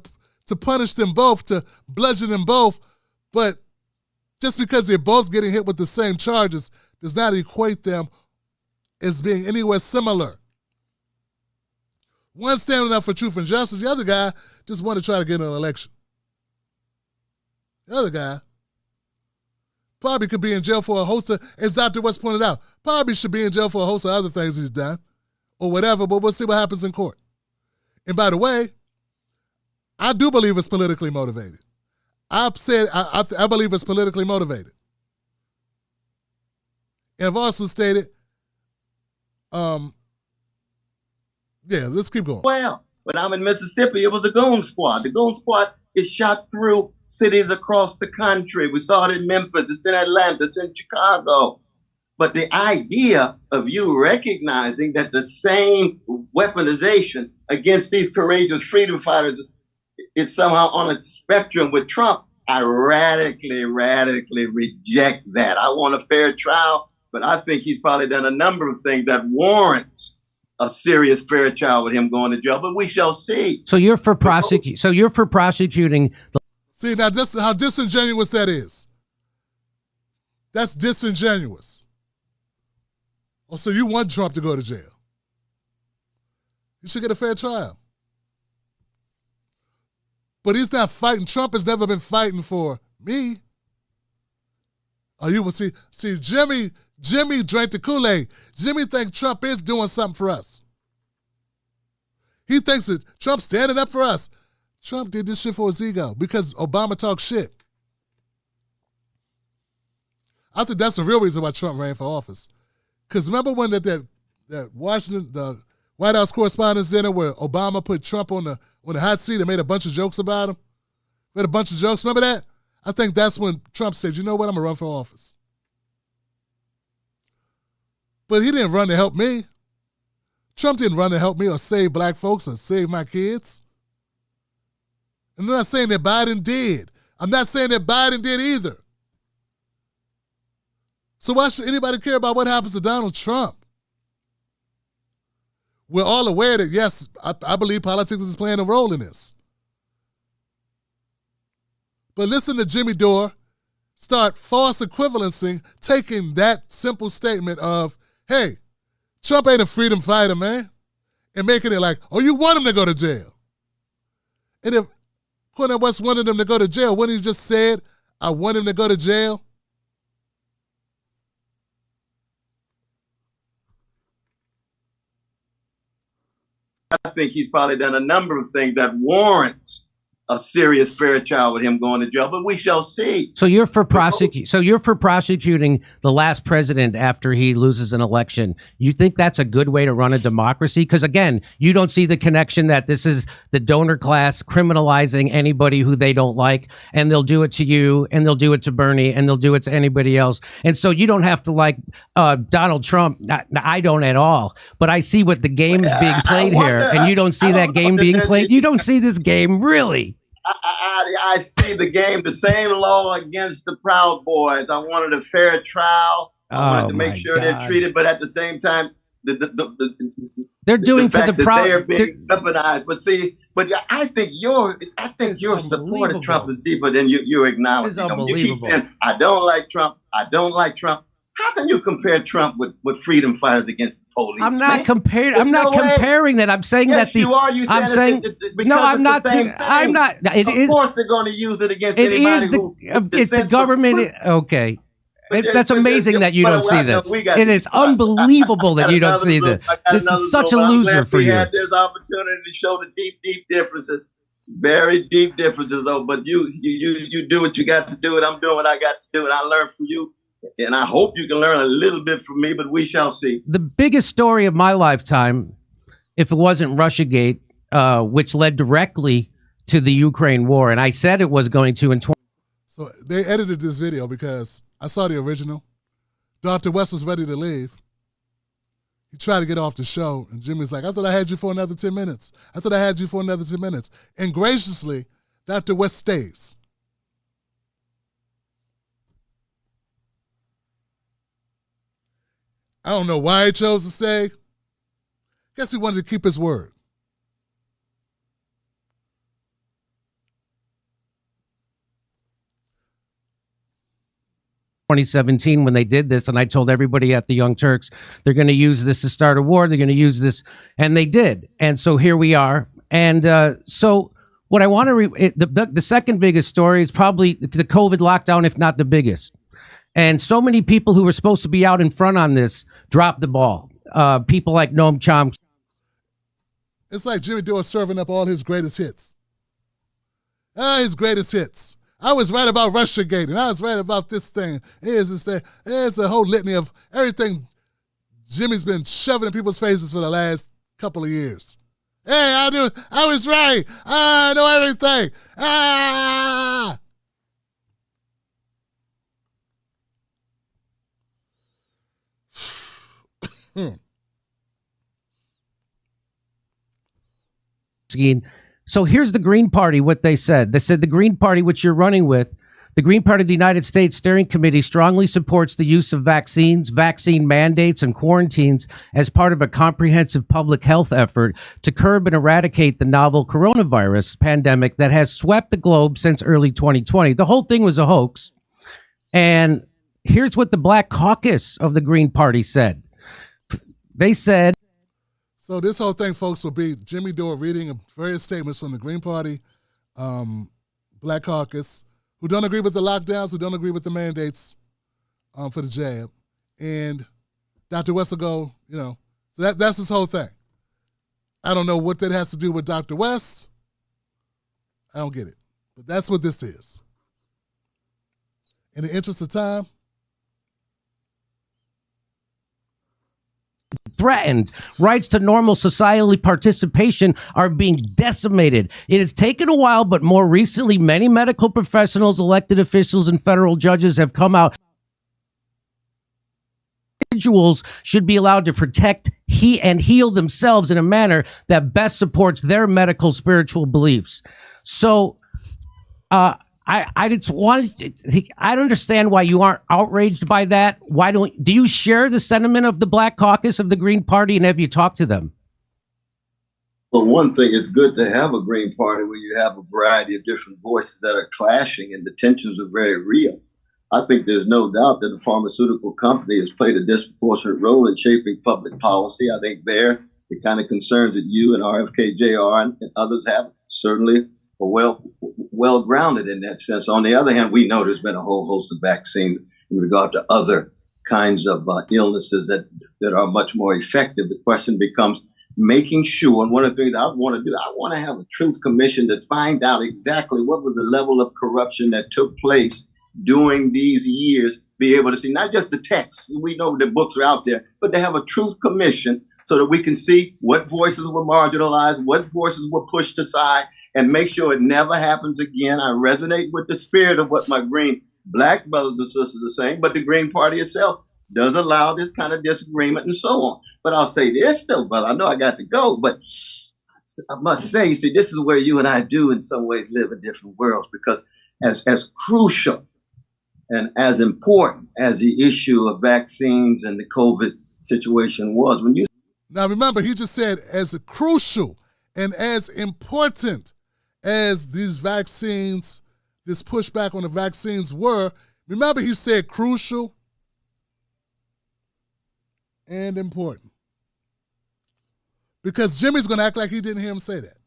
to punish them both, to bludgeon them both, but just because they're both getting hit with the same charges does not equate them as being anywhere similar. One standing up for truth and justice, the other guy just wanted to try to get an election. The other guy probably could be in jail for a host of, as Dr. West pointed out, probably should be in jail for a host of other things he's done or whatever, but we'll see what happens in court. And by the way, I do believe it's politically motivated. I believe it's politically motivated. And I've also stated, let's keep going. Well, when I'm in Mississippi, it was a goon squad. The goon squad is shot through cities across the country. We saw it in Memphis, it's in Atlanta, it's in Chicago. But the idea of you recognizing that the same weaponization against these courageous freedom fighters is somehow on a spectrum with Trump, I radically reject that. I want a fair trial, but I think he's probably done a number of things that warrants a serious fair trial with him going to jail, but we shall see. So you're for prosecuting. See, now this is how disingenuous that is. That's disingenuous. Oh, so you want Trump to go to jail? You should get a fair trial. But he's not fighting. Trump has never been fighting for me. Oh, you will see. Jimmy drank the Kool-Aid. Jimmy thinks Trump is doing something for us. He thinks that Trump's standing up for us. Trump did this shit for his ego because Obama talked shit. I think that's the real reason why Trump ran for office. Because remember when that Washington, the White House Correspondents' Dinner where Obama put Trump on the hot seat and made a bunch of jokes about him? Remember that? I think that's when Trump said, you know what, I'm going to run for office. But he didn't run to help me. Trump didn't run to help me or save black folks or save my kids. And I'm not saying that Biden did. I'm not saying that Biden did either. So why should anybody care about what happens to Donald Trump? We're all aware that, yes, I believe politics is playing a role in this. But listen to Jimmy Dore start false equivalencing, taking that simple statement of, hey, Trump ain't a freedom fighter, man, and making it like, oh, you want him to go to jail. And if Cornel West wanted him to go to jail, wouldn't he just said, I want him to go to jail? I think he's probably done a number of things that warrants a serious fair trial with him going to jail, but we shall see. So you're for prosecuting the last president after he loses an election. You think that's a good way to run a democracy? Because again, you don't see the connection that this is the donor class criminalizing anybody who they don't like, and they'll do it to you, and they'll do it to Bernie, and they'll do it to anybody else. And so you don't have to like Donald Trump. I don't at all. But I see what the game is being played here, and you don't see that game being played. You don't see this game, really. I see the game, the same law against the Proud Boys. I wanted a fair trial. I wanted to make sure they're treated, but at the same time, they're doing the to the Proud. They're being weaponized. But see, I think your support of Trump is deeper than you acknowledge. You keep saying, I don't like Trump. I don't like Trump. How can you compare Trump with freedom fighters against the police? I'm not comparing. I'm not comparing that. I'm saying that you are. You I'm saying no. I'm not. I'm not. Of course, they're going to use it against anybody who. It's the government. Okay. That's amazing that you don't see this. It is unbelievable that you don't see this. This is such a loser for you. There's opportunity to show the deep differences. Very deep differences, though. But you do what you got to do, and I'm doing what I got to do, and I learn from you. And I hope you can learn a little bit from me, but we shall see. The biggest story of my lifetime, if it wasn't Russiagate, which led directly to the Ukraine war, and I said it was going to in 20. So they edited this video because I saw the original. Dr. West was ready to leave. He tried to get off the show, and Jimmy's like, I thought I had you for another 10 minutes. I thought I had you for another 10 minutes. And graciously, Dr. West stays. I don't know why he chose to stay. Guess he wanted to keep his word. In 2017, when they did this, and I told everybody at the Young Turks, they're going to use this to start a war. They're going to use this, and they did. And so here we are. And so what I want to the second biggest story is probably the COVID lockdown, if not the biggest. And so many people who were supposed to be out in front on this dropped the ball. People like Noam Chomsky. It's like Jimmy Dore serving up all his greatest hits. His greatest hits. I was right about Russiagate, and I was right about this thing. Here's this thing. There's a whole litany of everything Jimmy's been shoving in people's faces for the last couple of years. Hey, I was right. I know everything. So here's the Green Party, what they said. They said the Green Party, which you're running with, the Green Party of the United States Steering Committee strongly supports the use of vaccines, vaccine mandates, and quarantines as part of a comprehensive public health effort to curb and eradicate the novel coronavirus pandemic that has swept the globe since early 2020. The whole thing was a hoax. And here's what the Black Caucus of the Green Party said. They said, so this whole thing, folks, will be Jimmy Dore reading various statements from the Green Party, Black Caucus, who don't agree with the lockdowns, who don't agree with the mandates for the jab. And Dr. West will go, so that's this whole thing. I don't know what that has to do with Dr. West. I don't get it. But that's what this is. In the interest of time, threatened. Rights to normal societal participation are being decimated. It has taken a while, but more recently, many medical professionals, elected officials, and federal judges have come out individuals should be allowed to protect and heal themselves in a manner that best supports their medical spiritual beliefs. So I just want, I don't understand why you aren't outraged by that. Do you share the sentiment of the Black Caucus of the Green Party, and have you talked to them? Well, one thing, it's good to have a Green Party where you have a variety of different voices that are clashing and the tensions are very real. I think there's no doubt that the pharmaceutical company has played a disproportionate role in shaping public policy. I think the kind of concerns that you and RFK Jr. and others have certainly are well grounded in that sense. On the other hand, we know there's been a whole host of vaccines in regard to other kinds of illnesses that are much more effective. The question becomes making sure, and one of the things I want to do, I want to have a truth commission to find out exactly what was the level of corruption that took place during these years, be able to see not just the text, we know the books are out there, but to have a truth commission so that we can see what voices were marginalized, what voices were pushed aside, and make sure it never happens again. I resonate with the spirit of what my Green Black brothers and sisters are saying, but the Green Party itself does allow this kind of disagreement and so on. But I'll say this still, brother, I know I got to go, but I must say, see, this is where you and I do in some ways live in different worlds, because as crucial and as important as the issue of vaccines and the COVID situation was, when you... Now remember, he just said as crucial and as important as these vaccines, this pushback on the vaccines were, remember he said crucial and important. Because Jimmy's going to act like he didn't hear him say that.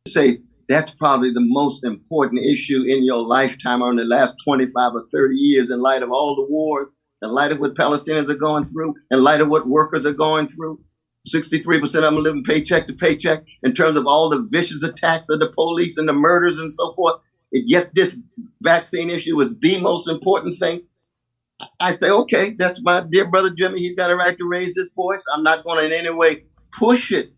Say that's probably the most important issue in your lifetime or in the last 25 or 30 years in light of all the wars, in light of what Palestinians are going through, in light of what workers are going through. 63% of them are living paycheck to paycheck in terms of all the vicious attacks of the police and the murders and so forth. Yet this vaccine issue is the most important thing. I say, okay, that's my dear brother Jimmy. He's got a right to raise his voice. I'm not going to in any way push it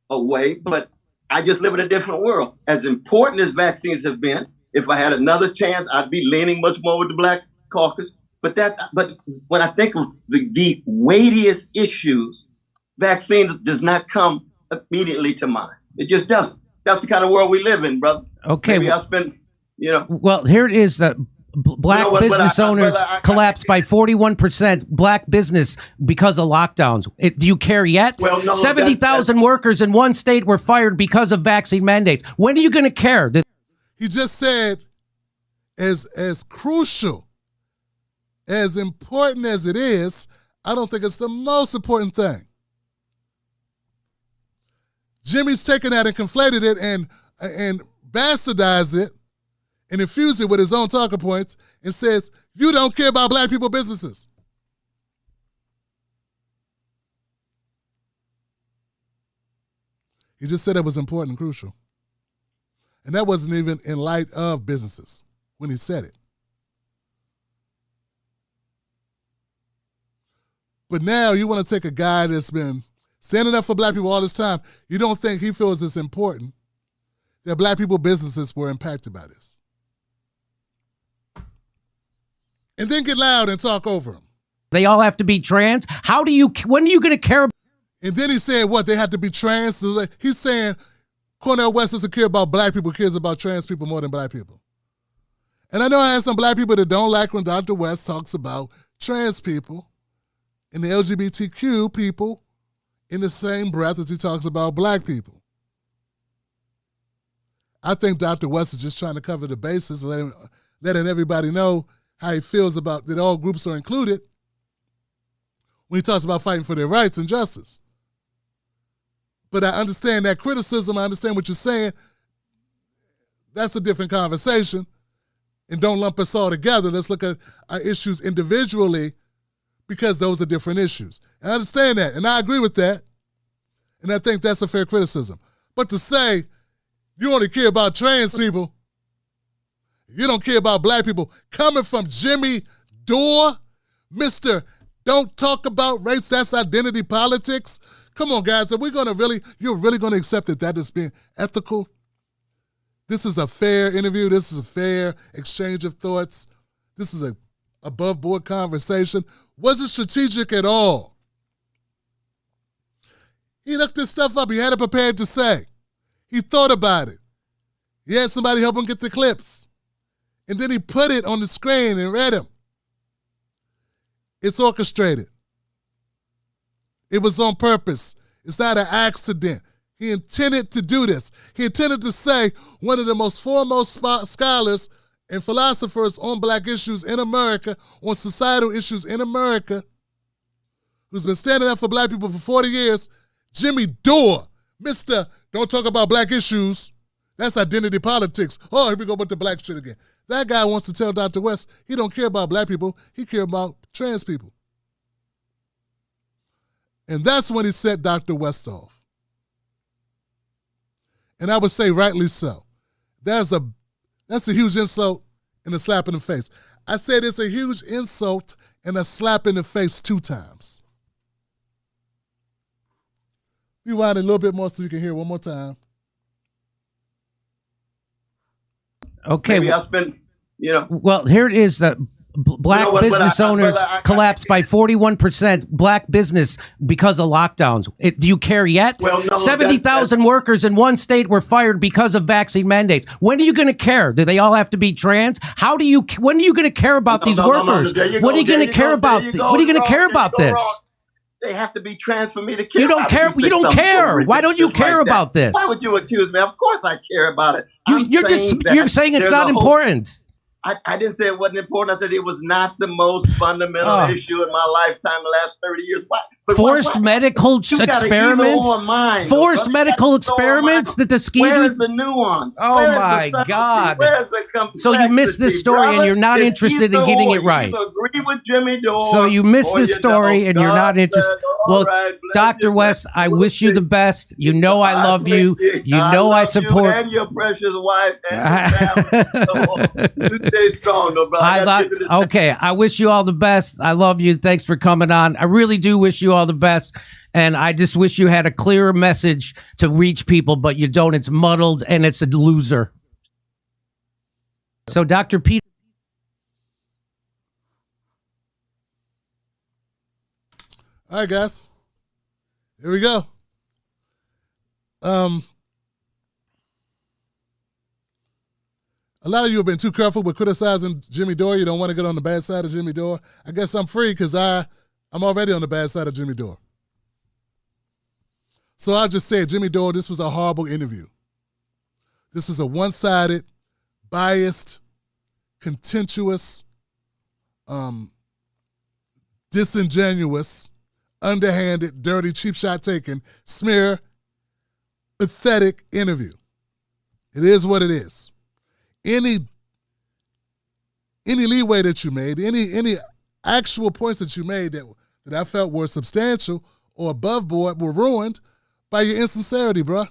away, but I just live in a different world. As important as vaccines have been, if I had another chance, I'd be leaning much more with the Black Caucus. But when I think of the weightiest issues, vaccines does not come immediately to mind. It just doesn't. That's the kind of world we live in, brother. Okay. Maybe I spend, Well, here it is. Black business owners collapsed by 41%. Black business because of lockdowns. Do you care yet? Well, no, 70,000 workers in one state were fired because of vaccine mandates. When are you going to care? He just said, as crucial, as important as it is, I don't think it's the most important thing. Jimmy's taken that and conflated it and bastardized it and infused it with his own talking points and says, you don't care about Black people businesses. He just said it was important and crucial. And that wasn't even in light of businesses when he said it. But now you want to take a guy that's been standing up for Black people all this time. You don't think he feels it's important that Black people businesses were impacted by this. And then get loud and talk over him. They all have to be trans? When are you going to care? And then he said, what, they have to be trans? He's saying Cornel West doesn't care about Black people, cares about trans people more than Black people. And I know I have some Black people that don't like when Dr. West talks about trans people and the LGBTQ people in the same breath as he talks about Black people. I think Dr. West is just trying to cover the bases and letting everybody know how he feels about that all groups are included when he talks about fighting for their rights and justice. But I understand that criticism. I understand what you're saying. That's a different conversation. And don't lump us all together. Let's look at our issues individually because those are different issues. And I understand that. And I agree with that. And I think that's a fair criticism. But to say you only care about trans people, you don't care about Black people, coming from Jimmy Dore, Mr. Don't talk about race, that's identity politics. Come on, guys, you're really going to accept that is being ethical? This is a fair interview. This is a fair exchange of thoughts. This is a above board conversation. Wasn't strategic at all. He looked this stuff up. He had it prepared to say. He thought about it. He had somebody help him get the clips. And then he put it on the screen and read them. It's orchestrated. It was on purpose. It's not an accident. He intended to do this. He intended to say one of the most foremost scholars and philosophers on black issues in America, on societal issues in America, who's been standing up for black people for 40 years, Jimmy Dore, Mr. Don't talk about black issues. That's identity politics. Oh, here we go with the black shit again. That guy wants to tell Dr. West he don't care about black people. He care about trans people. And that's when he set Dr. West off. And I would say rightly so. That's a huge insult and a slap in the face. I said it's a huge insult and a slap in the face 2 times. Rewind a little bit more so you can hear one more time. Okay. Maybe I'll spend, Well, here it is. The black business owners collapsed by 41%. Black business because of lockdowns. Do you care yet? Well, no, 70,000 workers in one state were fired because of vaccine mandates. When are you going to care? Do they all have to be trans? When are you going to care about these workers? What are you going to care about? What are you going to care about this? They have to be trans for me to care. You don't care. You don't care. Why don't you care about this? Why would you accuse me? Of course I care about it. You're saying it's not important. I didn't say it wasn't important. I said it was not the most fundamental issue in my lifetime the last 30 years. Forced medical experiments? Forced medical experiments? The Tuskegee? Where is the nuance? Oh, my God. Where is the complexity? So you missed this story and you're not interested in getting it right. You agree with Jimmy Dore. So you missed this story and you're not interested. Well, Dr. West, I wish you the best. You know I love you. You know I support you and your precious wife and your family. You stay strong, though, brother. Okay, I wish you all the best. I love you. Thanks for coming on. I really do wish you all the best. And I just wish you had a clearer message to reach people, but you don't. It's muddled and it's a loser. So, Dr. Peter. All right, guys. Here we go. A lot of you have been too careful with criticizing Jimmy Dore. You don't want to get on the bad side of Jimmy Dore. I guess I'm free because I'm already on the bad side of Jimmy Dore. So I'll just say, Jimmy Dore, this was a horrible interview. This is a one-sided, biased, contentious, disingenuous, underhanded, dirty, cheap shot taken, smear, pathetic interview. It is what it is. Any leeway that you made, any actual points that you made that I felt were substantial or above board were ruined by your insincerity, bruh.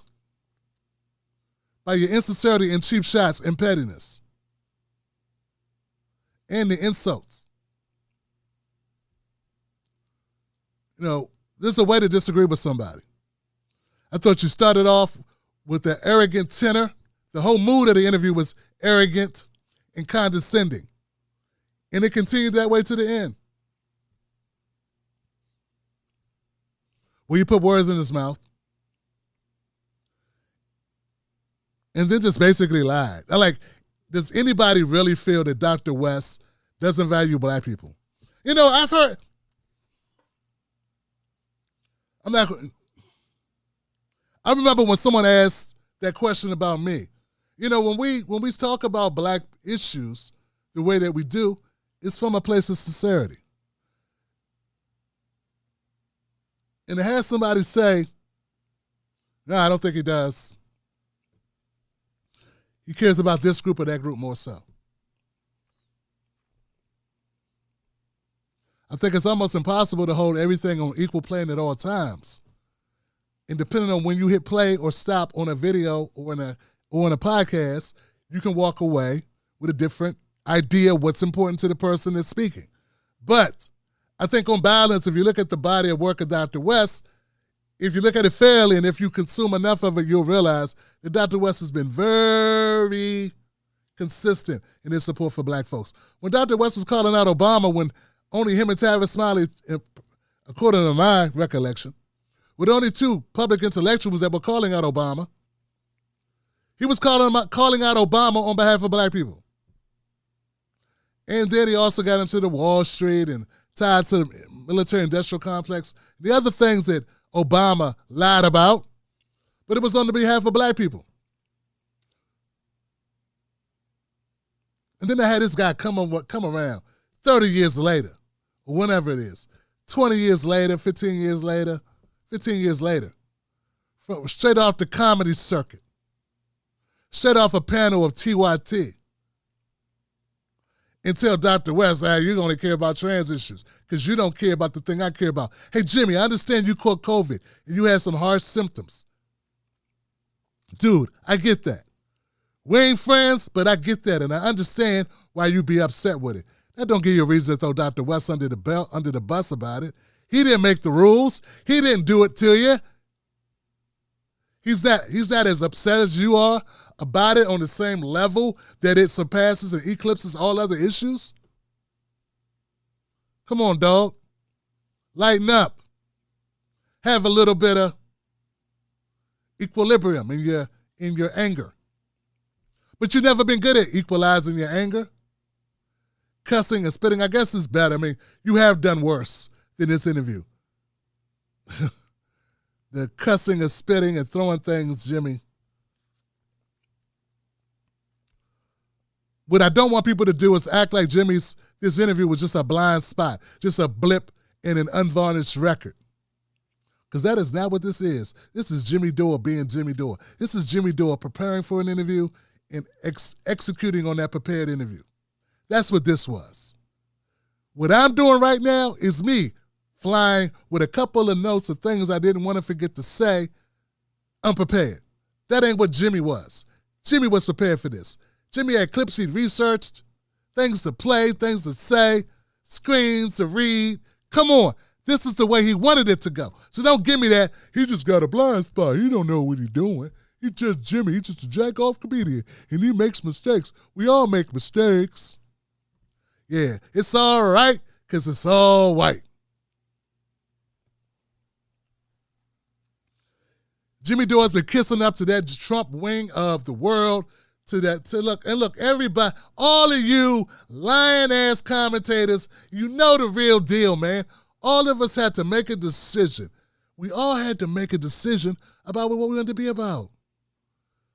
By your insincerity and cheap shots and pettiness. And the insults. There's a way to disagree with somebody. I thought you started off with the arrogant tenor. The whole mood of the interview was arrogant and condescending. And it continued that way to the end. Where you put words in his mouth. And then just basically lied. Does anybody really feel that Dr. West doesn't value black people? I've heard... I remember when someone asked that question about me. When we talk about black issues the way that we do, it's from a place of sincerity. And to have somebody say, no, I don't think he does. He cares about this group or that group more so. I think it's almost impossible to hold everything on equal plane at all times. And depending on when you hit play or stop on a video or on a podcast, you can walk away with a different idea of what's important to the person that's speaking. But I think on balance, if you look at the body of work of Dr. West, if you look at it fairly and if you consume enough of it, you'll realize that Dr. West has been very consistent in his support for black folks. When Dr. West was calling out Obama when only him and Tavis Smiley, according to my recollection, were the only two public intellectuals that were calling out Obama. He was calling out Obama on behalf of black people. And then he also got into the Wall Street and tied to the military-industrial complex, the other things that Obama lied about, but it was on the behalf of black people. And then they had this guy come around 30 years later, or whenever it is, 20 years later, 15 years later, straight off the comedy circuit, straight off a panel of TYT, and tell Dr. West, hey, you only care about trans issues because you don't care about the thing I care about. Hey, Jimmy, I understand you caught COVID and you had some harsh symptoms. Dude, I get that. We ain't friends, but I get that, and I understand why you be upset with it. That don't give you a reason to throw Dr. West under the bus about it. He didn't make the rules. He didn't do it to you. He's not as upset as you are about it on the same level that it surpasses and eclipses all other issues. Come on, dog. Lighten up. Have a little bit of equilibrium in your anger. But you've never been good at equalizing your anger. Cussing and spitting, I guess it's better. I mean, you have done worse than this interview. The cussing and spitting and throwing things, Jimmy. What I don't want people to do is act like this interview was just a blind spot, just a blip in an unvarnished record. Because that is not what this is. This is Jimmy Dore being Jimmy Dore. This is Jimmy Dore preparing for an interview and executing on that prepared interview. That's what this was. What I'm doing right now is me flying with a couple of notes of things I didn't want to forget to say, unprepared. That ain't what Jimmy was. Jimmy was prepared for this. Jimmy had clips he'd researched, things to play, things to say, screens to read. Come on. This is the way he wanted it to go. So don't give me that, he just got a blind spot. He don't know what he's doing. He's just Jimmy. He's just a jack-off comedian, and he makes mistakes. We all make mistakes. Yeah, it's all right because it's all white. Jimmy Dore's been kissing up to that Trump wing of the world, look, everybody, all of you lying-ass commentators, you know the real deal, man. All of us had to make a decision. We all had to make a decision about what we wanted to be about.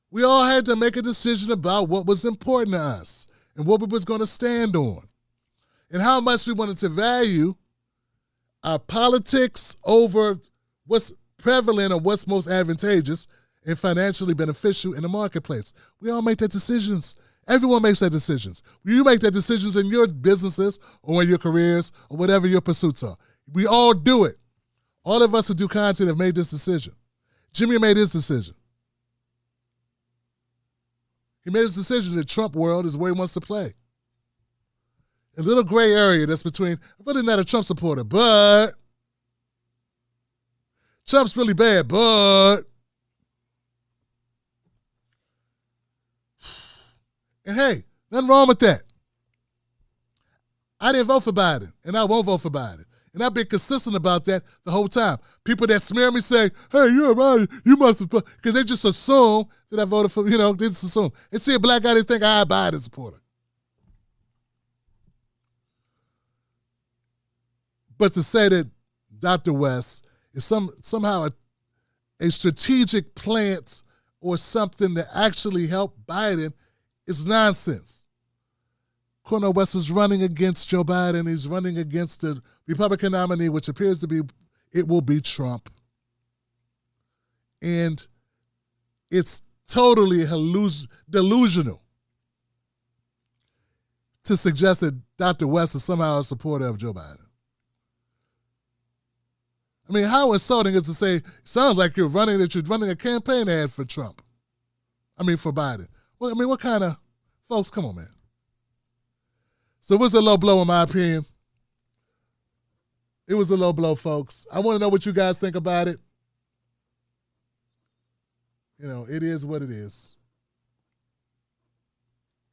We all had to make a decision about what was important to us and what we was going to stand on and how much we wanted to value our politics over what's prevalent or what's most advantageous and financially beneficial in the marketplace. We all make that decisions. Everyone makes that decisions. You make that decisions in your businesses or in your careers or whatever your pursuits are. We all do it. All of us who do content have made this decision. Jimmy made his decision. He made his decision that Trump world is where he wants to play. A little gray area that's between, I'm really not a Trump supporter, but Trump's really bad, but. And hey, nothing wrong with that. I didn't vote for Biden, and I won't vote for Biden. And I've been consistent about that the whole time. People that smear me say, hey, you're Biden, you must have, because they just assume that I voted for, they just assume. They see a black guy, they think I'm a Biden supporter. But to say that Dr. West is somehow a strategic plant or something that actually helped Biden is nonsense. Cornel West is running against Joe Biden. He's running against the Republican nominee, which appears to be, it will be Trump. And it's totally delusional to suggest that Dr. West is somehow a supporter of Joe Biden. I mean, how insulting is to say, sounds like you're running a campaign ad for Trump. I mean, for Biden. Well, I mean, what kind of, folks, come on, man. So it was a low blow in my opinion. It was a low blow, folks. I want to know what you guys think about it. It is what it is.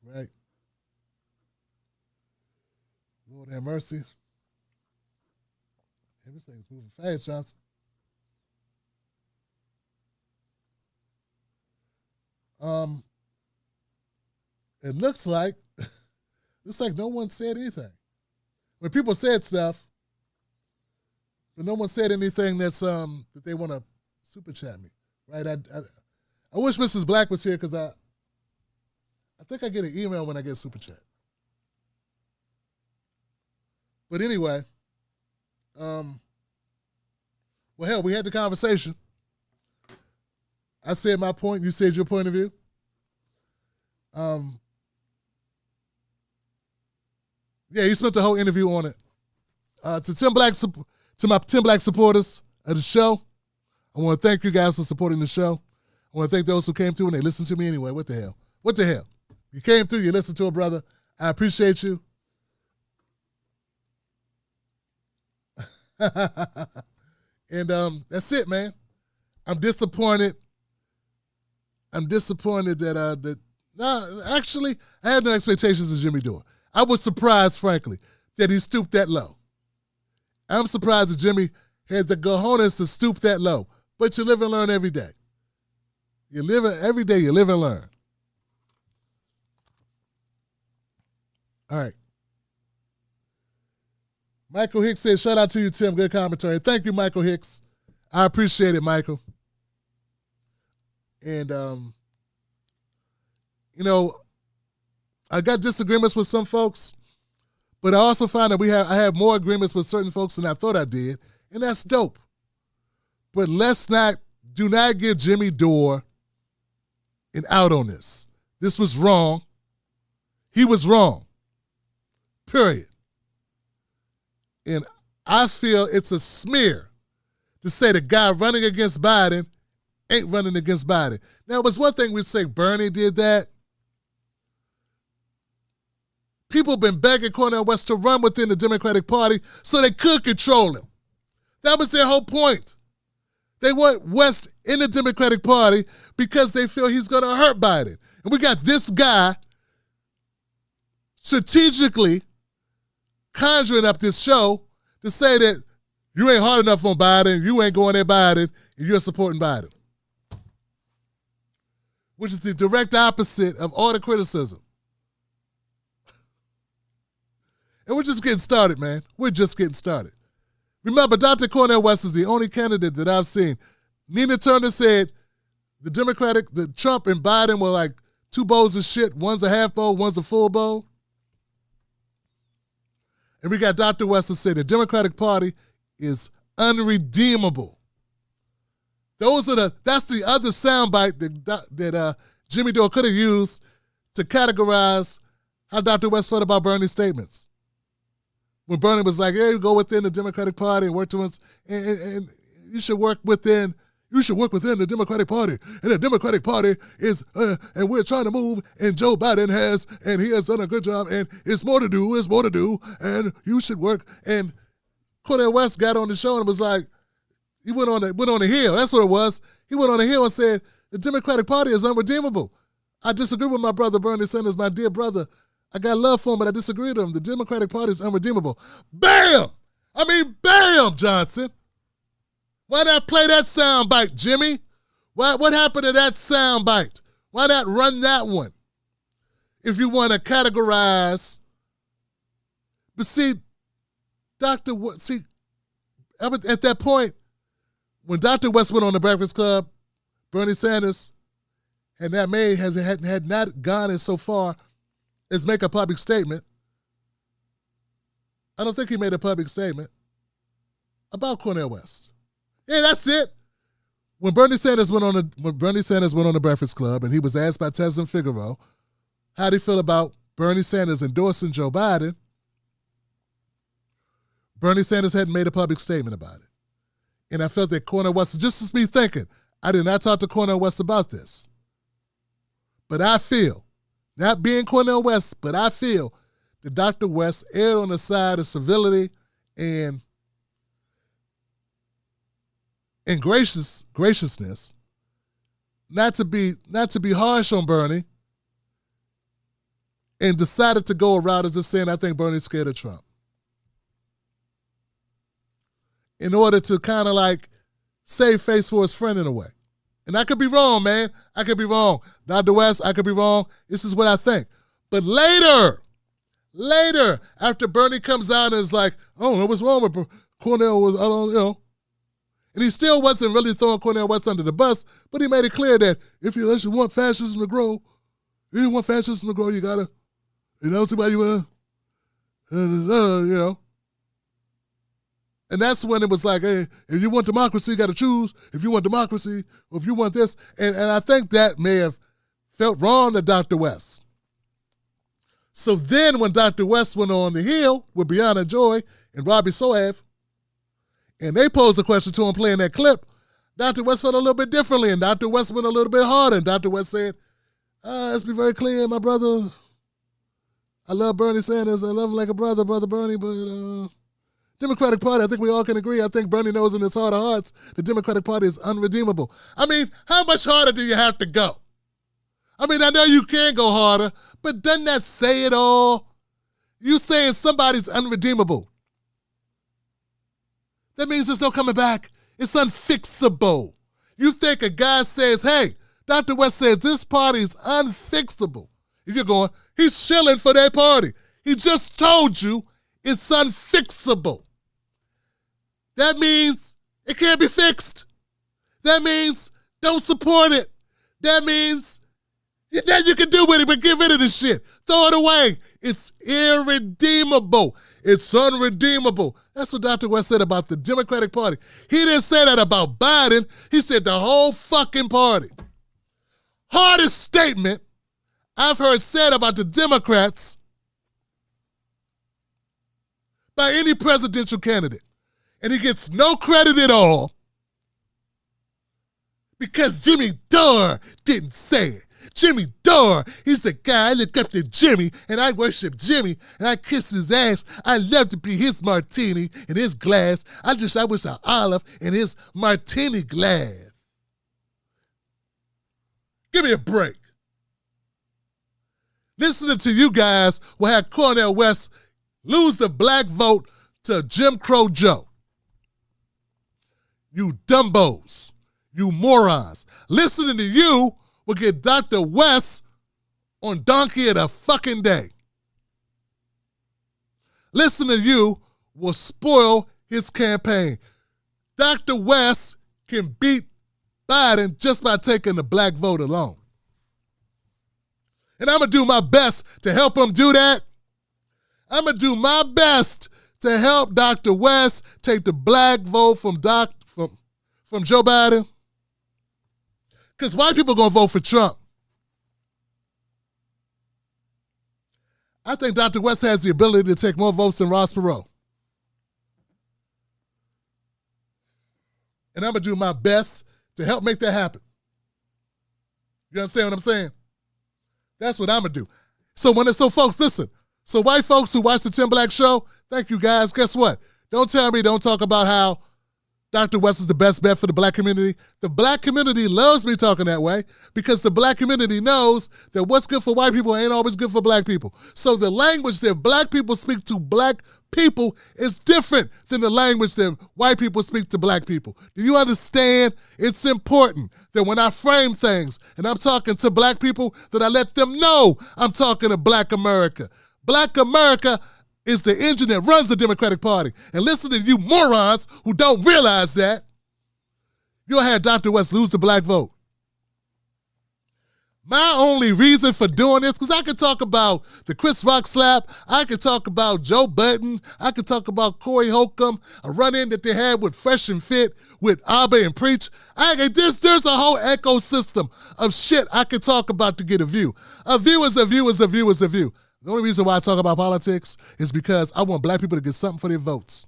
Right? Lord have mercy. This thing's moving fast, Johnson. It looks like no one said anything. When people said stuff, but no one said anything that's that they want to super chat me, right? I wish Mrs. Black was here because I think I get an email when I get super chat. But anyway, well, hell, we had the conversation. I said my point, you said your point of view. Yeah, he spent the whole interview on it. To my 10 Black supporters of the show, I want to thank you guys for supporting the show. I want to thank those who came through and they listened to me anyway. What the hell? What the hell? You came through, you listened to a brother. I appreciate you. And that's it, man. I'm disappointed. That actually, I had no expectations of Jimmy Dore. I was surprised, frankly, that he stooped that low. I'm surprised that Jimmy had the cojones to stoop that low. But you live and learn every day. Every day you live and learn. All right. Michael Hicks says, shout out to you, Tim. Good commentary. Thank you, Michael Hicks. I appreciate it, Michael. And, I got disagreements with some folks, but I also find that I have more agreements with certain folks than I thought I did, and that's dope. But do not give Jimmy Dore an out on this. This was wrong. He was wrong. Period. And I feel it's a smear to say the guy running against Biden ain't running against Biden. Now, it was one thing we'd say Bernie did that. People have been begging Cornel West to run within the Democratic Party so they could control him. That was their whole point. They want West in the Democratic Party because they feel he's going to hurt Biden. And we got this guy strategically conjuring up this show to say that you ain't hard enough on Biden, you ain't going at Biden, and you're supporting Biden. Which is the direct opposite of all the criticism. And we're just getting started, man. We're just getting started. Remember, Dr. Cornel West is the only candidate that I've seen. Nina Turner said the Trump and Biden were like two bowls of shit. One's a half bowl, one's a full bowl. And we got Dr. West to say the Democratic Party is unredeemable. That's the other soundbite that Jimmy Dore could have used to categorize how Dr. West felt about Bernie's statements. When Bernie was like, "Hey, go within the Democratic Party and work towards, and you should work within the Democratic Party, and the Democratic Party is, and we're trying to move, and Joe Biden has, and he has done a good job, and it's more to do, and you should work." And Cornel West got on the show and was like, he went on the hill. That's what it was. He went on the hill and said the Democratic Party is unredeemable. I disagree with my brother Bernie Sanders, my dear brother. I got love for him, but I disagree with him. The Democratic Party is unredeemable. Bam! I mean, bam, Johnson. Why not play that sound bite, Jimmy? What happened to that sound bite? Why not run that one? If you want to categorize. But see, at that point, when Dr. West went on the Breakfast Club, Bernie Sanders had not gone as so far as make a public statement. I don't think he made a public statement about Cornel West. Yeah, that's it. When Bernie Sanders went on the Breakfast Club and he was asked by Tesla Figaro how do you feel about Bernie Sanders endorsing Joe Biden, Bernie Sanders hadn't made a public statement about it. And I felt that Cornel West, just as me thinking, I did not talk to Cornel West about this. But I feel, not being Cornel West, but I feel that Dr. West erred on the side of civility and graciousness, not to be harsh on Bernie, and decided to go a route as just saying, I think Bernie's scared of Trump. in order to kind of like save face for his friend in a way. And I could be wrong, man. I could be wrong. Dr. West, I could be wrong. This is what I think. But later, after Bernie comes out and is like, I don't know what's wrong with Cornel was, I don't, you know. And he still wasn't really throwing Cornel West under the bus, but he made it clear that if you want fascism to grow, you gotta, somebody you know. And that's when it was like, hey, if you want democracy, you gotta choose. If you want democracy, or if you want this. And I think that may have felt wrong to Dr. West. So then when Dr. West went on the Hill with Brianna Joy and Robbie Soave, and they posed a question to him playing that clip, Dr. West felt a little bit differently, and Dr. West went a little bit harder, and Dr. West said, let's be very clear, my brother. I love Bernie Sanders. I love him like a brother, Brother Bernie, but Democratic Party, I think we all can agree. I think Bernie knows in his heart of hearts the Democratic Party is unredeemable. I mean, how much harder do you have to go? I mean, I know you can go harder, but doesn't that say it all? You saying somebody's unredeemable. That means there's no coming back. It's unfixable. You think a guy says, hey, Dr. West says this party's unfixable. If you're going, he's shilling for that party. He just told you it's unfixable. That means it can't be fixed. That means don't support it. That means then you can do with it, but get rid of this shit. Throw it away. It's irredeemable. It's unredeemable. That's what Dr. West said about the Democratic Party. He didn't say that about Biden. He said the whole fucking party. Hardest statement I've heard said about the Democrats by any presidential candidate. And he gets no credit at all because Jimmy Dore didn't say it. Jimmy Dore, he's the guy. I look up to Jimmy, and I worship Jimmy, and I kiss his ass. I love to be his martini in his glass. I wish an olive in his martini glass. Give me a break. Listening to you guys will have Cornel West lose the black vote to Jim Crow Joe. You dumbos, you morons. Listening to you will get Dr. West on Donkey of the fucking Day. Listening to you will spoil his campaign. Dr. West can beat Biden just by taking the black vote alone. And I'm going to do my best to help him do that. I'm going to do my best to help Dr. West take the black vote from Joe Biden. Because white people are going to vote for Trump. I think Dr. West has the ability to take more votes than Ross Perot. And I'm going to do my best to help make that happen. You understand what I'm saying? That's what I'm going to do. So folks, listen. So white folks who watch the Tim Black Show, thank you guys. Guess what? Don't tell me, don't talk about how Dr. West is the best bet for the black community. The black community loves me talking that way because the black community knows that what's good for white people ain't always good for black people. So the language that black people speak to black people is different than the language that white people speak to black people. Do you understand? It's important that when I frame things and I'm talking to black people, that I let them know I'm talking to Black America. Black America is the engine that runs the Democratic Party. And listen to you morons who don't realize that, you'll have Dr. West lose the black vote. My only reason for doing this, because I could talk about the Chris Rock slap, I could talk about Joe Budden, I could talk about Corey Holcomb, a run-in that they had with Fresh and Fit, with Abba and Preach. There's a whole ecosystem of shit I could talk about to get a view. A view is a view is a view is a view. The only reason why I talk about politics is because I want black people to get something for their votes.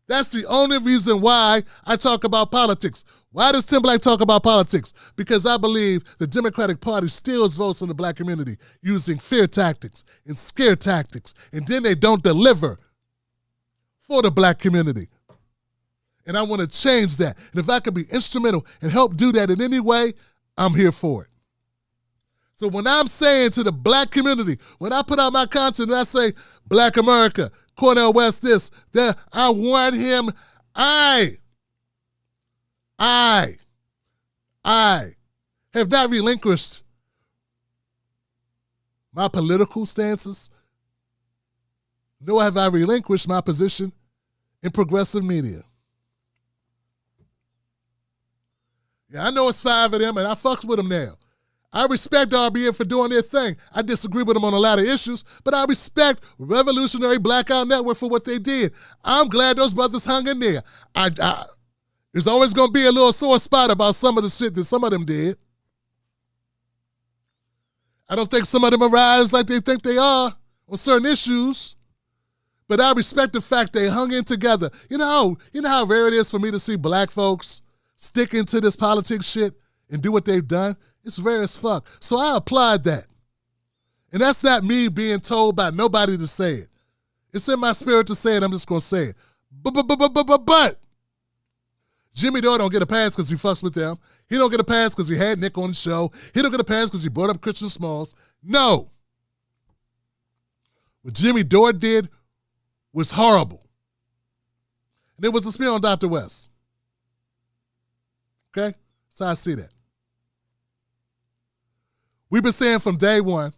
That's the only reason why I talk about politics. Why does Tim Black talk about politics? Because I believe the Democratic Party steals votes from the black community using fear tactics and scare tactics, and then they don't deliver for the black community. And I want to change that. And if I can be instrumental and help do that in any way, I'm here for it. So when I'm saying to the black community, when I put out my content and I say, Black America, Cornel West this, that, I want him I have not relinquished my political stances, nor have I relinquished my position in progressive media. Yeah, I know it's 5 of them, and I fucks with them now. I respect RBN for doing their thing. I disagree with them on a lot of issues, but I respect Revolutionary Blackout Network for what they did. I'm glad those brothers hung in there. There's always going to be a little sore spot about some of the shit that some of them did. I don't think some of them are rise like they think they are on certain issues, but I respect the fact they hung in together. You know how rare it is for me to see black folks stick into this politics shit and do what they've done? It's rare as fuck. So I applaud that. And that's not me being told by nobody to say it. It's in my spirit to say it. I'm just going to say it. But Jimmy Dore don't get a pass because he fucks with them. He don't get a pass because he had Nick on the show. He don't get a pass because he brought up Christian Smalls. No. What Jimmy Dore did was horrible. And it was a smear on Dr. West. Okay? So I see that. We've been saying from day one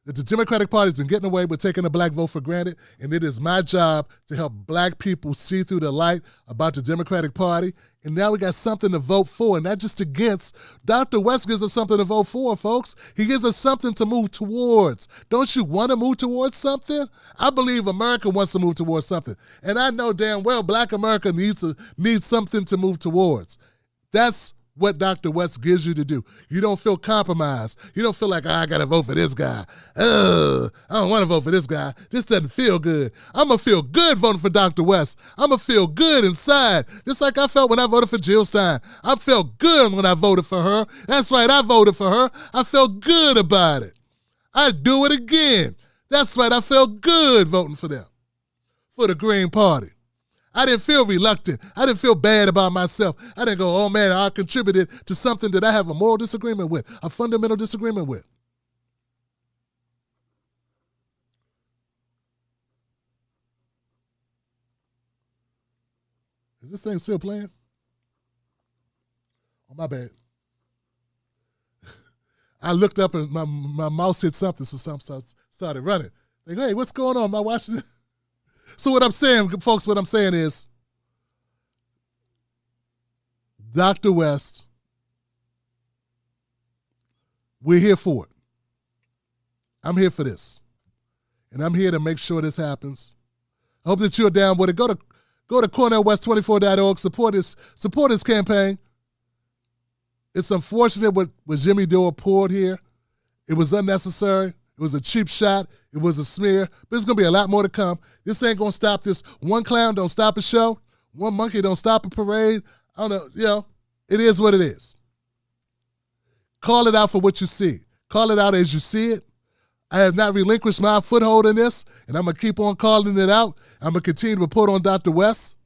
that the Democratic Party has been getting away with taking the black vote for granted, and it is my job to help black people see through the light about the Democratic Party. And now we got something to vote for, and not just against. Dr. West gives us something to vote for, folks. He gives us something to move towards. Don't you want to move towards something? I believe America wants to move towards something. And I know damn well black America needs something to move towards. That's what Dr. West gives you to do. You don't feel compromised. You don't feel like, I got to vote for this guy. I don't want to vote for this guy. This doesn't feel good. I'm going to feel good voting for Dr. West. I'm going to feel good inside, just like I felt when I voted for Jill Stein. I felt good when I voted for her. That's right, I voted for her. I felt good about it. I'd do it again. That's right, I felt good voting for them, for the Green Party. I didn't feel reluctant. I didn't feel bad about myself. I didn't go, oh man, I contributed to something that I have a moral disagreement with, a fundamental disagreement with. Is this thing still playing? Oh, my bad. I looked up and my mouse hit something, so something started running. Like, hey, what's going on? Am I watching it? So what I'm saying, folks, what I'm saying is Dr. West, we're here for it. I'm here for this. And I'm here to make sure this happens. I hope that you're down with it. Go to CornelWest24.org, support his campaign. It's unfortunate what Jimmy Dore poured here. It was unnecessary. It was a cheap shot. It was a smear. But there's going to be a lot more to come. This ain't going to stop this. One clown don't stop a show. One monkey don't stop a parade. I don't know. It is what it is. Call it out for what you see. Call it out as you see it. I have not relinquished my foothold in this, and I'm going to keep on calling it out. I'm going to continue to report on Dr. West,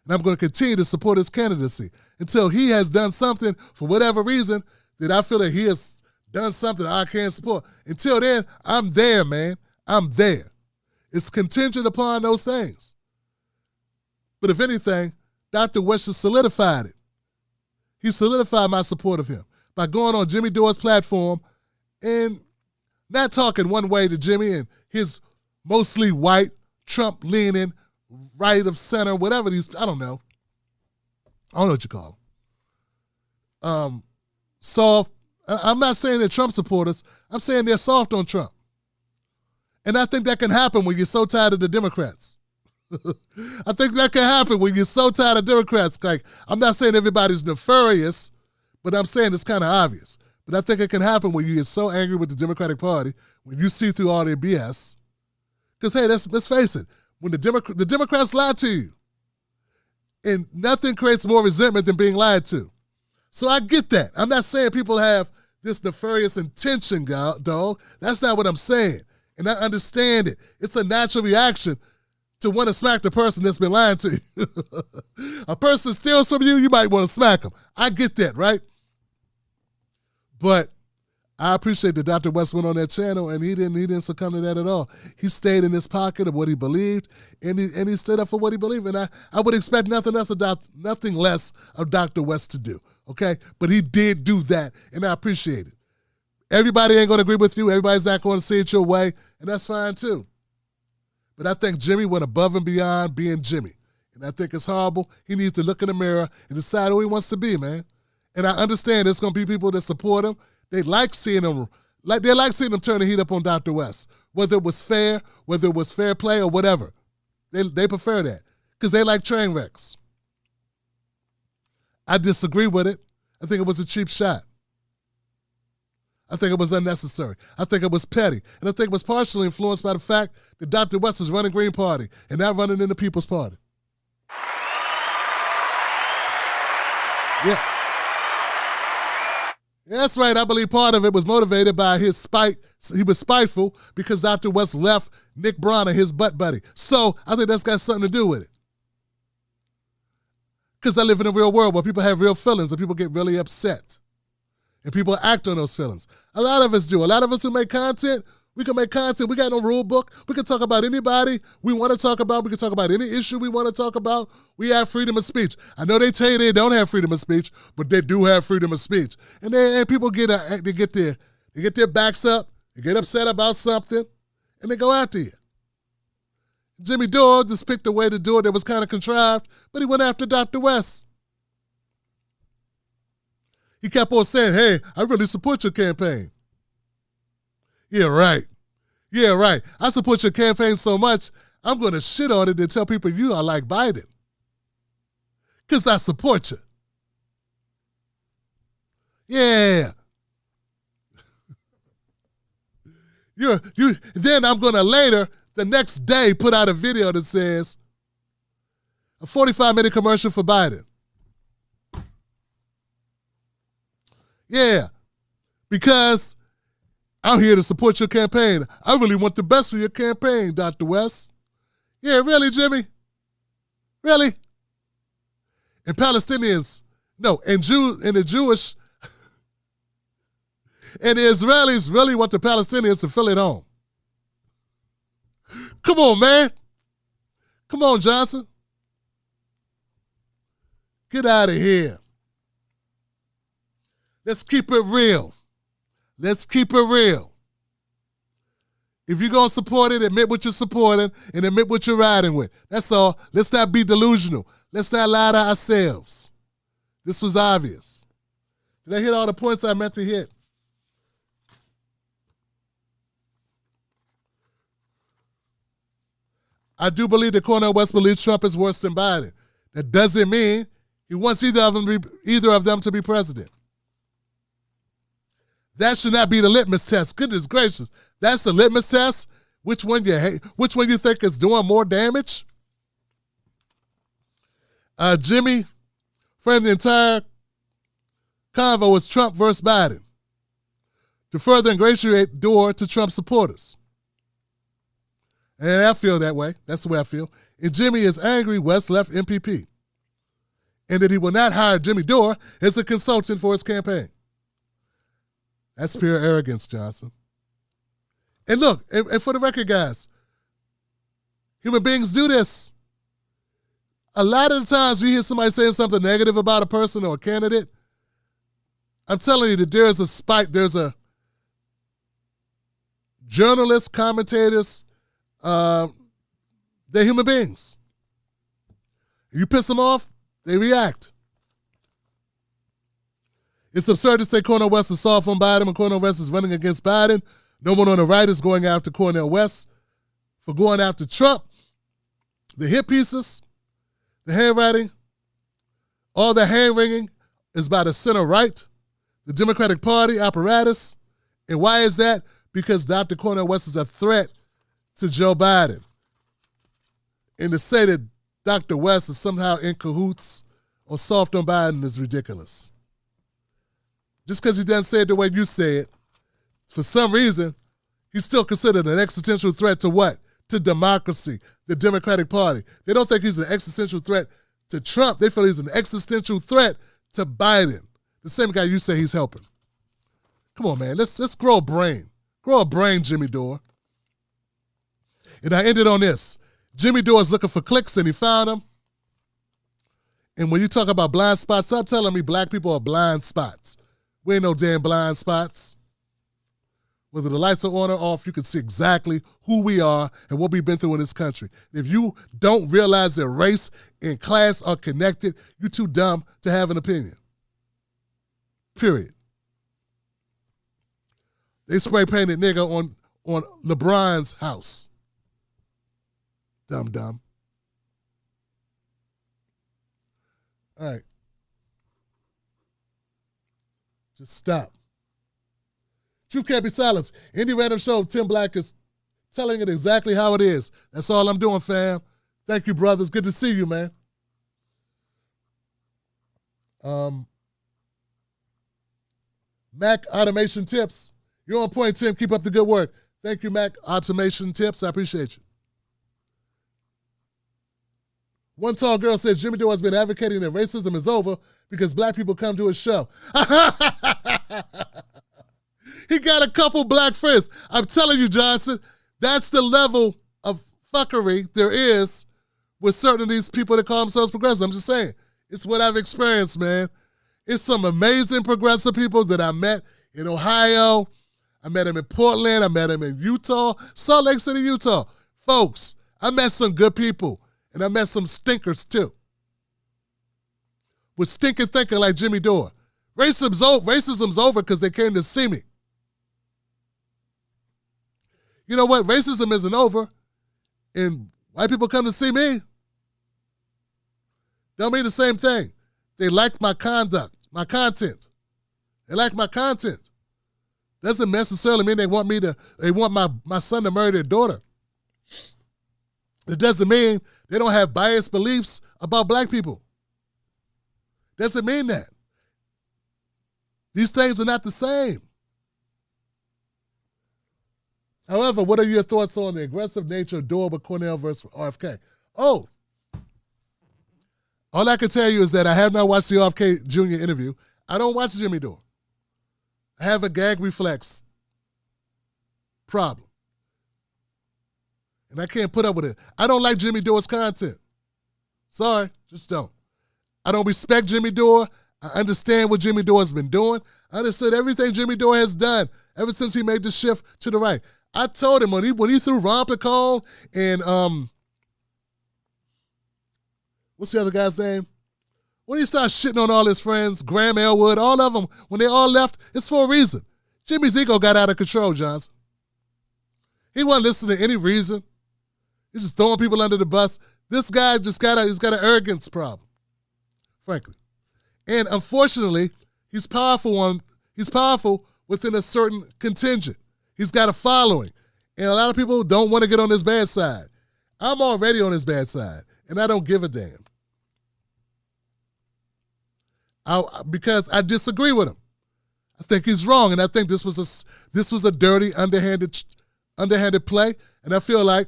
and I'm going to continue to support his candidacy until he has done something for whatever reason that I feel that he has done something I can't support. Until then, I'm there, man. I'm there. It's contingent upon those things. But if anything, Dr. West has solidified it. He solidified my support of him by going on Jimmy Dore's platform and not talking one way to Jimmy and his mostly white, Trump-leaning, right of center, whatever these, I don't know. I don't know what you call them. Soft. I'm not saying they're Trump supporters. I'm saying they're soft on Trump. And I think that can happen when you're so tired of the Democrats. I think that can happen when you're so tired of Democrats. Like, I'm not saying everybody's nefarious, but I'm saying it's kind of obvious. But I think it can happen when you get so angry with the Democratic Party, when you see through all their BS. Because, hey, let's face it, when the Democrats lie to you, and nothing creates more resentment than being lied to. So I get that. I'm not saying people have this nefarious intention, dog. That's not what I'm saying. And I understand it. It's a natural reaction to want to smack the person that's been lying to you. A person steals from you, you might want to smack them. I get that, right? But I appreciate that Dr. West went on that channel and he didn't succumb to that at all. He stayed in his pocket of what he believed, and he stood up for what he believed. And I would expect nothing less of Dr. West to do. Okay? But he did do that, and I appreciate it. Everybody ain't going to agree with you. Everybody's not going to see it your way, and that's fine too. But I think Jimmy went above and beyond being Jimmy. And I think it's horrible. He needs to look in the mirror and decide who he wants to be, man. And I understand there's going to be people that support him. They like seeing him, turn the heat up on Dr. West, whether it was fair, whether it was fair play or whatever. They prefer that because they like train wrecks. I disagree with it. I think it was a cheap shot. I think it was unnecessary. I think it was petty. And I think it was partially influenced by the fact that Dr. West is running Green Party and not running in the People's Party. Yeah. Yeah, that's right. I believe part of it was motivated by his spite. He was spiteful because Dr. West left Nick Bronner, his butt buddy. So I think that's got something to do with it. Because I live in a real world where people have real feelings and people get really upset. And people act on those feelings. A lot of us do. A lot of us who make content, we can make content. We got no rule book. We can talk about anybody we want to talk about. We can talk about any issue we want to talk about. We have freedom of speech. I know they tell you they don't have freedom of speech, but they do have freedom of speech. And people get their backs up, they get upset about something, and they go after you. Jimmy Dore just picked a way to do it that was kind of contrived, but he went after Dr. West. He kept on saying, hey, I really support your campaign. Yeah, right. Yeah, right. I support your campaign so much, I'm going to shit on it and tell people you are like Biden. Because I support you. Yeah. Then I'm going to later, the next day, put out a video that says, a 45-minute commercial for Biden. Yeah, because I'm here to support your campaign. I really want the best for your campaign, Dr. West. Yeah, really, Jimmy? Really? And Palestinians, no, and the Jewish, and the Israelis really want the Palestinians to feel at home. Come on, man. Come on, Johnson. Get out of here. Let's keep it real. Let's keep it real. If you're going to support it, admit what you're supporting and admit what you're riding with. That's all. Let's not be delusional. Let's not lie to ourselves. This was obvious. Did I hit all the points I meant to hit? I do believe that Cornel West believes Trump is worse than Biden. That doesn't mean he wants either of them to be president. That should not be the litmus test. Goodness gracious. That's the litmus test? Which one you hate? Which one you think is doing more damage? Jimmy framed the entire convo as Trump versus Biden to further ingratiate Dore to Trump supporters. And I feel that way. That's the way I feel. And Jimmy is angry West left MPP and that he will not hire Jimmy Dore as a consultant for his campaign. That's pure arrogance, Johnson. And look, and for the record, guys, human beings do this. A lot of the times you hear somebody saying something negative about a person or a candidate, I'm telling you that there's a spike, there's a journalists, commentators, they're human beings. If you piss them off, they react. It's absurd to say Cornel West is soft on Biden when Cornel West is running against Biden. No one on the right is going after Cornel West for going after Trump. The hit pieces, the handwriting, all the hand-wringing is by the center right, the Democratic Party apparatus. And why is that? Because Dr. Cornel West is a threat to Joe Biden. And to say that Dr. West is somehow in cahoots or soft on Biden is ridiculous. Just because he doesn't say it the way you say it, for some reason, he's still considered an existential threat to what? To democracy, the Democratic Party. They don't think he's an existential threat to Trump. They feel he's an existential threat to Biden, the same guy you say he's helping. Come on, man. Let's grow a brain. Grow a brain, Jimmy Dore. And I ended on this. Jimmy Dore is looking for clicks and he found them. And when you talk about blind spots, stop telling me black people are blind spots. We ain't no damn blind spots. Whether the lights are on or off, you can see exactly who we are and what we've been through in this country. If you don't realize that race and class are connected, you're too dumb to have an opinion. Period. They spray painted nigga on LeBron's house. Dumb. All right. Just stop. Truth can't be silenced. Any random show, Tim Black is telling it exactly how it is. That's all I'm doing, fam. Thank you, brothers. Good to see you, man. Mac Automation Tips. You're on point, Tim. Keep up the good work. Thank you, Mac Automation Tips. I appreciate you. One tall girl says Jimmy Dore has been advocating that racism is over because black people come to his show. He got a couple black friends. I'm telling you, Johnson, that's the level of fuckery there is with certain of these people that call themselves progressive. I'm just saying. It's what I've experienced, man. It's some amazing progressive people that I met in Ohio. I met them in Portland. I met them in Utah, Salt Lake City, Utah. Folks, I met some good people. And I met some stinkers too. With stinking thinking like Jimmy Dore. Racism's over because they came to see me. You know what? Racism isn't over. And white people come to see me. Don't mean the same thing. They like my conduct, my content. They like my content. Doesn't necessarily mean they want my son to marry their daughter. It doesn't mean they don't have biased beliefs about black people. Doesn't mean that. These things are not the same. However, what are your thoughts on the aggressive nature of Dore with Cornel versus RFK? Oh, all I can tell you is that I have not watched the RFK Jr. interview. I don't watch Jimmy Dore. I have a gag reflex problem. And I can't put up with it. I don't like Jimmy Dore's content. Sorry, just don't. I don't respect Jimmy Dore. I understand what Jimmy Dore has been doing. I understood everything Jimmy Dore has done ever since he made the shift to the right. I told him when he threw Ron Pacone and what's the other guy's name? When he started shitting on all his friends, Graham Elwood, all of them, when they all left, it's for a reason. Jimmy's ego got out of control, Johnson. He wasn't listening to any reason. He's just throwing people under the bus. This guy he's got an arrogance problem, frankly. And unfortunately, he's powerful within a certain contingent. He's got a following. And a lot of people don't want to get on his bad side. I'm already on his bad side, and I don't give a damn. Because I disagree with him. I think he's wrong, and I think this was a dirty, underhanded play. And I feel like,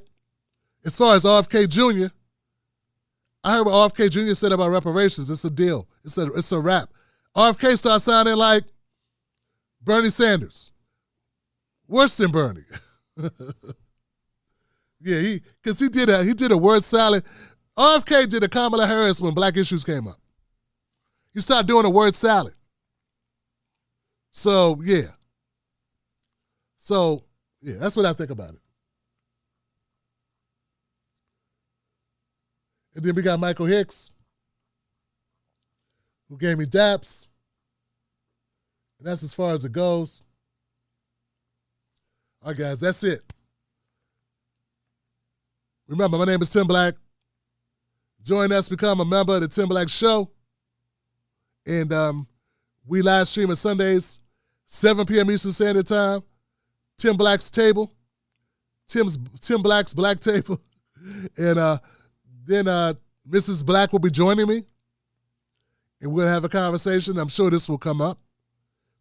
as far as RFK Jr., I heard what RFK Jr. said about reparations. It's a deal. It's a wrap. RFK starts sounding like Bernie Sanders. Worse than Bernie. Yeah, because he did a word salad. RFK did a Kamala Harris when black issues came up. He started doing a word salad. So yeah, that's what I think about it. And then we got Michael Hicks, who gave me daps. And that's as far as it goes. All right, guys, that's it. Remember, my name is Tim Black. Join us, become a member of the Tim Black Show. And we live stream on Sundays, 7 p.m. Eastern Standard Time. Tim Black's Table. Tim Black's Black Table. And then Mrs. Black will be joining me. And we'll have a conversation. I'm sure this will come up.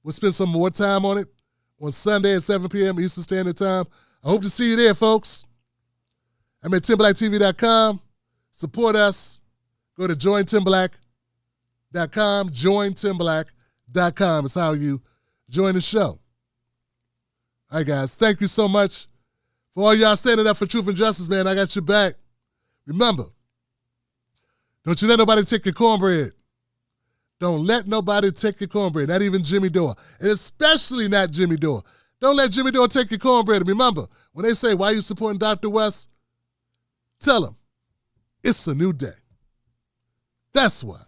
We'll spend some more time on it on Sunday at 7 p.m. Eastern Standard Time. I hope to see you there, folks. I'm at TimBlackTV.com. Support us. Go to jointimblack.com. Jointimblack.com is how you join the show. All right, guys. Thank you so much for all y'all standing up for truth and justice, man. I got your back. Remember, don't you let nobody take your cornbread. Don't let nobody take your cornbread, not even Jimmy Dore, and especially not Jimmy Dore. Don't let Jimmy Dore take your cornbread. And remember, when they say, why are you supporting Dr. West? Tell them, it's a new day. That's why.